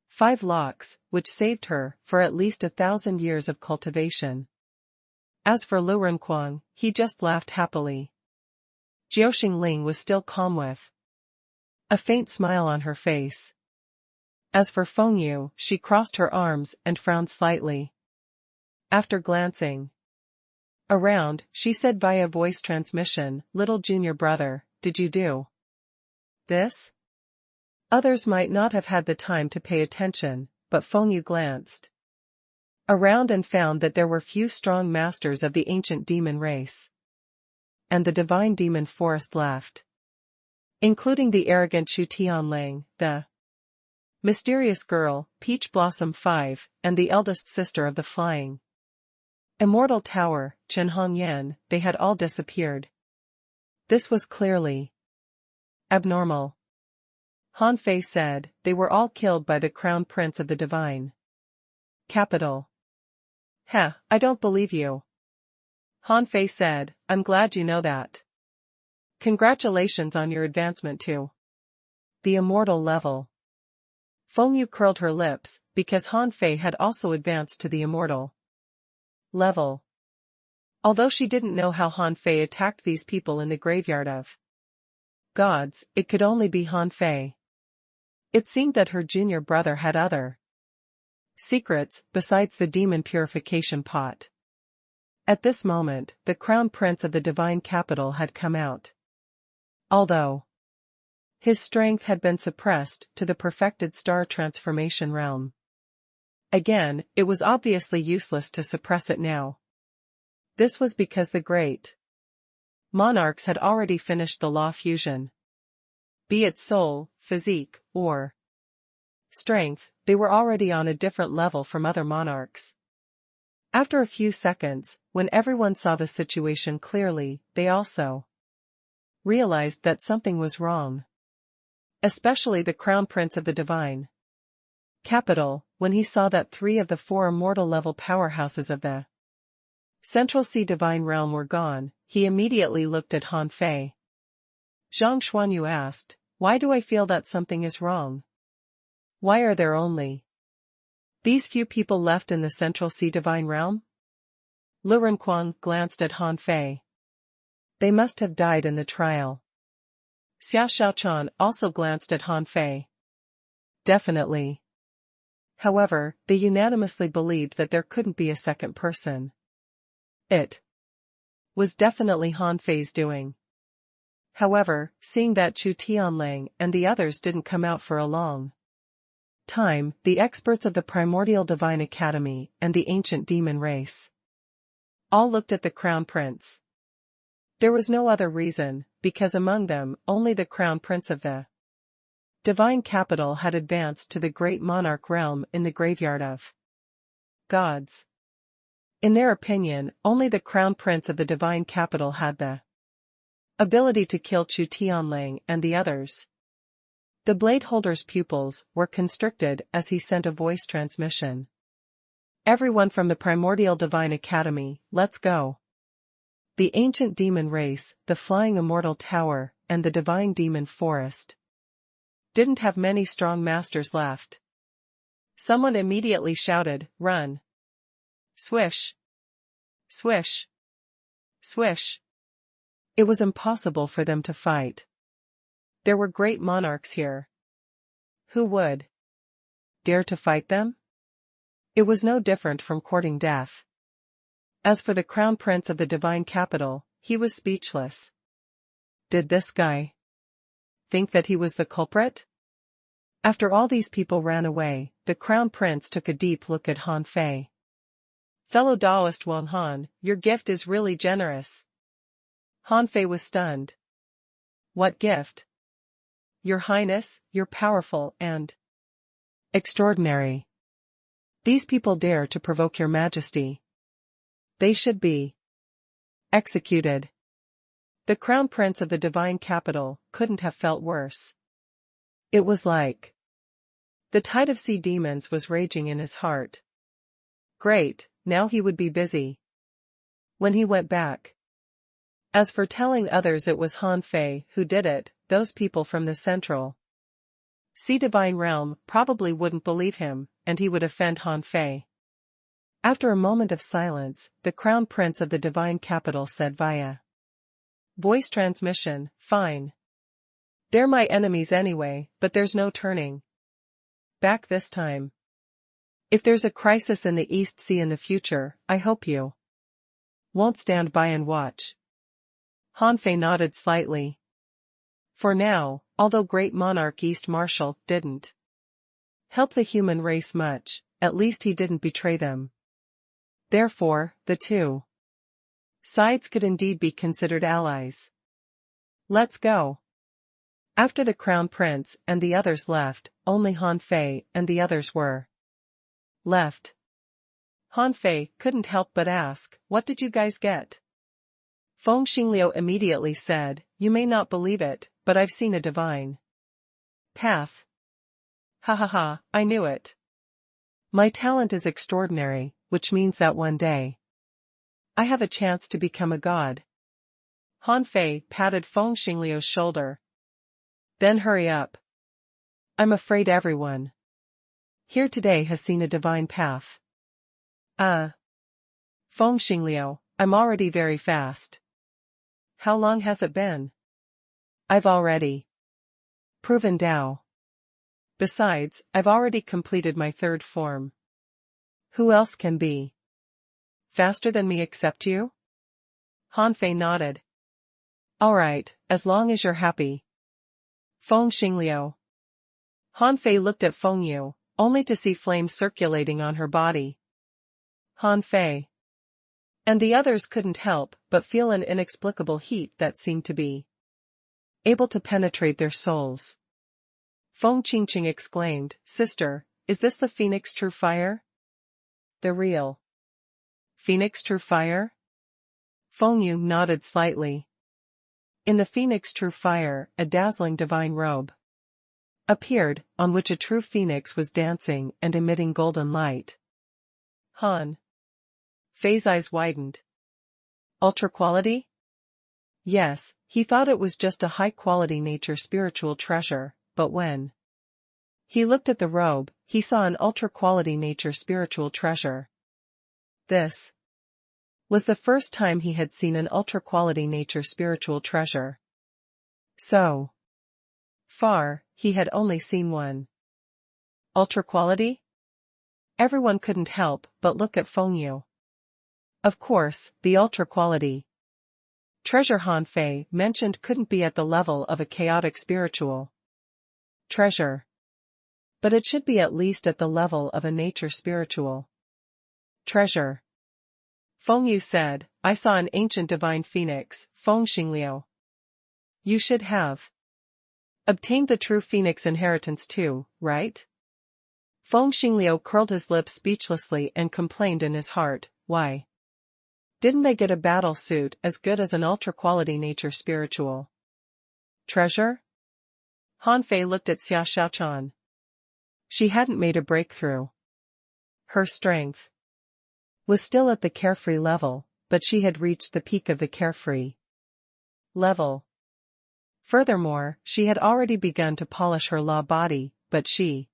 5 locks, which saved her for at least 1,000 years of cultivation. As for Lu Renquang, he just laughed happily. Jiao Xingling was still calm with a faint smile on her face. As for Feng Yu, she crossed her arms and frowned slightly. After glancing around, she said via voice transmission, "Little junior brother, did you do this?" Others might not have had the time to pay attention, but Feng Yu glanced around and found that there were few strong masters of the ancient demon race. And the divine demon forest left, including the arrogant Chu Tianlang, the mysterious girl, Peach Blossom 5, and the eldest sister of the flying immortal tower, Chen Hongyan. They had all disappeared. This was clearly abnormal. Han Fei said, "They were all killed by the crown prince of the divine capital." "Heh, I don't believe you." Han Fei said, "I'm glad you know that. Congratulations on your advancement to the immortal level." Feng Yu curled her lips, because Han Fei had also advanced to the immortal level. Although she didn't know how Han Fei attacked these people in the graveyard of gods, it could only be Han Fei. It seemed that her junior brother had other secrets besides the demon purification pot. At this moment, the crown prince of the divine capital had come out. Although his strength had been suppressed to the perfected star transformation realm. Again, it was obviously useless to suppress it now. This was because the great monarchs had already finished the law fusion. Be it soul, physique, or strength, they were already on a different level from other monarchs. After a few seconds, when everyone saw the situation clearly, they also realized that something was wrong. Especially the crown prince of the divine capital, when he saw that 3 of the 4 immortal level powerhouses of the Central Sea divine realm were gone, he immediately looked at Han Fei. Zhang Xuanyu asked, "Why do I feel that something is wrong? Why are there only these few people left in the Central Sea divine realm?" Lu Renquang glanced at Han Fei. "They must have died in the trial." Xia Xiaochan also glanced at Han Fei. "Definitely." However, they unanimously believed that there couldn't be a second person. It was definitely Han Fei's doing. However, seeing that Chu Tianlang and the others didn't come out for a long time, the experts of the Primordial Divine Academy and the ancient demon race all looked at the crown prince. There was no other reason, because among them, only the crown prince of the divine capital had advanced to the great monarch realm in the graveyard of gods. In their opinion, only the crown prince of the divine capital had the ability to kill Chu Tianlang and the others. The blade holder's pupils were constricted as he sent a voice transmission. "Everyone from the Primordial Divine Academy, let's go. The ancient demon race, the flying immortal tower, and the divine demon forest didn't have many strong masters left. Someone immediately shouted, "Run!" Swish! Swish! Swish! It was impossible for them to fight. There were great monarchs here. Who would dare to fight them? It was no different from courting death. As for the crown prince of the divine capital, he was speechless. Did this guy think that he was the culprit? After all these people ran away, the crown prince took a deep look at Han Fei. Fellow Taoist Wen Han, your gift is really generous. Han Fei was stunned. What gift? Your Highness, you're powerful and extraordinary. These people dare to provoke your Majesty. They should be executed. The crown prince of the divine capital couldn't have felt worse. It was like the tide of sea demons was raging in his heart. Great, now he would be busy. When he went back. As for telling others it was Han Fei who did it, those people from the central sea divine realm probably wouldn't believe him, and he would offend Han Fei. After a moment of silence, the crown prince of the divine capital said via voice transmission, "Fine. They're my enemies anyway, but there's no turning back this time. If there's a crisis in the East Sea in the future, I hope you won't stand by and watch." Han Fei nodded slightly. For now, although great monarch East Marshal didn't help the human race much, at least he didn't betray them. Therefore, the two sides could indeed be considered allies. Let's go. After the crown prince and the others left, only Han Fei and the others were left. Han Fei couldn't help but ask, "What did you guys get?" Feng Xingliu immediately said, "You may not believe it, but I've seen a divine path." Ha ha ha, I knew it. My talent is extraordinary, which means that one day I have a chance to become a god. Han Fei patted Feng Xingliu's shoulder. Then hurry up. I'm afraid everyone here today has seen a divine path. Feng Xingliu, I'm already very fast. How long has it been? I've already proven Tao. Besides, I've already completed my third form. Who else can be faster than me except you? Han Fei nodded. Alright, as long as you're happy. Feng Xingliu. Han Fei looked at Feng Yu, only to see flames circulating on her body. Han Fei and the others couldn't help but feel an inexplicable heat that seemed to be able to penetrate their souls. Feng Qingqing exclaimed, "Sister, is this the Phoenix True Fire? The real Phoenix True Fire?" Feng Yu nodded slightly. In the Phoenix True Fire, a dazzling divine robe appeared, on which a true phoenix was dancing and emitting golden light. Han Fei's eyes widened. Ultra quality? Yes, he thought it was just a high-quality nature spiritual treasure, but when he looked at the robe, he saw an ultra-quality nature spiritual treasure. This was the first time he had seen an ultra-quality nature spiritual treasure. So far, he had only seen one. Ultra-quality? Everyone couldn't help but look at Feng Yu. Of course, the ultra-quality treasure Han Fei mentioned couldn't be at the level of a chaotic spiritual treasure. But it should be at least at the level of a nature spiritual treasure. Feng Yu said, "I saw an ancient divine phoenix, Feng Xingliu. You should have obtained the true phoenix inheritance too, right?" Feng Xingliu curled his lips speechlessly and complained in his heart, "Why didn't they get a battle suit as good as an ultra-quality nature spiritual treasure?" Han Fei looked at Xia Xiaochan. She hadn't made a breakthrough. Her strength was still at the carefree level, but she had reached the peak of the carefree level. Furthermore, she had already begun to polish her law body, but she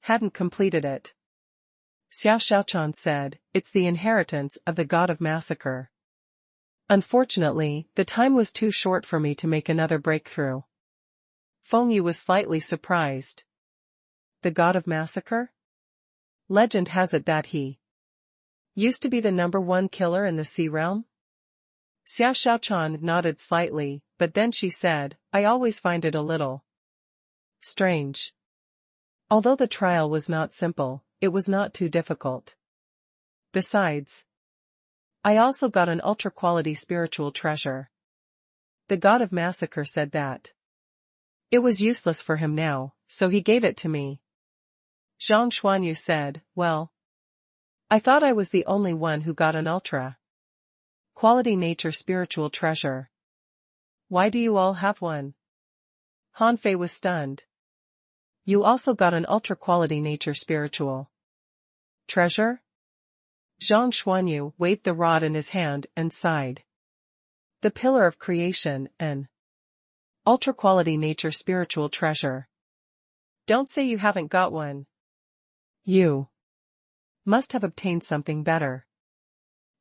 hadn't completed it. Xiao Xiaochan said, "It's the inheritance of the god of massacre." Unfortunately, the time was too short for me to make another breakthrough. Feng Yu was slightly surprised. The god of massacre? Legend has it that he used to be the #1 killer in the sea realm? Xiao Xiaochan nodded slightly, but then she said, "I always find it a little strange." Although the trial was not simple, it was not too difficult. Besides, I also got an ultra-quality spiritual treasure. The god of massacre said that it was useless for him now, so he gave it to me. Zhang Xuanyu said, "Well, I thought I was the only one who got an ultra-quality nature spiritual treasure. Why do you all have one?" Han Fei was stunned. "You also got an ultra-quality nature spiritual treasure?" Zhang Xuanyu waved the rod in his hand and sighed. "The pillar of creation, an ultra-quality nature spiritual treasure. Don't say you haven't got one. You must have obtained something better.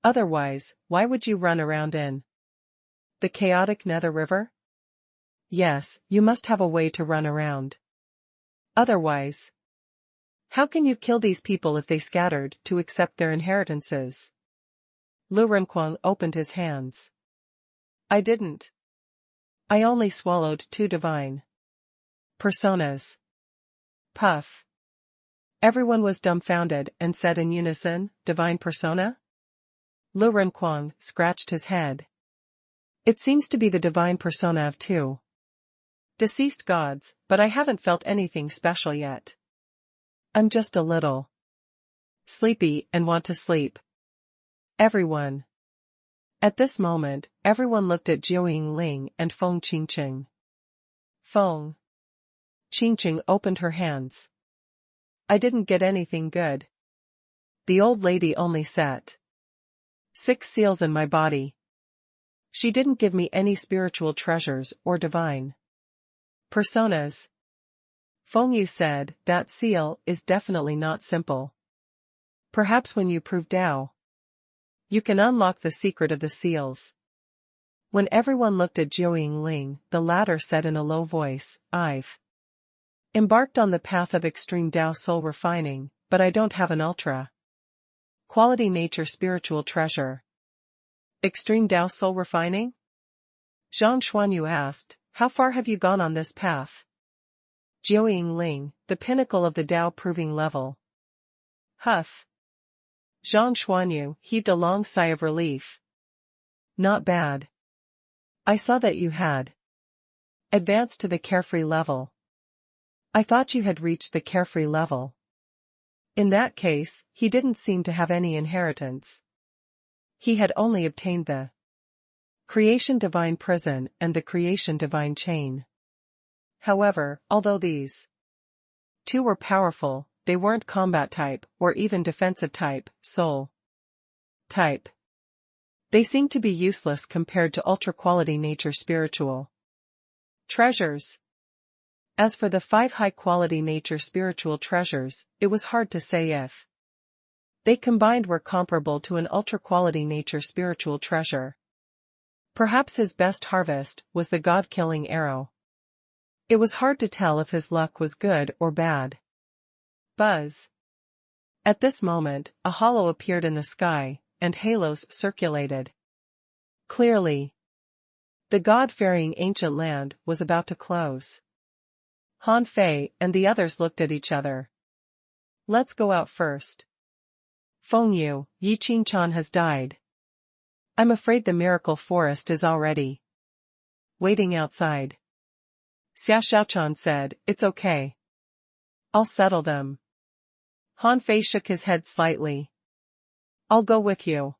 Otherwise, why would you run around in the chaotic Nether River? Yes, you must have a way to run around. Otherwise, how can you kill these people if they scattered to accept their inheritances?" Lu Renquang opened his hands. "I didn't. I only swallowed 2 divine personas." Puff. Everyone was dumbfounded and said in unison, "Divine persona?" Lu Renquang scratched his head. "It seems to be the divine persona of 2 deceased gods, but I haven't felt anything special yet. I'm just a little sleepy and want to sleep." Everyone. At this moment, everyone looked at Jiu Yingling and Feng Qingqing. Feng Qingqing opened her hands. "I didn't get anything good. The old lady only set 6 seals in my body. She didn't give me any spiritual treasures or divine personas." Feng Yu said, "That seal is definitely not simple. Perhaps when you prove Tao, you can unlock the secret of the seals." When everyone looked at Jiu Yingling, the latter said in a low voice, "I've embarked on the path of extreme Tao soul refining, but I don't have an ultra-quality nature spiritual treasure." "Extreme Tao soul refining?" Zhang Xuanyu asked, "How far have you gone on this path?" Jiu Yingling, "The pinnacle of the Tao proving level." Huff. Zhang Xuanyu heaved a long sigh of relief. "Not bad. I saw that you had advanced to the carefree level. I thought you had reached the carefree level." In that case, he didn't seem to have any inheritance. He had only obtained the creation divine prison and the creation divine chain. However, although these 2 were powerful, they weren't combat type or even defensive type, soul type. They seemed to be useless compared to ultra-quality nature spiritual treasures. As for the 5 high-quality nature spiritual treasures, it was hard to say if they combined were comparable to an ultra-quality nature spiritual treasure. Perhaps his best harvest was the god-killing arrow. It was hard to tell if his luck was good or bad. Buzz. At this moment, a hollow appeared in the sky, and halos circulated. Clearly, the god-ferrying ancient land was about to close. Han Fei and the others looked at each other. "Let's go out first. Feng Yu, Yi Qingchan has died. I'm afraid the miracle forest is already waiting outside." Xiao Xiaochan said, "It's okay. I'll settle them." Han Fei shook his head slightly. "I'll go with you."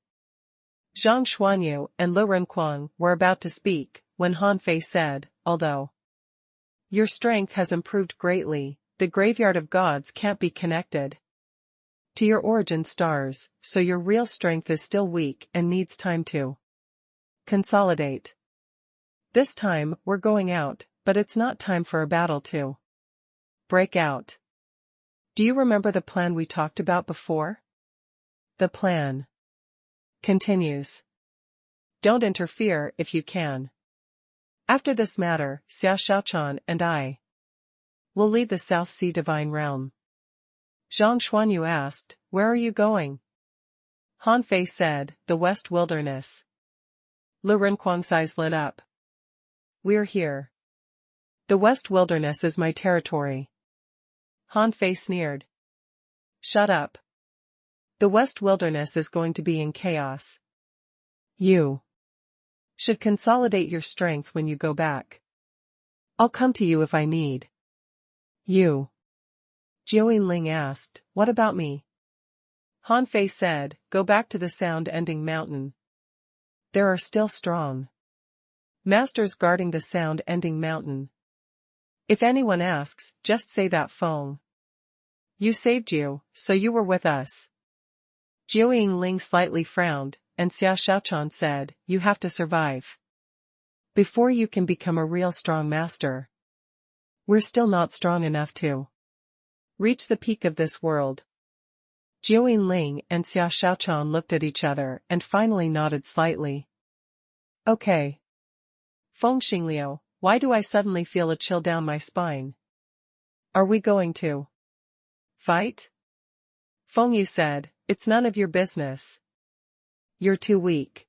Zhang Xuanyu and Lu Renquang were about to speak, when Han Fei said, "Although your strength has improved greatly, the graveyard of gods can't be connected to your origin stars, so your real strength is still weak and needs time to consolidate. This time, we're going out, but it's not time for a battle to break out. Do you remember the plan we talked about before? The plan continues. Don't interfere if you can. After this matter, Xia Xiaochan and I will leave the South Sea Divine Realm. Zhang Xuanyu asked, where are you going? Han Fei said, the West Wilderness. Lu Renquang's eyes lit up. We're here. The West Wilderness is my territory. Han Fei sneered. Shut up. The West Wilderness is going to be in chaos. You should consolidate your strength when you go back. I'll come to you if I need you. Jiao Yinling asked, what about me? Han Fei said, go back to the sound-ending mountain. There are still strong masters guarding the sound-ending mountain. If anyone asks, just say that Feng you saved you, so you were with us. Jiao Yinling slightly frowned, and Xia Xiaochan said, you have to survive before you can become a real strong master. We're still not strong enough to reach the peak of this world. Jiao Yinling and Xia Xiaochan looked at each other and finally nodded slightly. Okay. Feng Xingliu, why do I suddenly feel a chill down my spine? Are we going to fight? Feng Yu said, it's none of your business. You're too weak.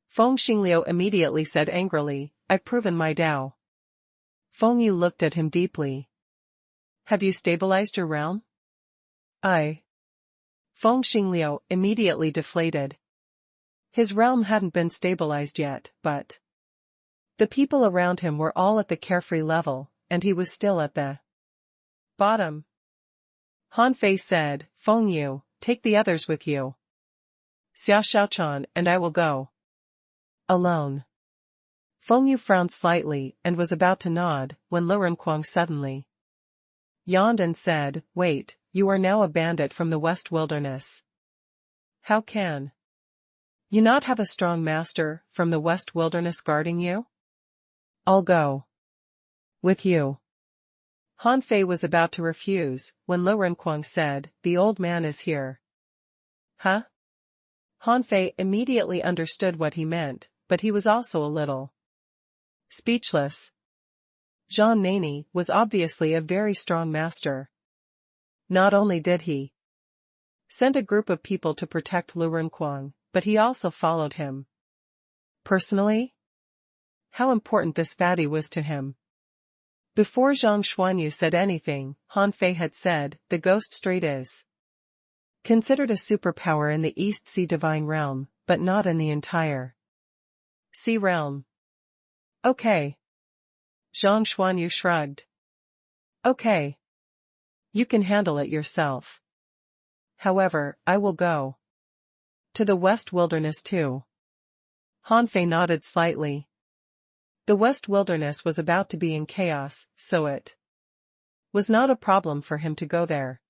Feng Xingliu immediately said angrily, I've proven my Dao. Feng Yu looked at him deeply. Have you stabilized your realm? Feng Xingliu immediately deflated. His realm hadn't been stabilized yet, but the people around him were all at the carefree level, and he was still at the bottom. Han Fei said, Feng Yu, take the others with you. Xia Xiaochan and I will go alone. Feng Yu frowned slightly and was about to nod, when Lu Renquang suddenly yawned and said, wait, you are now a bandit from the West Wilderness. How can you not have a strong master from the West Wilderness guarding you? I'll go with you. Han Fei was about to refuse, when Lu Renquang said, the old man is here. Huh? Han Fei immediately understood what he meant, but he was also a little speechless. Zhang Nani was obviously a very strong master. Not only did he send a group of people to protect Lu Renquang, but he also followed him personally. How important this fatty was to him. Before Zhang Xuanyu said anything, Han Fei had said, the Ghost Strait is considered a superpower in the East Sea Divine Realm, but not in the entire Sea Realm. Okay. Zhang Xuanyu shrugged. Okay. You can handle it yourself. However, I will go to the West Wilderness too. Han Fei nodded slightly. The West Wilderness was about to be in chaos, so it was not a problem for him to go there.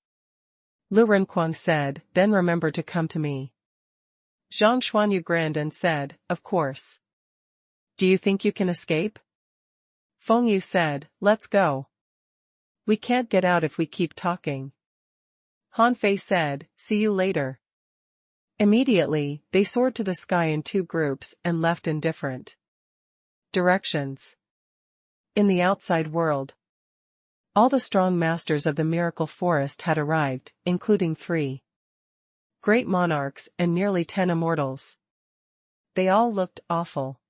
Lu Renquang said, then remember to come to me. Zhang Xuanyu grinned and said, of course. Do you think you can escape? Feng Yu said, let's go. We can't get out if we keep talking. Han Fei said, see you later. Immediately, they soared to the sky in two groups and left in different directions. In the outside world, all the strong masters of the miracle forest had arrived, including 3 great monarchs and nearly 10 immortals. They all looked awful.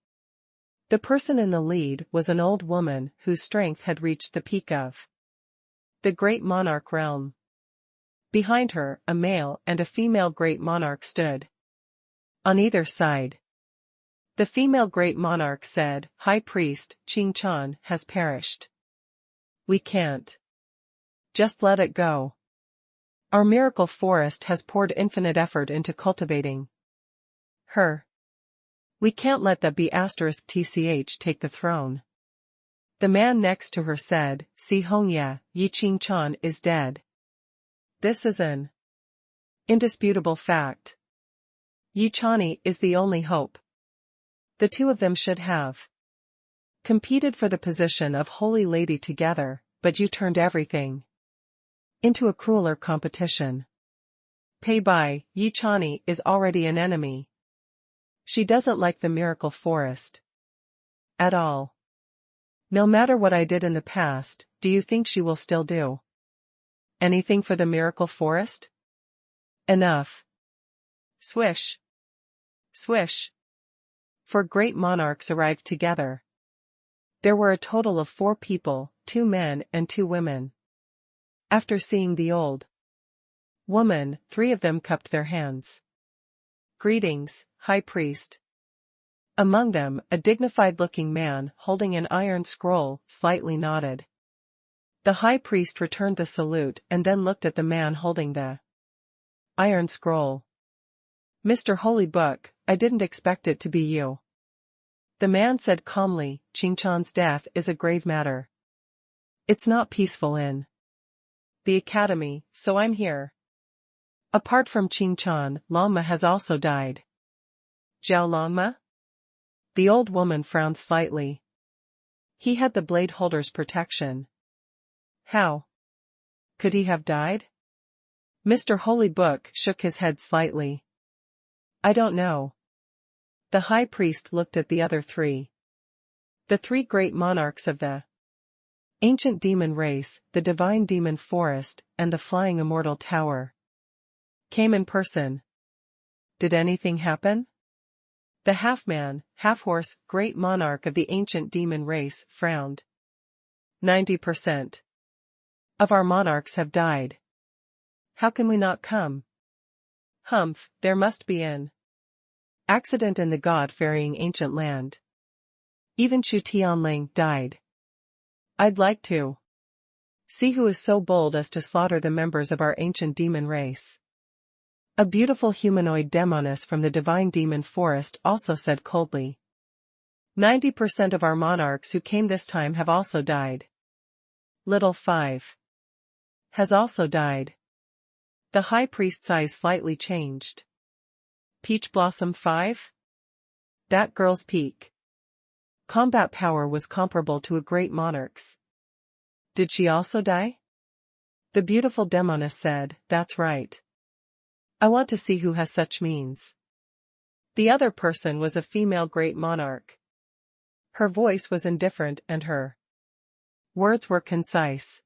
The person in the lead was an old woman whose strength had reached the peak of the great monarch realm. Behind her, a male and a female great monarch stood on either side. The female great monarch said, High Priest, Qing Chan has perished. We can't just let it go. Our miracle forest has poured infinite effort into cultivating her. We can't let that be *tch take the throne. The man next to her said, Si Hongya, Yi Qing Chan is dead. This is an indisputable fact. Yi Chani is the only hope. The two of them should have Competed for the position of Holy Lady together, but you turned everything into a crueler competition. Pei Bai, Yi Chani is already an enemy. She doesn't like the miracle forest at all. No matter what I did in the past, do you think she will still do anything for the miracle forest? Enough. Swish. Swish. 4 great monarchs arrived together. There were a total of 4 people, 2 men and 2 women. After seeing the old woman, 3 of them cupped their hands. Greetings, High Priest. Among them, a dignified-looking man holding an iron scroll slightly nodded. The High Priest returned the salute and then looked at the man holding the iron scroll. Mr. Holy Book, I didn't expect it to be you. The man said calmly, Qingchan's death is a grave matter. It's not peaceful in the academy, so I'm here. Apart from Qingchan, Longma has also died. Zhao Longma? The old woman frowned slightly. He had the blade holder's protection. How could he have died? Mr. Holy Book shook his head slightly. I don't know. The High Priest looked at the other 3. The 3 great monarchs of the ancient demon race, the divine demon forest, and the flying immortal tower came in person. Did anything happen? The half-man, half-horse, great monarch of the ancient demon race frowned. 90% of our monarchs have died. How can we not come? Humph, there must be an accident in the God-ferrying ancient land. Even Chu Tianling died. I'd like to see who is so bold as to slaughter the members of our ancient demon race. A beautiful humanoid demoness from the divine demon forest also said coldly. 90% of our monarchs who came this time have also died. Little 5 has also died. The High Priest's eyes slightly changed. Peach Blossom 5? That girl's peak combat power was comparable to a great monarch's. Did she also die? The beautiful demoness said, that's right. I want to see who has such means. The other person was a female great monarch. Her voice was indifferent and her words were concise.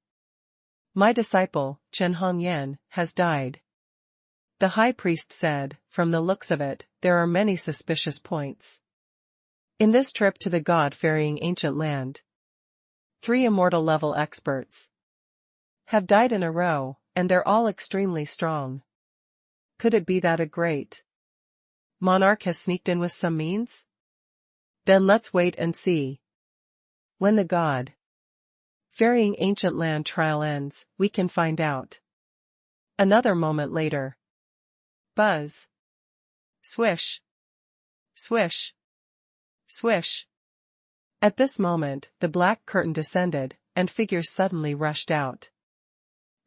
My disciple, Chen Hongyan, has died. The High Priest said, from the looks of it, there are many suspicious points in this trip to the God-ferrying ancient land. 3 immortal-level experts have died in a row, and they're all extremely strong. Could it be that a great monarch has sneaked in with some means? Then let's wait and see. When the God-ferrying ancient land trial ends, we can find out. Another moment later. Buzz. Swish. Swish. Swish. At this moment, the black curtain descended, and figures suddenly rushed out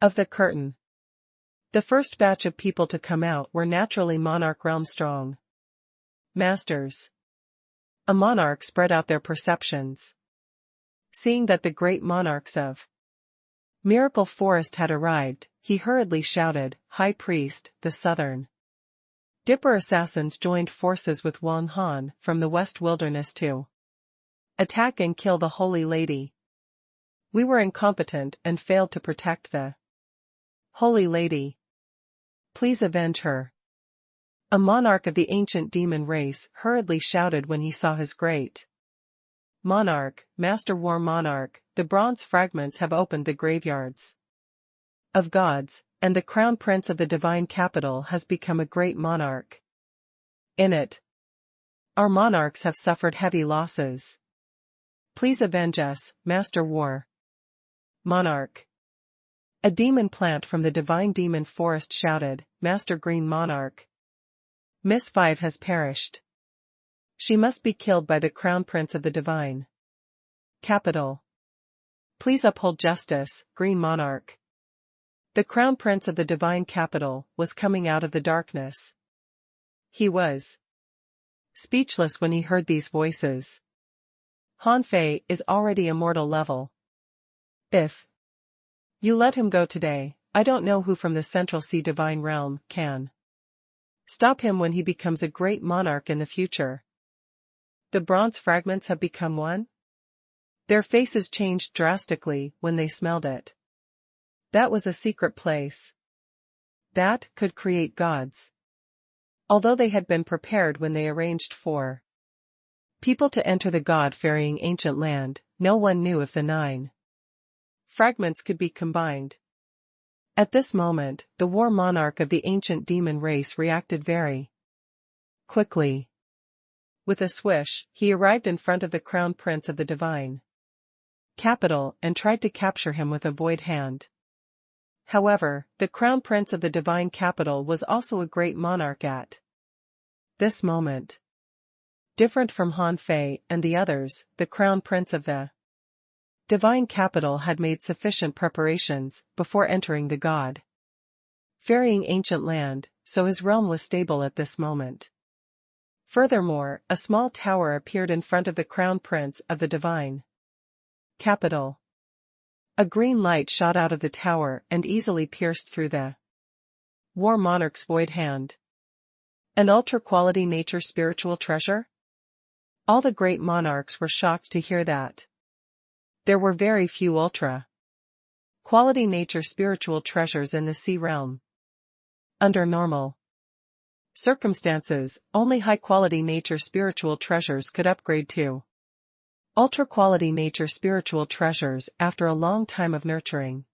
of the curtain. The first batch of people to come out were naturally monarch realm strong masters. A monarch spread out their perceptions. Seeing that the great monarchs of Miracle Forest had arrived, he hurriedly shouted, High Priest, the Southern Dipper assassins joined forces with Wang Han from the West Wilderness to attack and kill the Holy Lady. We were incompetent and failed to protect the Holy Lady. Please avenge her. A monarch of the ancient demon race hurriedly shouted when he saw his great monarch, Master War Monarch. The bronze fragments have opened the graveyards of gods, and the crown prince of the divine capital has become a great monarch. In it, our monarchs have suffered heavy losses. Please avenge us, Master War Monarch. A demon plant from the divine demon forest shouted, Master Green Monarch. Miss 5 has perished. She must be killed by the crown prince of the divine capital. Please uphold justice, Green Monarch. The crown prince of the divine capital was coming out of the darkness. He was speechless when he heard these voices. Han Fei is already immortal level. If you let him go today, I don't know who from the Central Sea Divine Realm can stop him when he becomes a great monarch in the future. The bronze fragments have become one? Their faces changed drastically when they smelled it. That was a secret place that could create gods. Although they had been prepared when they arranged for people to enter the god-ferrying ancient land, no one knew if the 9 fragments could be combined. At this moment, the war monarch of the ancient demon race reacted very quickly. With a swish, he arrived in front of the crown prince of the divine capital and tried to capture him with a void hand. However, the crown prince of the divine capital was also a great monarch at this moment. Different from Han Fei and the others, the crown prince of the divine capital had made sufficient preparations before entering the god-ferrying ancient land, so his realm was stable at this moment. Furthermore, a small tower appeared in front of the crown prince of the divine capital. A green light shot out of the tower and easily pierced through the war monarch's void hand. An ultra-quality nature spiritual treasure? All the great monarchs were shocked to hear that. There were very few ultra-quality nature spiritual treasures in the sea realm. Under normal circumstances, only high-quality nature spiritual treasures could upgrade to ultra-quality nature spiritual treasures after a long time of nurturing.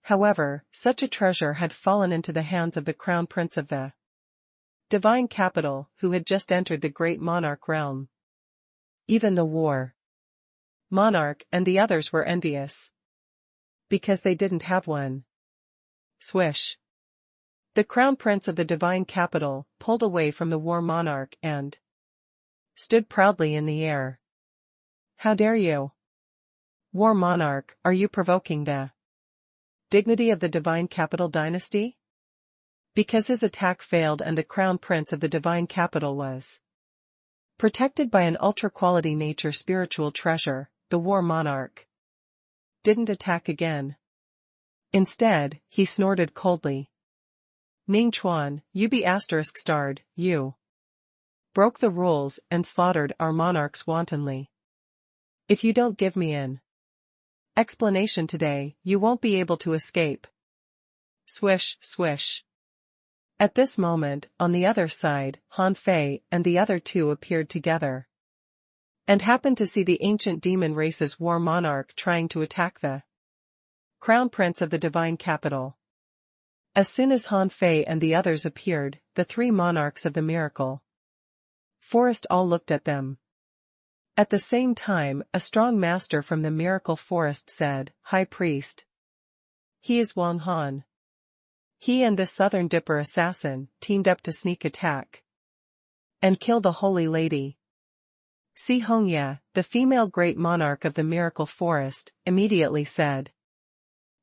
However, such a treasure had fallen into the hands of the crown prince of the divine capital, who had just entered the great monarch realm. Even the war monarch and the others were envious, because they didn't have one. Swish. The crown prince of the divine capital pulled away from the war monarch and stood proudly in the air. How dare you? War monarch, are you provoking the dignity of the divine capital dynasty? Because his attack failed and the crown prince of the divine capital was protected by an ultra-quality nature spiritual treasure, the war monarch didn't attack again. Instead, he snorted coldly. Ning Chuan, you be ****, you broke the rules and slaughtered our monarchs wantonly. If you don't give me an explanation today, you won't be able to escape. Swish, swish. At this moment, on the other side, Han Fei and the other two appeared together and happened to see the ancient demon race's war monarch trying to attack the crown prince of the divine capital. As soon as Han Fei and the others appeared, the 3 monarchs of the miracle forest all looked at them. At the same time, a strong master from the miracle forest said, High Priest. He is Wang Han. He and the Southern Dipper assassin teamed up to sneak attack and kill the Holy Lady. Si Hongya, the female great monarch of the miracle forest, immediately said,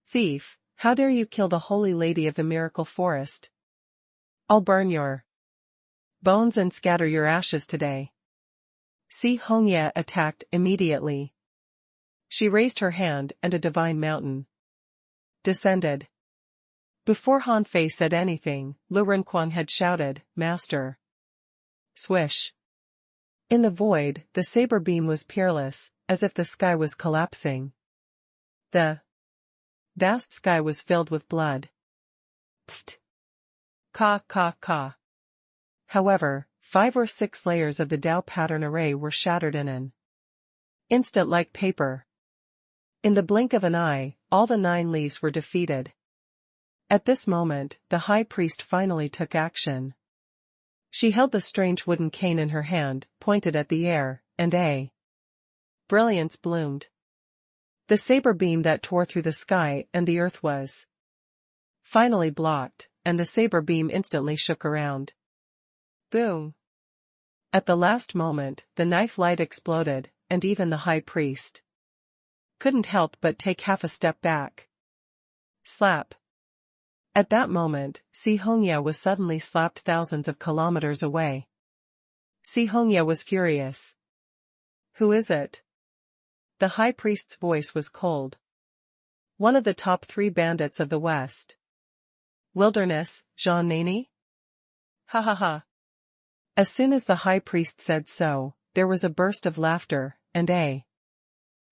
Thief, how dare you kill the Holy Lady of the miracle forest? I'll burn your bones and scatter your ashes today. Si Hongya attacked immediately. She raised her hand and a divine mountain descended. Before Han Fei said anything, Lu Renquang had shouted, Master. Swish. In the void, the saber beam was peerless, as if the sky was collapsing. The vast sky was filled with blood. Pft. Ka ka ka. However, 5 or 6 layers of the Tao pattern array were shattered in an instant like paper. In the blink of an eye, all the 9 leaves were defeated. At this moment, the high priest finally took action. She held the strange wooden cane in her hand, pointed at the air, and a brilliance bloomed. The saber beam that tore through the sky and the earth was finally blocked, and the saber beam instantly shook around. Boom! At the last moment, the knife light exploded, and even the high priest couldn't help but take half a step back. Slap! At that moment, Si Hongya was suddenly slapped thousands of kilometers away. Si Hongya was furious. Who is it? The high priest's voice was cold. One of the top 3 bandits of the West. Wilderness, Jean Nanny? Ha ha ha. As soon as the high priest said so, there was a burst of laughter, and a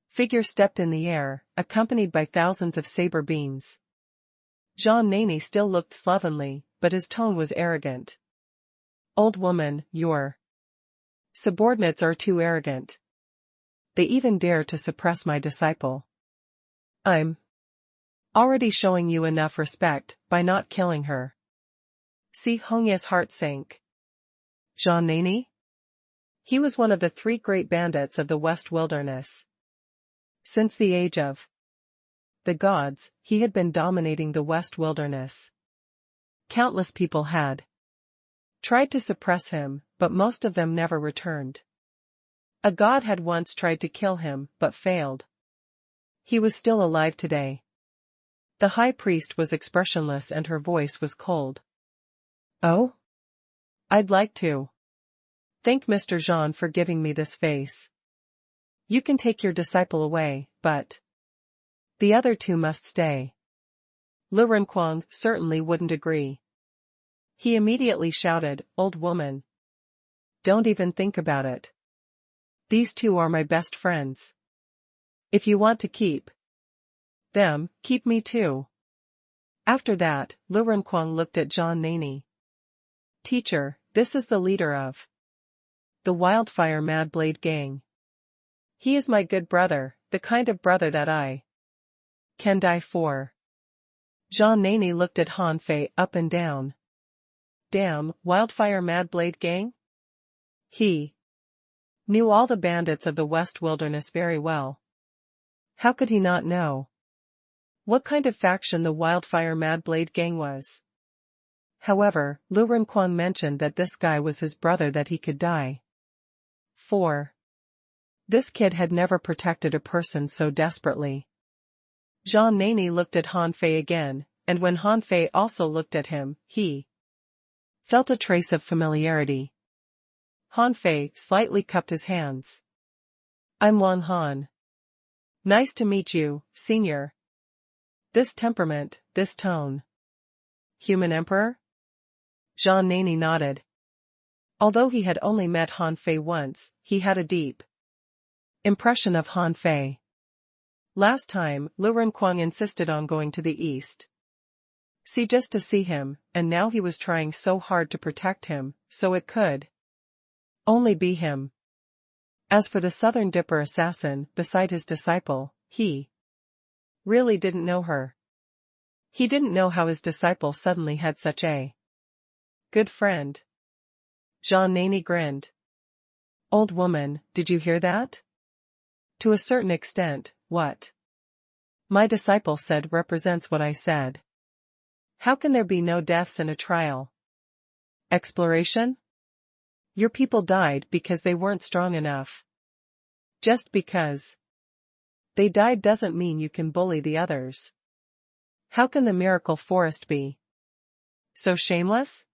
figure stepped in the air, accompanied by thousands of saber beams. Jean Nanny still looked slovenly, but his tone was arrogant. Old woman, your subordinates are too arrogant. They even dare to suppress my disciple. I'm already showing you enough respect by not killing her. See, Hongya's heart sank. Jean Nanny? He was one of the 3 great bandits of the West Wilderness. Since the age of the gods, he had been dominating the West Wilderness. Countless people had tried to suppress him, but most of them never returned. A god had once tried to kill him, but failed. He was still alive today. The high priest was expressionless and her voice was cold. Oh? I'd like to thank Mr. Jean for giving me this face. You can take your disciple away, but the other 2 must stay. Lu Renquang certainly wouldn't agree. He immediately shouted, Old woman. Don't even think about it. These 2 are my best friends. If you want to keep them, keep me too. After that, Lu Renquang looked at Jean Nanny. Teacher, this is the leader of the Wildfire Mad Blade Gang. He is my good brother, the kind of brother that I can die for. Jean Nanny looked at Han Fei up and down. Damn, Wildfire Mad Blade Gang? He knew all the bandits of the West Wilderness very well. How could he not know what kind of faction the Wildfire Mad Blade Gang was? However, Lu Renquang mentioned that this guy was his brother that he could die for. This kid had never protected a person so desperately. Jean Nanny looked at Han Fei again, and when Han Fei also looked at him, he felt a trace of familiarity. Han Fei slightly cupped his hands. I'm Wang Han. Nice to meet you, senior. This temperament, this tone. Human emperor? Jean Nanny nodded. Although he had only met Han Fei once, he had a deep impression of Han Fei. Last time, Lu Renquang insisted on going to the east. See, just to see him, and now he was trying so hard to protect him, so it could only be him. As for the Southern Dipper assassin, beside his disciple, he really didn't know her. He didn't know how his disciple suddenly had such a good friend. Jean Nanny grinned. Old woman, did you hear that? To a certain extent, what my disciple said represents what I said. How can there be no deaths in a trial? Exploration? Your people died because they weren't strong enough. Just because they died doesn't mean you can bully the others. How can the miracle forest be so shameless?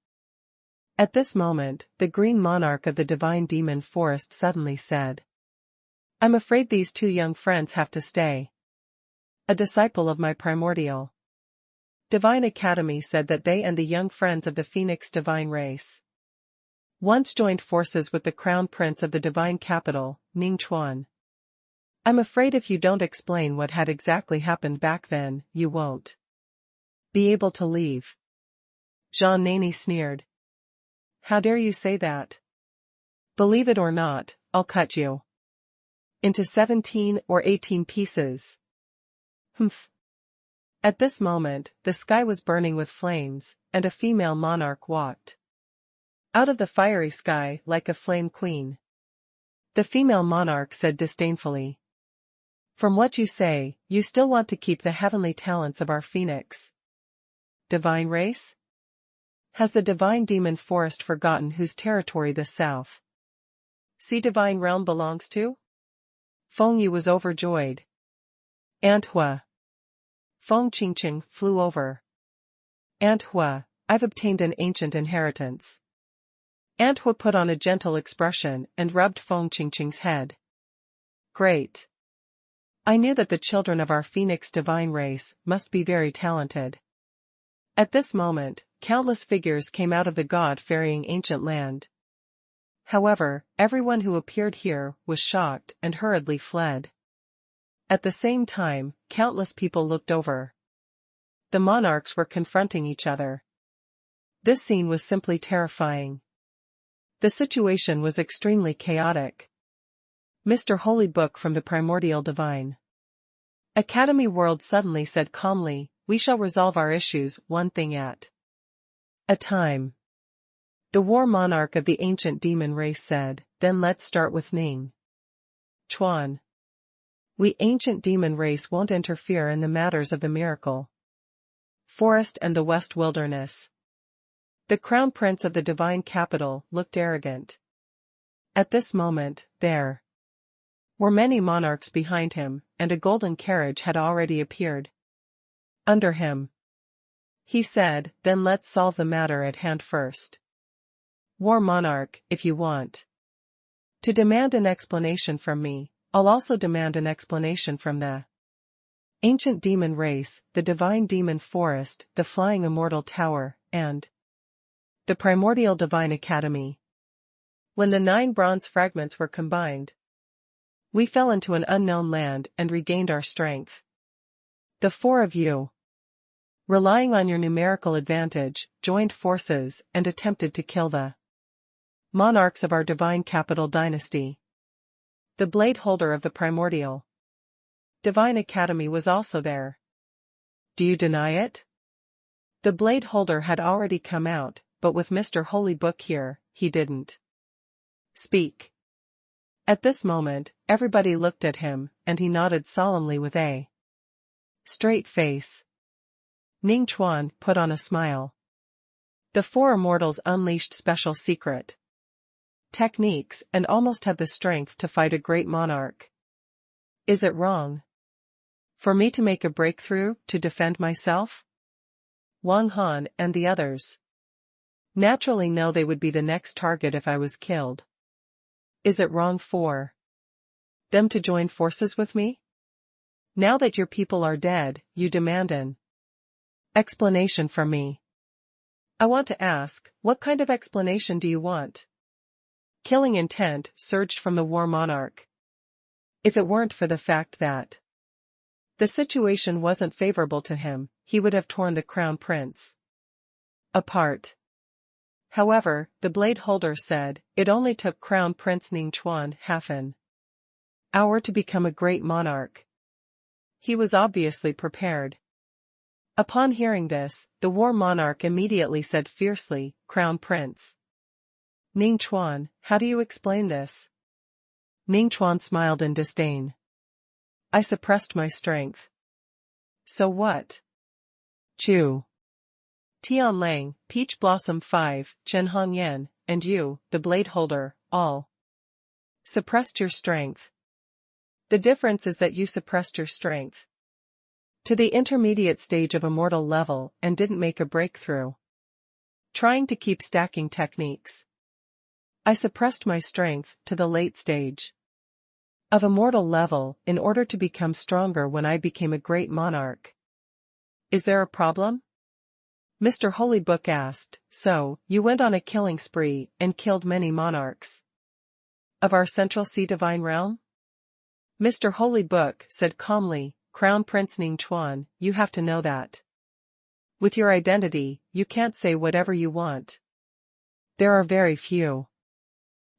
At this moment, the green monarch of the divine demon forest suddenly said, I'm afraid these 2 young friends have to stay. A disciple of my primordial divine academy said that they and the young friends of the Phoenix divine race once joined forces with the crown prince of the divine capital, Ningchuan. I'm afraid if you don't explain what had exactly happened back then, you won't be able to leave. Jean Nanny sneered. How dare you say that? Believe it or not, I'll cut you into 17 or 18 pieces. Humph. At this moment, the sky was burning with flames, and a female monarch walked out of the fiery sky like a flame queen. The female monarch said disdainfully, From what you say, you still want to keep the heavenly talents of our phoenix divine race? Has the divine demon forest forgotten whose territory this south sea divine realm belongs to? Feng Yu was overjoyed. Anthua. Feng Qingqing flew over. Anthua, I've obtained an ancient inheritance. Anthua put on a gentle expression and rubbed Feng Qingqing's head. Great. I knew that the children of our Phoenix divine race must be very talented. At this moment, countless figures came out of the God-fearing ancient land. However, everyone who appeared here was shocked and hurriedly fled. At the same time, countless people looked over. The monarchs were confronting each other. This scene was simply terrifying. The situation was extremely chaotic. Mr. Holy Book from the Primordial Divine Academy World suddenly said calmly, "We shall resolve our issues one thing at a time." The war monarch of the ancient demon race said, "Then let's start with Ning Chuan. We ancient demon race won't interfere in the matters of the miracle forest and the west wilderness." The crown prince of the divine capital looked arrogant. At this moment, there were many monarchs behind him, and a golden carriage had already appeared under him. He said, "Then let's solve the matter at hand first. War monarch, if you want to demand an explanation from me, I'll also demand an explanation from the ancient demon race, the divine demon forest, the flying immortal tower, and the primordial divine academy." When the 9 bronze fragments were combined, we fell into an unknown land and regained our strength. The 4 of you, relying on your numerical advantage, joined forces and attempted to kill the monarchs of our divine capital dynasty. The blade holder of the primordial divine academy was also there. Do you deny it? The blade holder had already come out, but with Mr. Holy Book here, he didn't speak. At this moment, everybody looked at him, and he nodded solemnly with a straight face. Ning Chuan put on a smile. The 4 immortals unleashed special secret techniques and almost had the strength to fight a great monarch. Is it wrong for me to make a breakthrough to defend myself? Wang Han and the others naturally know they would be the next target if I was killed. Is it wrong for them to join forces with me? Now that your people are dead, you demand an explanation from me. I want to ask, what kind of explanation do you want? Killing intent surged from the war monarch. If it weren't for the fact that the situation wasn't favorable to him, he would have torn the crown prince apart. However, the blade holder said, it only took Crown Prince Ning Chuan half an hour to become a great monarch. He was obviously prepared. Upon hearing this, the war monarch immediately said fiercely, "Crown Prince Ning Chuan, how do you explain this?" Ning Chuan smiled in disdain. "I suppressed my strength." "So what?" "Chu Tian Lang, Peach Blossom 5, Chen Hongyan, and you, the blade holder, all suppressed your strength. The difference is that you suppressed your strength to the intermediate stage of immortal level and didn't make a breakthrough, trying to keep stacking techniques. I suppressed my strength to the late stage of immortal level in order to become stronger when I became a great monarch. Is there a problem?" Mr. Holy Book asked. "So, you went on a killing spree and killed many monarchs of our Central Sea divine realm?" Mr. Holy Book said calmly, "Crown Prince Ning Chuan, you have to know that with your identity, you can't say whatever you want. There are very few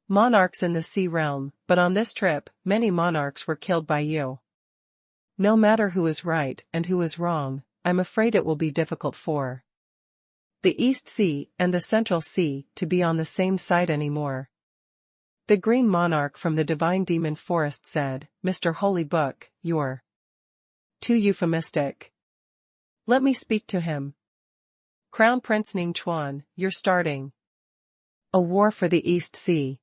monarchs in the sea realm, but on this trip, many monarchs were killed by you. No matter who is right and who is wrong, I'm afraid it will be difficult for the East Sea and the Central Sea to be on the same side anymore." The green monarch from the divine demon forest said, "Mr. Holy Book, you're too euphemistic. Let me speak to him. Crown Prince Ning Chuan, you're starting a war for the East Sea."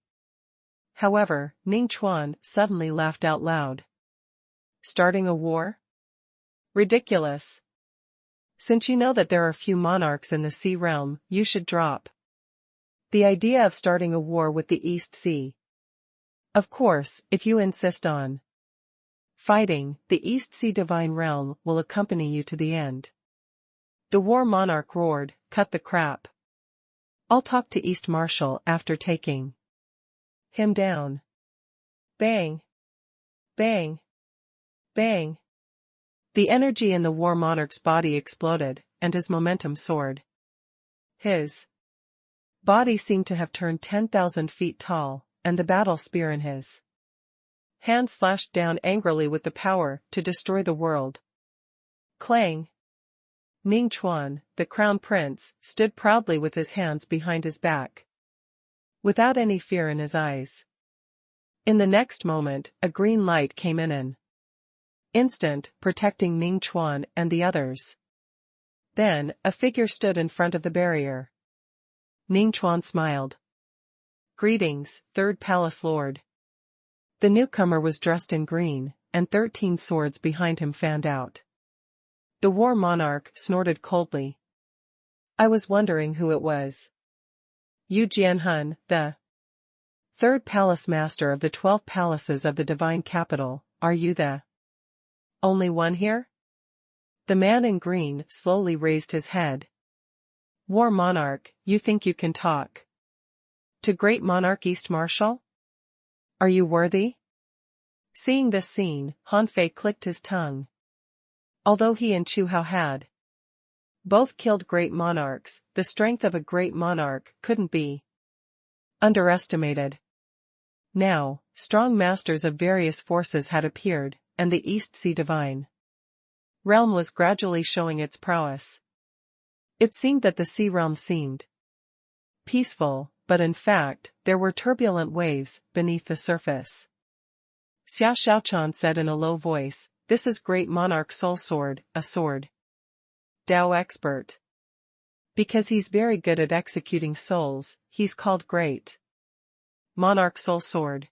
However, Ning Chuan suddenly laughed out loud. "Starting a war? Ridiculous. Since you know that there are few monarchs in the sea realm, you should drop the idea of starting a war with the East Sea. Of course, if you insist on Fighting, the East Sea Divine Realm will accompany you to the end. The war monarch roared, cut the crap. I'll talk to East Marshal after taking him down. Bang. Bang. Bang. The energy in the war monarch's body exploded, and his momentum soared. His body seemed to have turned 10,000 feet tall, and the battle spear in his hand slashed down angrily with the power to destroy the world. Clang. Ning Chuan, the crown prince, stood proudly with his hands behind his back, without any fear in his eyes. In the next moment, a green light came in an instant, protecting Ning Chuan and the others. Then, a figure stood in front of the barrier. Ning Chuan smiled. Greetings, Third Palace Lord. The newcomer was dressed in green, and 13 swords behind him fanned out. The war monarch snorted coldly. I was wondering who it was. Yu Jianhun, the third palace master of the 12 palaces of the divine capital, are you the only one here? The man in green slowly raised his head. War monarch, you think you can talk to great monarch East Marshal? Are you worthy? Seeing this scene, Han Fei clicked his tongue. Although he and Chu Hao had both killed great monarchs, the strength of a great monarch couldn't be underestimated. Now, strong masters of various forces had appeared, and the East Sea Divine Realm was gradually showing its prowess. It seemed that the sea realm seemed peaceful, but in fact, there were turbulent waves beneath the surface. Xia Xiaochan said in a low voice, this is Great Monarch Soul Sword, a sword Dao expert. Because he's very good at executing souls, he's called Great Monarch Soul Sword.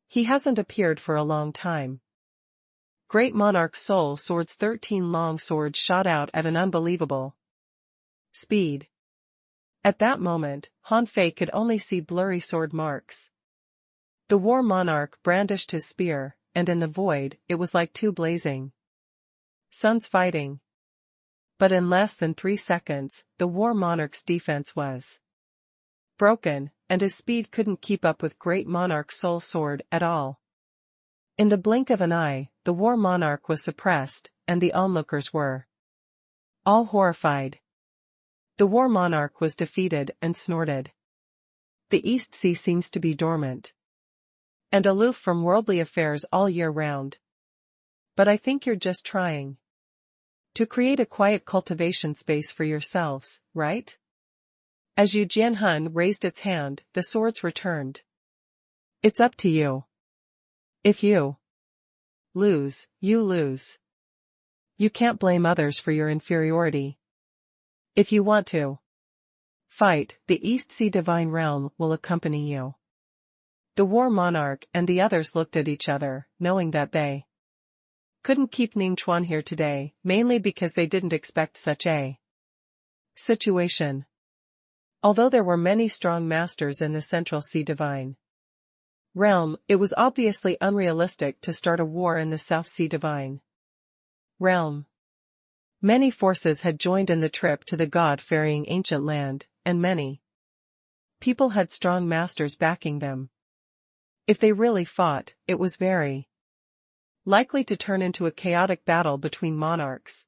He hasn't appeared for a long time. Great Monarch Soul Sword's 13 long swords shot out at an unbelievable speed. At that moment, Han Fei could only see blurry sword marks. The war monarch brandished his spear, and in the void, it was like two blazing suns fighting. But in less than 3 seconds, the war monarch's defense was broken, and his speed couldn't keep up with Great Monarch Soul Sword at all. In the blink of an eye, the war monarch was suppressed, and the onlookers were all horrified. The war monarch was defeated and snorted. The East Sea seems to be dormant and aloof from worldly affairs all year round. But I think you're just trying to create a quiet cultivation space for yourselves, right? As Yu Jianhun raised its hand, the swords returned. It's up to you. If you lose, you lose. You can't blame others for your inferiority. If you want to fight, the East Sea Divine Realm will accompany you. The war monarch and the others looked at each other, knowing that they couldn't keep Ning Chuan here today, mainly because they didn't expect such a situation. Although there were many strong masters in the Central Sea Divine Realm, it was obviously unrealistic to start a war in the South Sea Divine Realm. Many forces had joined in the trip to the God-ferrying ancient land, and many people had strong masters backing them. If they really fought, it was very likely to turn into a chaotic battle between monarchs.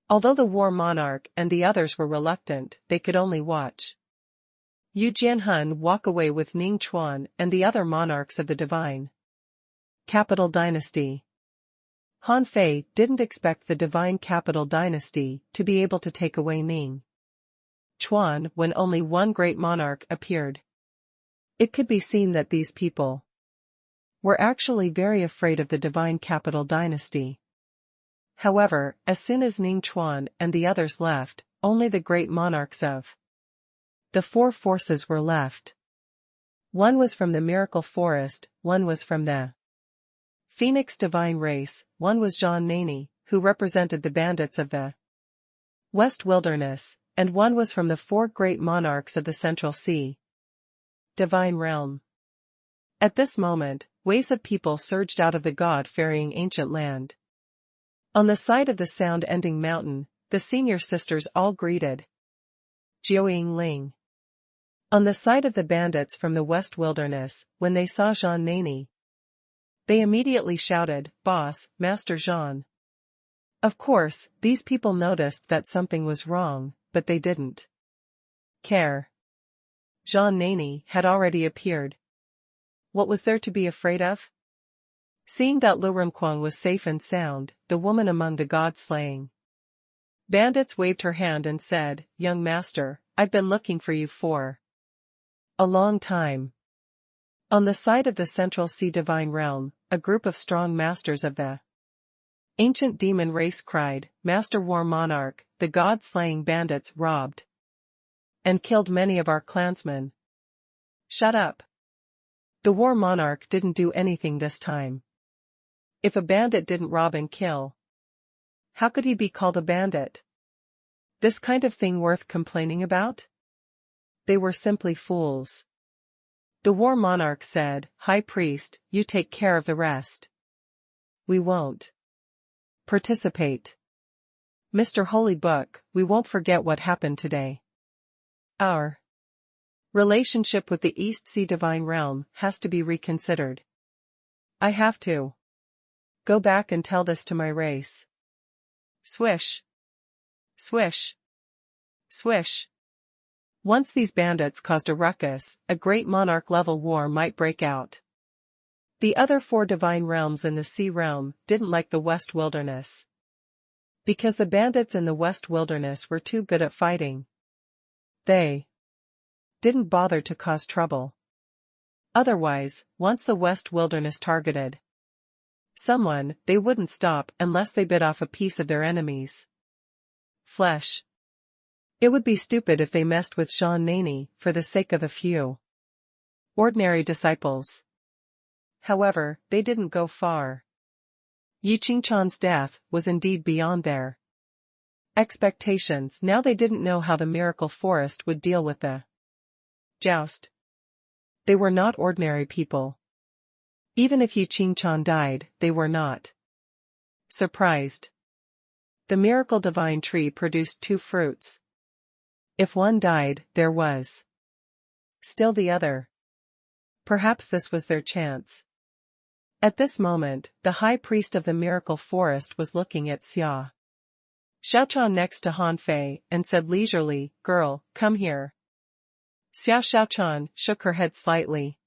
Although the war monarch and the others were reluctant, they could only watch Yu Jianhun walk away with Ning Chuan and the other monarchs of the divine capital dynasty. Han Fei didn't expect the divine capital dynasty to be able to take away Ning Chuan when only one great monarch appeared. It could be seen that these people were actually very afraid of the divine capital dynasty. However, as soon as Ning Chuan and the others left, only the great monarchs of the 4 forces were left. One was from the Miracle Forest, one was from the Phoenix Divine Race, one was Zhang Nani, who represented the bandits of the West Wilderness, and one was from the 4 great monarchs of the Central Sea Divine Realm. At this moment, waves of people surged out of the God-ferrying ancient land. On the side of the sound-ending mountain, the senior sisters all greeted Jiuying Ling. On the side of the bandits from the West Wilderness, when they saw Jean Nani, they immediately shouted, "Boss, Master Jean." Of course, these people noticed that something was wrong, but they didn't care. Jean Nani had already appeared. What was there to be afraid of? Seeing that Lu Rimquang was safe and sound, the woman among the god-slaying bandits waved her hand and said, "Young master, I've been looking for you for a long time." On the side of the Central Sea Divine Realm, a group of strong masters of the ancient demon race cried, "Master War Monarch, the god-slaying bandits robbed and killed many of our clansmen." Shut up. The War Monarch didn't do anything this time. If a bandit didn't rob and kill, how could he be called a bandit? This kind of thing worth complaining about? They were simply fools. The War Monarch said, "High Priest, you take care of the rest. We won't participate. Mr. Holy Book, we won't forget what happened today. Our relationship with the East Sea Divine Realm has to be reconsidered. I have to go back and tell this to my race." Swish. Swish. Swish. Once these bandits caused a ruckus, a great monarch-level war might break out. The other 4 divine realms in the Sea Realm didn't like the West Wilderness, because the bandits in the West Wilderness were too good at fighting. They didn't bother to cause trouble. Otherwise, once the West Wilderness targeted someone, they wouldn't stop unless they bit off a piece of their enemy's flesh. It would be stupid if they messed with Jean Nani for the sake of a few ordinary disciples. However, they didn't go far. Yi Qingchan's death was indeed beyond their expectations. Now they didn't know how the miracle forest would deal with the joust. They were not ordinary people. Even if Yi Qingchan died, they were not surprised. The miracle divine tree produced 2 fruits. If one died, there was still the other. Perhaps this was their chance. At this moment, the high priest of the miracle forest was looking at Xia Xiaochan next to Han Fei and said leisurely, "Girl, come here." Xia Xiaochan shook her head slightly.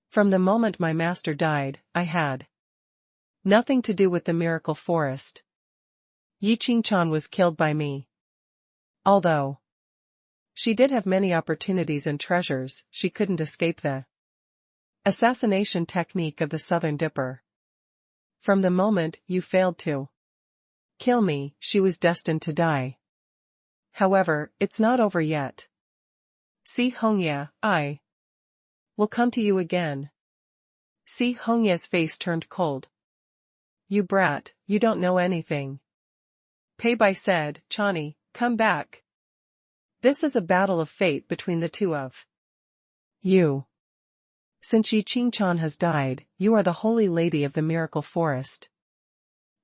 "From the moment my master died, I had nothing to do with the miracle forest. Yi Qingchan was killed by me. Although she did have many opportunities and treasures, she couldn't escape the assassination technique of the Southern Dipper. From the moment you failed to kill me, she was destined to die. However, it's not over yet. Si Hongye, I will come to you again." Si Hongye's face turned cold. "You brat, you don't know anything." Pei Bai said, "Chani, come back. This is a battle of fate between the 2 of you. Since Yi Qingchan has died, you are the holy lady of the miracle forest.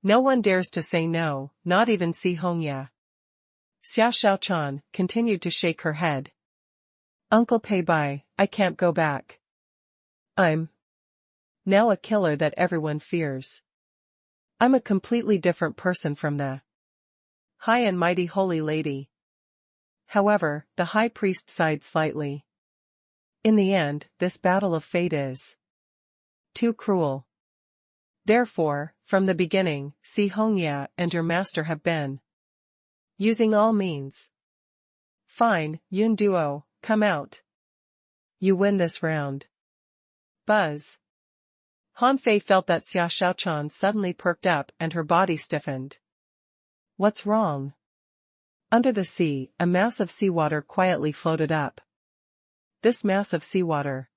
No one dares to say no, not even Si Hongye." Xia Xiaochan continued to shake her head. "Uncle Pei Bai, I can't go back. I'm now a killer that everyone fears. I'm a completely different person from the high and mighty holy lady." However, the high priest sighed slightly. In the end, this battle of fate is too cruel. Therefore, from the beginning, Si Hongye and your master have been using all means. Fine, Yun Duo, come out. You win this round. Buzz. Han Fei felt that Xia Xiaochan suddenly perked up and her body stiffened. What's wrong? Under the sea, a mass of seawater quietly floated up. This mass of seawater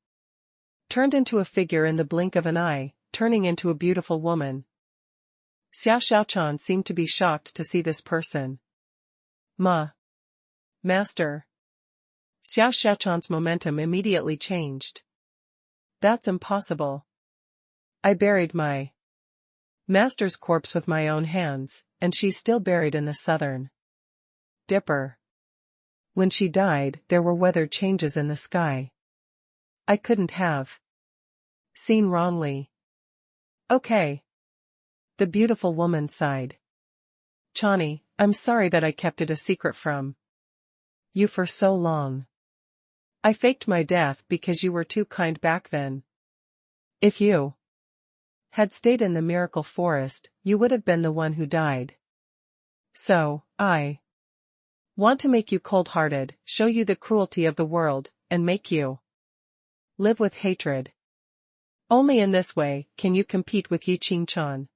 turned into a figure in the blink of an eye, turning into a beautiful woman. Xia Xiaochan seemed to be shocked to see this person. Master. Xia Xiaochan's momentum immediately changed. That's impossible. I buried my master's corpse with my own hands, and she's still buried in the southern Dipper. When she died, there were weather changes in the sky. I couldn't have seen wrongly. Okay. The beautiful woman sighed. Chani, I'm sorry that I kept it a secret from you for so long. I faked my death because you were too kind back then. If you had stayed in the miracle forest, you would have been the one who died. So, I want to make you cold-hearted, show you the cruelty of the world, and make you live with hatred. Only in this way can you compete with Yi Qingchan.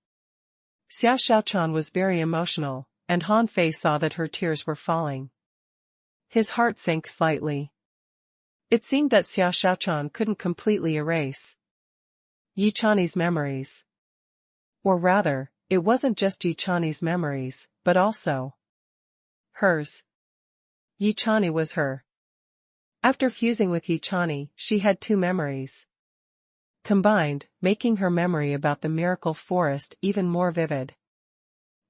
Xia Xiaochan was very emotional, and Han Fei saw that her tears were falling. His heart sank slightly. It seemed that Xia Xiaochan couldn't completely erase Yi Chani's memories. Or rather, it wasn't just Yi Chani's memories, but also hers. Yi Chani was her. After fusing with Yi Chani, she had two memories combined, making her memory about the miracle forest even more vivid.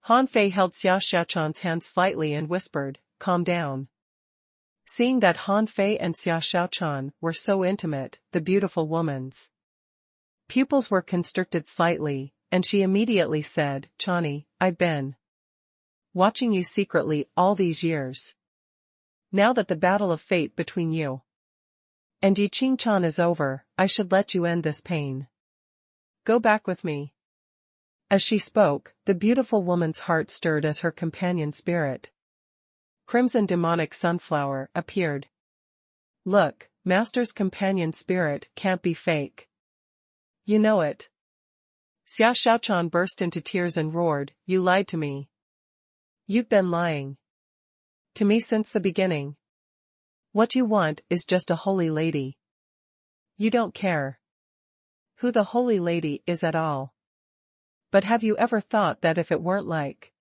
Han Fei held Xia Xiaochan's hand slightly and whispered, "Calm down." Seeing that Han Fei and Xia Xiaochan were so intimate, the beautiful woman's pupils were constricted slightly, and she immediately said, "Chani, I've been watching you secretly all these years. Now that the battle of fate between you and Yi Qingchan is over, I should let you end this pain. Go back with me." As she spoke, the beautiful woman's heart stirred as her companion spirit, Crimson Demonic Sunflower, appeared. Look, Master's companion spirit can't be fake. You know it. Xia Xiaochan burst into tears and roared, "You lied to me. You've been lying to me since the beginning. What you want is just a holy lady. You don't care who the holy lady is at all. But have you ever thought that if it weren't like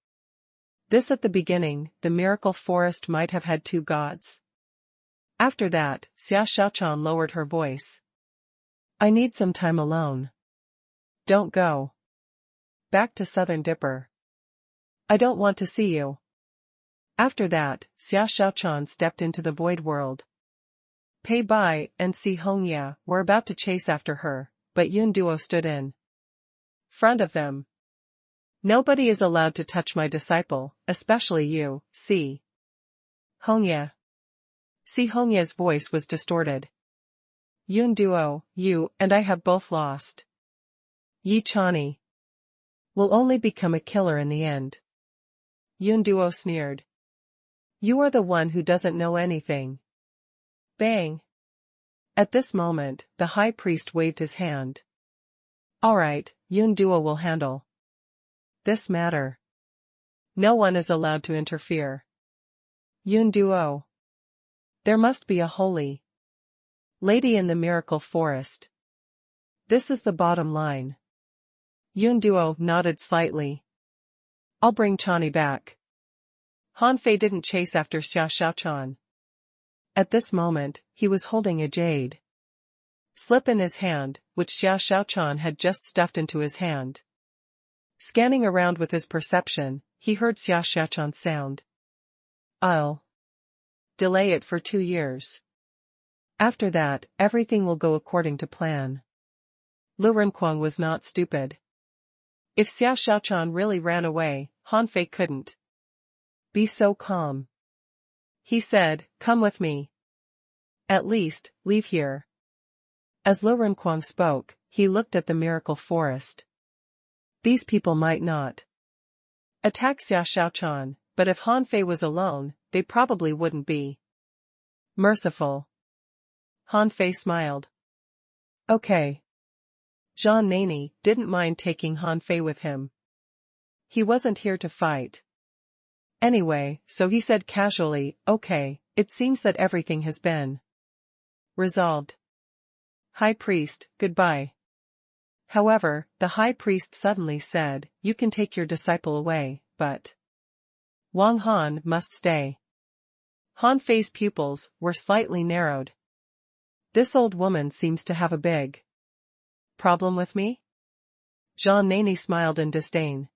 this at the beginning, the miracle forest might have had two gods?" After that, Xia Xiaochan lowered her voice. "I need some time alone. Don't go back to Southern Dipper. I don't want to see you." After that, Xia Xiaochan stepped into the void world. Pei Bai and Si Hongya were about to chase after her, but Yun Duo stood in front of them. "Nobody is allowed to touch my disciple, especially you, Si Hongya." Si Hongya's voice was distorted. "Yun Duo, you and I have both lost. Yi Chani will only become a killer in the end." Yun Duo sneered. "You are the one who doesn't know anything." Bang! At this moment, the high priest waved his hand. "All right, Yun Duo will handle this matter. No one is allowed to interfere." Yun Duo. There must be a holy lady in the miracle forest. This is the bottom line. Yun Duo nodded slightly. "I'll bring Chani back." Han Fei didn't chase after Xia Xiaochan. At this moment, he was holding a jade slip in his hand, which Xia Xiaochan had just stuffed into his hand. Scanning around with his perception, he heard Xia Xiaochan's sound. "I'll delay it for 2 years. After that, everything will go according to plan." Lu Renkuang was not stupid. If Xia Xiaochan really ran away, Han Fei couldn't be so calm. He said, "Come with me. At least, leave here." As Lu Renkuang spoke, he looked at the miracle forest. These people might not attack Xia Xiaochan, but if Han Fei was alone, they probably wouldn't be merciful. Han Fei smiled. Okay. Zhang Nani didn't mind taking Han Fei with him. He wasn't here to fight anyway, so he said casually, "Okay, it seems that everything has been resolved. High Priest, goodbye." However, the High Priest suddenly said, "You can take your disciple away, but Wang Han must stay." Han Fei's pupils were slightly narrowed. This old woman seems to have a big problem with me? Jean Nanny smiled in disdain.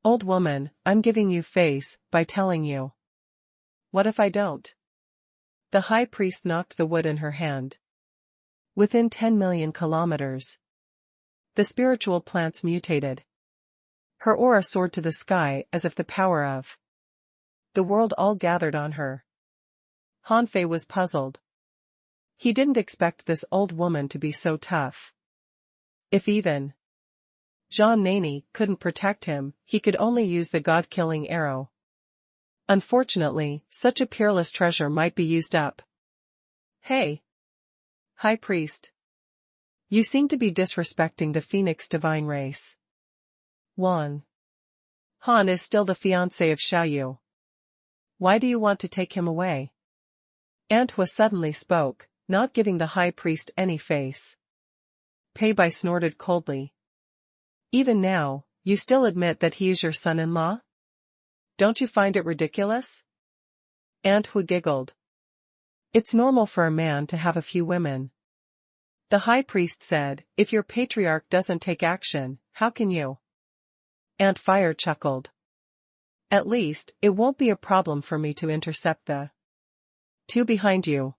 Old woman, I'm giving you face, by telling you. What if I don't? The high priest knocked the wood in her hand. Within 10 million kilometers. The spiritual plants mutated. Her aura soared to the sky as if the power of the world all gathered on her. Han Fei was puzzled. He didn't expect this old woman to be so tough. If even Jean Nanny couldn't protect him, he could only use the god-killing arrow. Unfortunately, such a peerless treasure might be used up. Hey! High Priest. You seem to be disrespecting the Phoenix divine race. Wang. Han is still the fiancé of Xiaoyu. Why do you want to take him away? Antua suddenly spoke, not giving the high priest any face. Pei Bai snorted coldly. Even now, you still admit that he is your son-in-law? Don't you find it ridiculous? Antua giggled. It's normal for a man to have a few women. The high priest said, if your patriarch doesn't take action, how can you? Aunt Fire chuckled. At least, it won't be a problem for me to intercept the two behind you.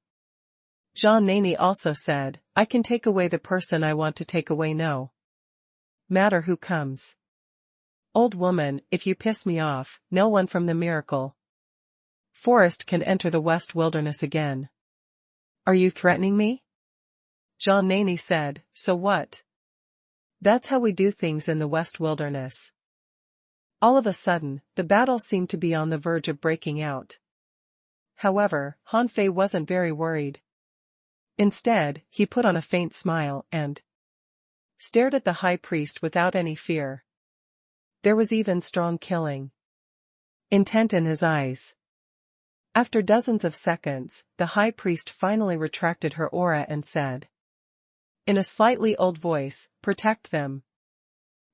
Jean Nanny also said, I can take away the person I want to take away, no matter who comes. Old woman, if you piss me off, no one from the miracle forest can enter the West Wilderness again. Are you threatening me? Jean Nanny said, so what? That's how we do things in the West Wilderness. All of a sudden, the battle seemed to be on the verge of breaking out. However, Han Fei wasn't very worried. Instead, he put on a faint smile and stared at the high priest without any fear. There was even strong killing intent in his eyes. After dozens of seconds, the high priest finally retracted her aura and said, in a slightly old voice, protect them.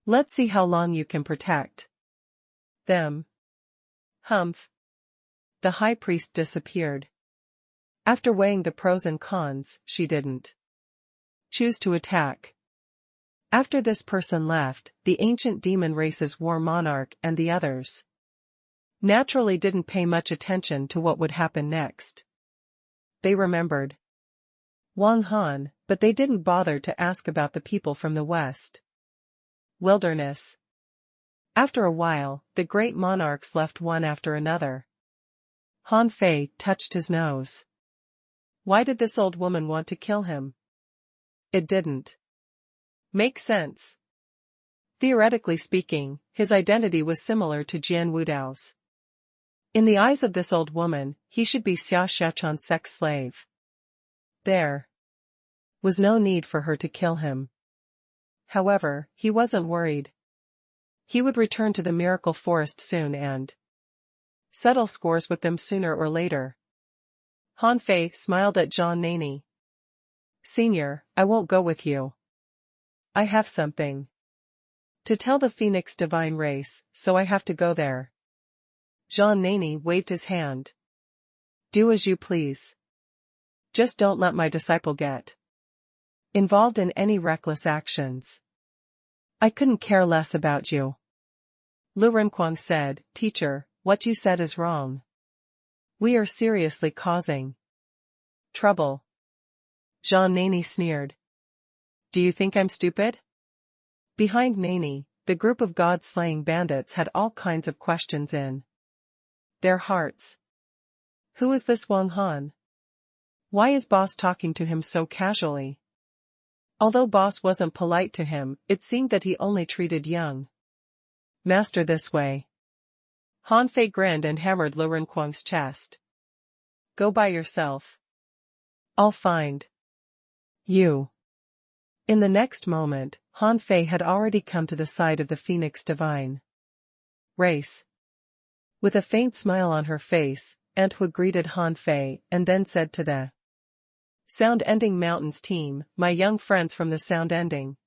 Let's see how long you can protect them. Humph. The high priest disappeared. After weighing the pros and cons, she didn't choose to attack. After this person left, the ancient demon race's war monarch and the others naturally didn't pay much attention to what would happen next. They remembered Wang Han, but they didn't bother to ask about the people from the West Wilderness. After a while, the great monarchs left one after another. Han Fei touched his nose. Why did this old woman want to kill him? It didn't make sense. Theoretically speaking, his identity was similar to Jian Wudao's. In the eyes of this old woman, he should be Xia Shechan's sex slave. There was no need for her to kill him. However, he wasn't worried. He would return to the miracle forest soon and settle scores with them sooner or later. Han Fei smiled at Jean Nanny. Senior, I won't go with you. I have something to tell the Phoenix divine race, so I have to go there. Jean Nanny waved his hand. Do as you please. Just don't let my disciple get involved in any reckless actions. I couldn't care less about you. Lu Renquang said, Teacher, what you said is wrong. We are seriously causing trouble. Jean Nanny sneered. Do you think I'm stupid? Behind Nanny, the group of god-slaying bandits had all kinds of questions in their hearts. Who is this Wang Han? Why is Boss talking to him so casually? Although Boss wasn't polite to him, it seemed that he only treated young master this way. Han Fei grinned and hammered Lu Renquang's chest. Go by yourself. I'll find you. In the next moment, Han Fei had already come to the side of the Phoenix divine race. With a faint smile on her face, Antua greeted Han Fei and then said to the Sound Ending Mountains team, my young friends from the Sound Ending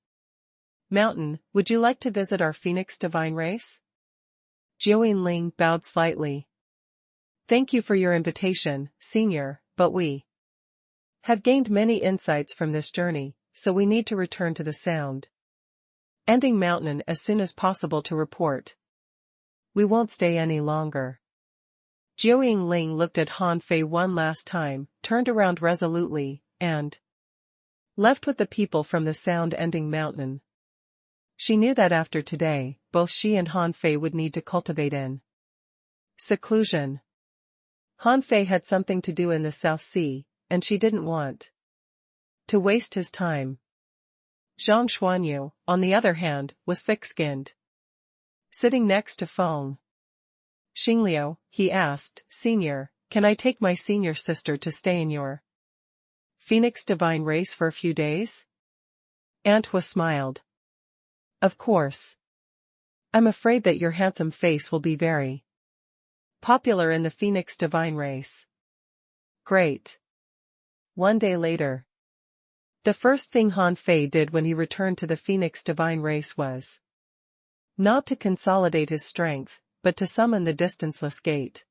Mountain, would you like to visit our Phoenix divine race? Jiuyin Ling bowed slightly. Thank you for your invitation, Senior, but we have gained many insights from this journey, so we need to return to the Sound Ending mountain as soon as possible to report. We won't stay any longer. Jiao Yingling looked at Han Fei one last time, turned around resolutely, and left with the people from the sound-ending mountain. She knew that after today, both she and Han Fei would need to cultivate in seclusion. Han Fei had something to do in the South Sea, and she didn't want to waste his time. Zhang Xuanyu, on the other hand, was thick-skinned. Sitting next to Feng Xingliu, he asked, "Senior, can I take my senior sister to stay in your Phoenix divine race for a few days?" Aunt Hua smiled. "Of course. I'm afraid that your handsome face will be very popular in the Phoenix divine race." Great. One day later. The first thing Han Fei did when he returned to the Phoenix divine race was not to consolidate his strength, but to summon the distanceless gate.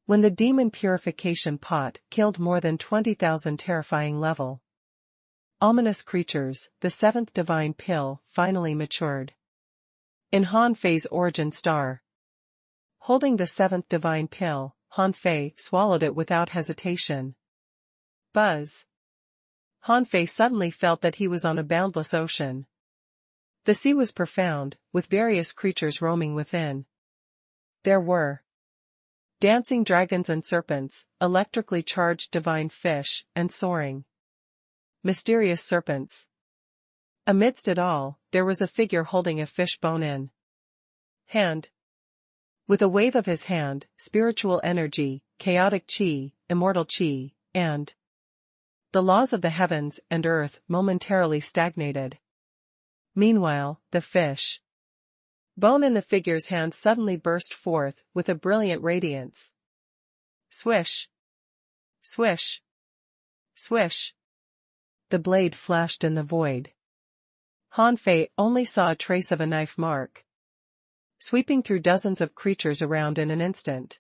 When the demon purification pot killed more than 20,000 terrifying level ominous creatures, the seventh divine pill finally matured in Han Fei's origin star. Holding the seventh divine pill, Han Fei swallowed it without hesitation. Buzz. Han Fei suddenly felt that he was on a boundless ocean. The sea was profound, with various creatures roaming within. There were dancing dragons and serpents, electrically charged divine fish, and soaring mysterious serpents. Amidst it all, there was a figure holding a fish bone in hand. With a wave of his hand, spiritual energy, chaotic chi, immortal chi, and the laws of the heavens and earth momentarily stagnated. Meanwhile, the fish bone in the figure's hand suddenly burst forth with a brilliant radiance. Swish! Swish! Swish! The blade flashed in the void. Han Fei only saw a trace of a knife mark, sweeping through dozens of creatures around in an instant.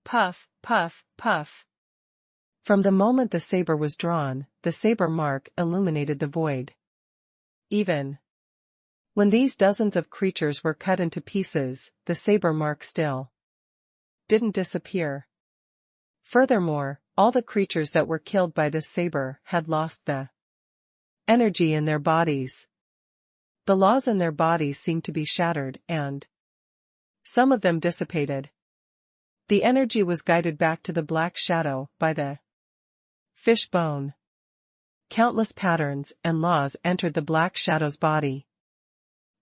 Puff, puff, puff. From the moment the saber was drawn, the saber mark illuminated the void. Even when these dozens of creatures were cut into pieces, the saber mark still didn't disappear. Furthermore, all the creatures that were killed by this saber had lost the energy in their bodies. The laws in their bodies seemed to be shattered, and some of them dissipated. The energy was guided back to the black shadow by the fish bone. Countless patterns and laws entered the black shadow's body.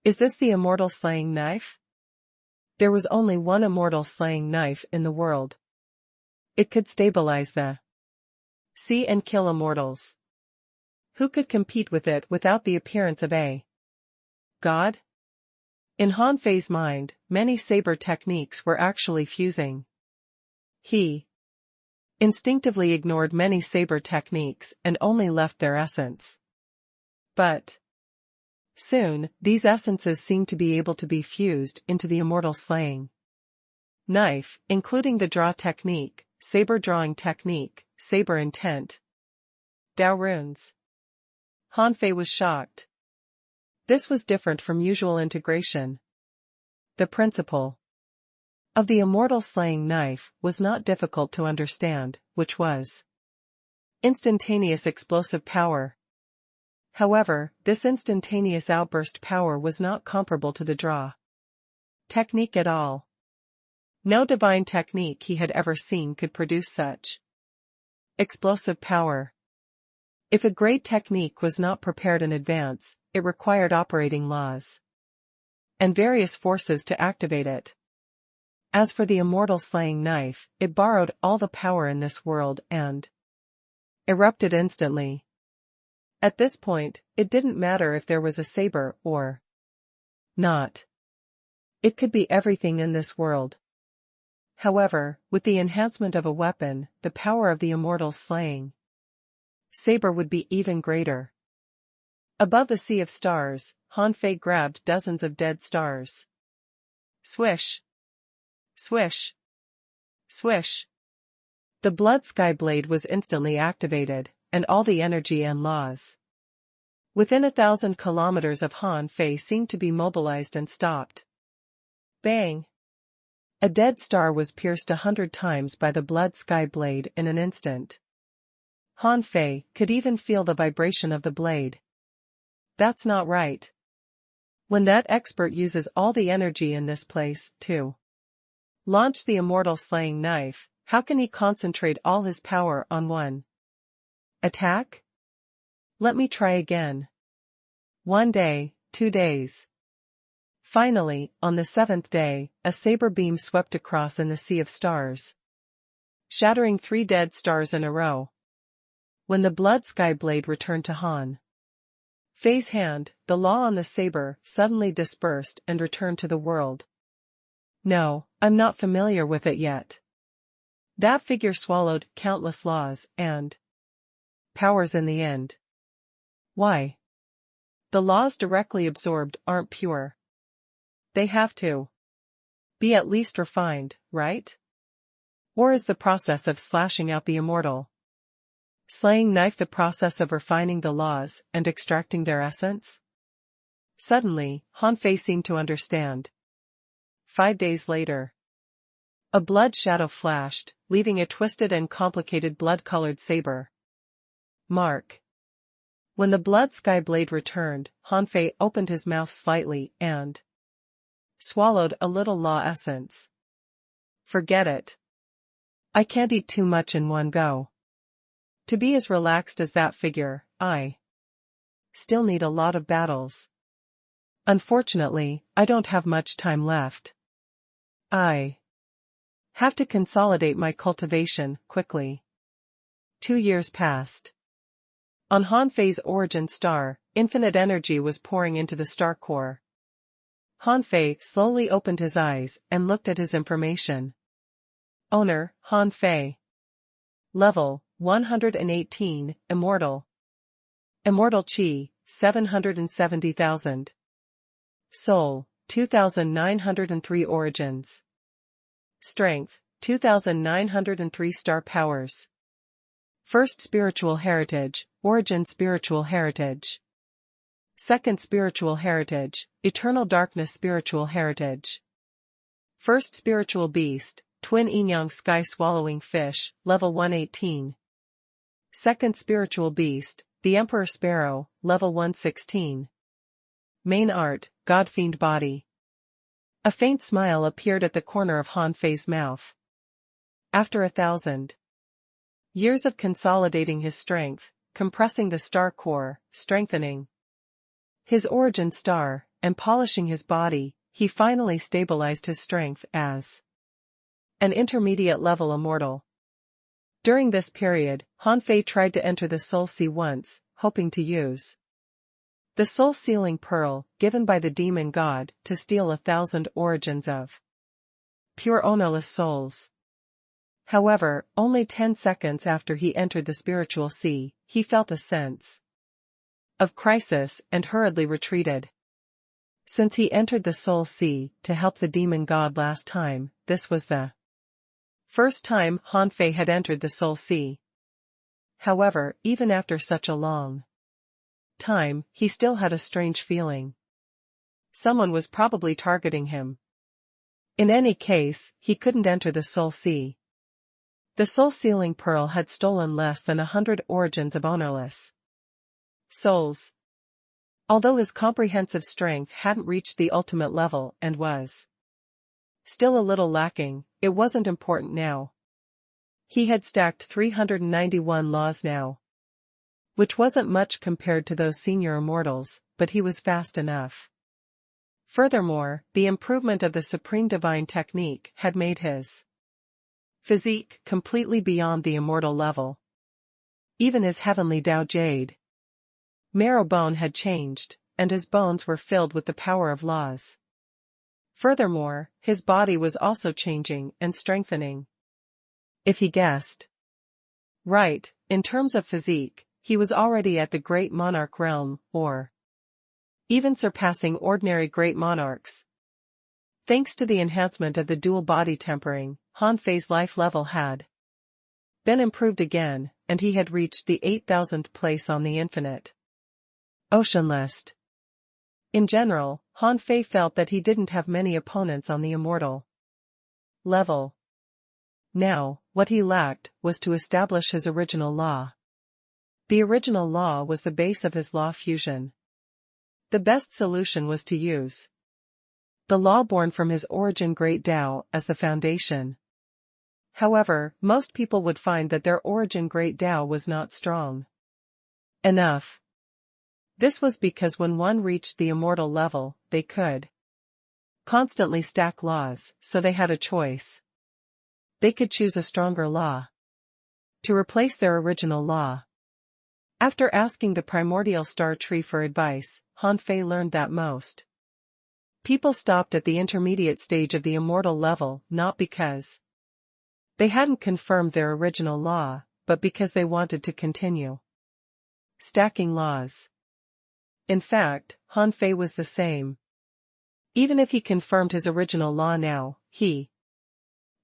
Is this the immortal slaying knife? There was only one immortal slaying knife in the world. It could stabilize the sea and kill immortals. Who could compete with it without the appearance of a god? In Han Fei's mind, many saber techniques were actually fusing. He instinctively ignored many saber techniques and only left their essence. But soon, these essences seemed to be able to be fused into the immortal slaying knife, including the draw technique, saber drawing technique, saber intent, Dao runes. Han Fei was shocked. This was different from usual integration. The principle of the immortal slaying knife was not difficult to understand, which was instantaneous explosive power. However, this instantaneous outburst power was not comparable to the draw technique at all. No divine technique he had ever seen could produce such explosive power. If a great technique was not prepared in advance, it required operating laws and various forces to activate it. As for the immortal slaying knife, it borrowed all the power in this world and erupted instantly. At this point, it didn't matter if there was a saber or not. It could be everything in this world. However, with the enhancement of a weapon, the power of the immortal slaying saber would be even greater. Above the sea of stars, Han Fei grabbed dozens of dead stars. Swish! Swish! Swish! The blood sky blade was instantly activated, and all the energy and laws Within 1,000 kilometers of Han Fei seemed to be mobilized and stopped. Bang! A dead star was pierced 100 times by the blood sky blade in an instant. Han Fei could even feel the vibration of the blade. That's not right. When that expert uses all the energy in this place, to launch the immortal slaying knife, how can he concentrate all his power on one attack? Let me try again. 1 day, 2 days. Finally, on the 7th day, a saber beam swept across in the sea of stars, shattering 3 dead stars in a row. When the blood sky blade returned to Han Fei's hand, the law on the saber suddenly dispersed and returned to the world. No, I'm not familiar with it yet. That figure swallowed countless laws and powers in the end. Why? The laws directly absorbed aren't pure. They have to be at least refined, right? Or is the process of slashing out the immortal slaying knife the process of refining the laws and extracting their essence? Suddenly, Han Fei seemed to understand. 5 days later, a blood shadow flashed, leaving a twisted and complicated blood-colored saber mark. When the blood sky blade returned, Han Fei opened his mouth slightly and swallowed a little law essence. Forget it. I can't eat too much in one go. To be as relaxed as that figure, I still need a lot of battles. Unfortunately, I don't have much time left. I have to consolidate my cultivation quickly. 2 years passed. On Han Fei's origin star, infinite energy was pouring into the star core. Han Fei slowly opened his eyes and looked at his information. Owner, Han Fei. Level, 118, Immortal. Immortal Qi, 770,000. Soul, 2,903 Origins. Strength, 2,903 Star Powers. First Spiritual Heritage, Origin Spiritual Heritage. Second Spiritual Heritage, Eternal Darkness Spiritual Heritage. First Spiritual Beast, Twin Yin-Yang Sky Swallowing Fish, Level 118. Second Spiritual Beast, the Emperor Sparrow, Level 116. Main Art, God-Fiend Body. A faint smile appeared at the corner of Han Fei's mouth. After 1,000 years of consolidating his strength, compressing the star core, strengthening his origin star, and polishing his body, he finally stabilized his strength as an intermediate-level immortal. During this period, Han Fei tried to enter the Soul Sea once, hoping to use the soul-sealing pearl, given by the demon god, to steal 1,000 origins of pure ownerless souls. However, only 10 seconds after he entered the spiritual sea, he felt a sense of crisis and hurriedly retreated. Since he entered the Soul Sea to help the demon god last time, this was the first time Han Fei had entered the Soul Sea. However, even after such a long time, he still had a strange feeling. Someone was probably targeting him. In any case, he couldn't enter the Soul Sea. The soul-sealing pearl had stolen less than 100 origins of ownerless souls. Although his comprehensive strength hadn't reached the ultimate level and was still a little lacking, it wasn't important now. He had stacked 391 laws now, which wasn't much compared to those senior immortals, but he was fast enough. Furthermore, the improvement of the Supreme Divine Technique had made his physique completely beyond the immortal level. Even his heavenly Tao Jade marrow bone had changed, and his bones were filled with the power of laws. Furthermore, his body was also changing and strengthening. If he guessed right, in terms of physique, he was already at the great monarch realm, or even surpassing ordinary great monarchs. Thanks to the enhancement of the dual body tempering, Han Fei's life level had been improved again, and he had reached the 8,000th place on the infinite Ocean list. In general, Han Fei felt that he didn't have many opponents on the immortal level. Now, what he lacked was to establish his original law. The original law was the base of his law fusion. The best solution was to use the law born from his origin Great Tao as the foundation. However, most people would find that their origin Great Tao was not strong enough. This was because when one reached the immortal level, they could constantly stack laws, so they had a choice. They could choose a stronger law to replace their original law. After asking the primordial star tree for advice, Han Fei learned that most people stopped at the intermediate stage of the immortal level not because they hadn't confirmed their original law, but because they wanted to continue stacking laws. In fact, Han Fei was the same. Even if he confirmed his original law now, he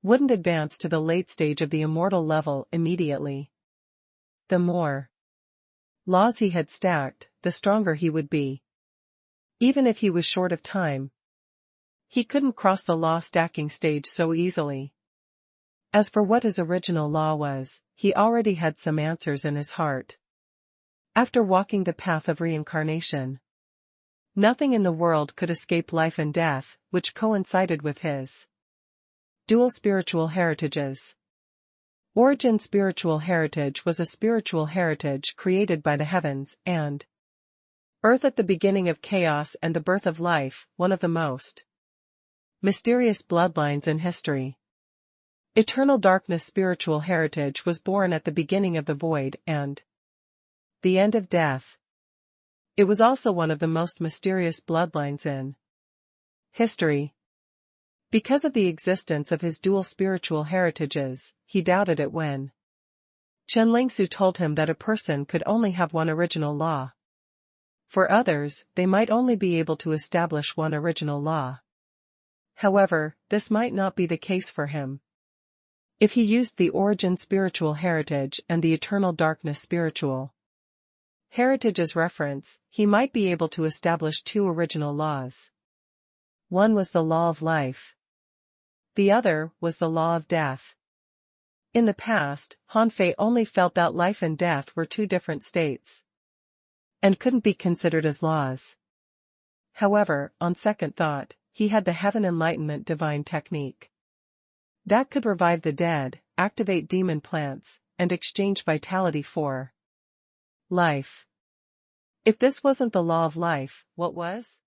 wouldn't advance to the late stage of the immortal level immediately. The more laws he had stacked, the stronger he would be. Even if he was short of time, he couldn't cross the law stacking stage so easily. As for what his original law was, he already had some answers in his heart. After walking the path of reincarnation, nothing in the world could escape life and death, which coincided with his dual spiritual heritages. Origin spiritual heritage was a spiritual heritage created by the heavens and earth at the beginning of chaos and the birth of life, one of the most mysterious bloodlines in history. Eternal darkness spiritual heritage was born at the beginning of the void and the end of death. It was also one of the most mysterious bloodlines in history. Because of the existence of his dual spiritual heritages, he doubted it when Chen Lingsu told him that a person could only have one original law. For others, they might only be able to establish one original law. However, this might not be the case for him. If he used the origin spiritual heritage and the eternal darkness spiritual heritage as reference, he might be able to establish two original laws. One was the law of life. The other was the law of death. In the past, Han Fei only felt that life and death were two different states and couldn't be considered as laws. However, on second thought, he had the heaven enlightenment divine technique that could revive the dead, activate demon plants, and exchange vitality for life. If this wasn't the law of life, what was?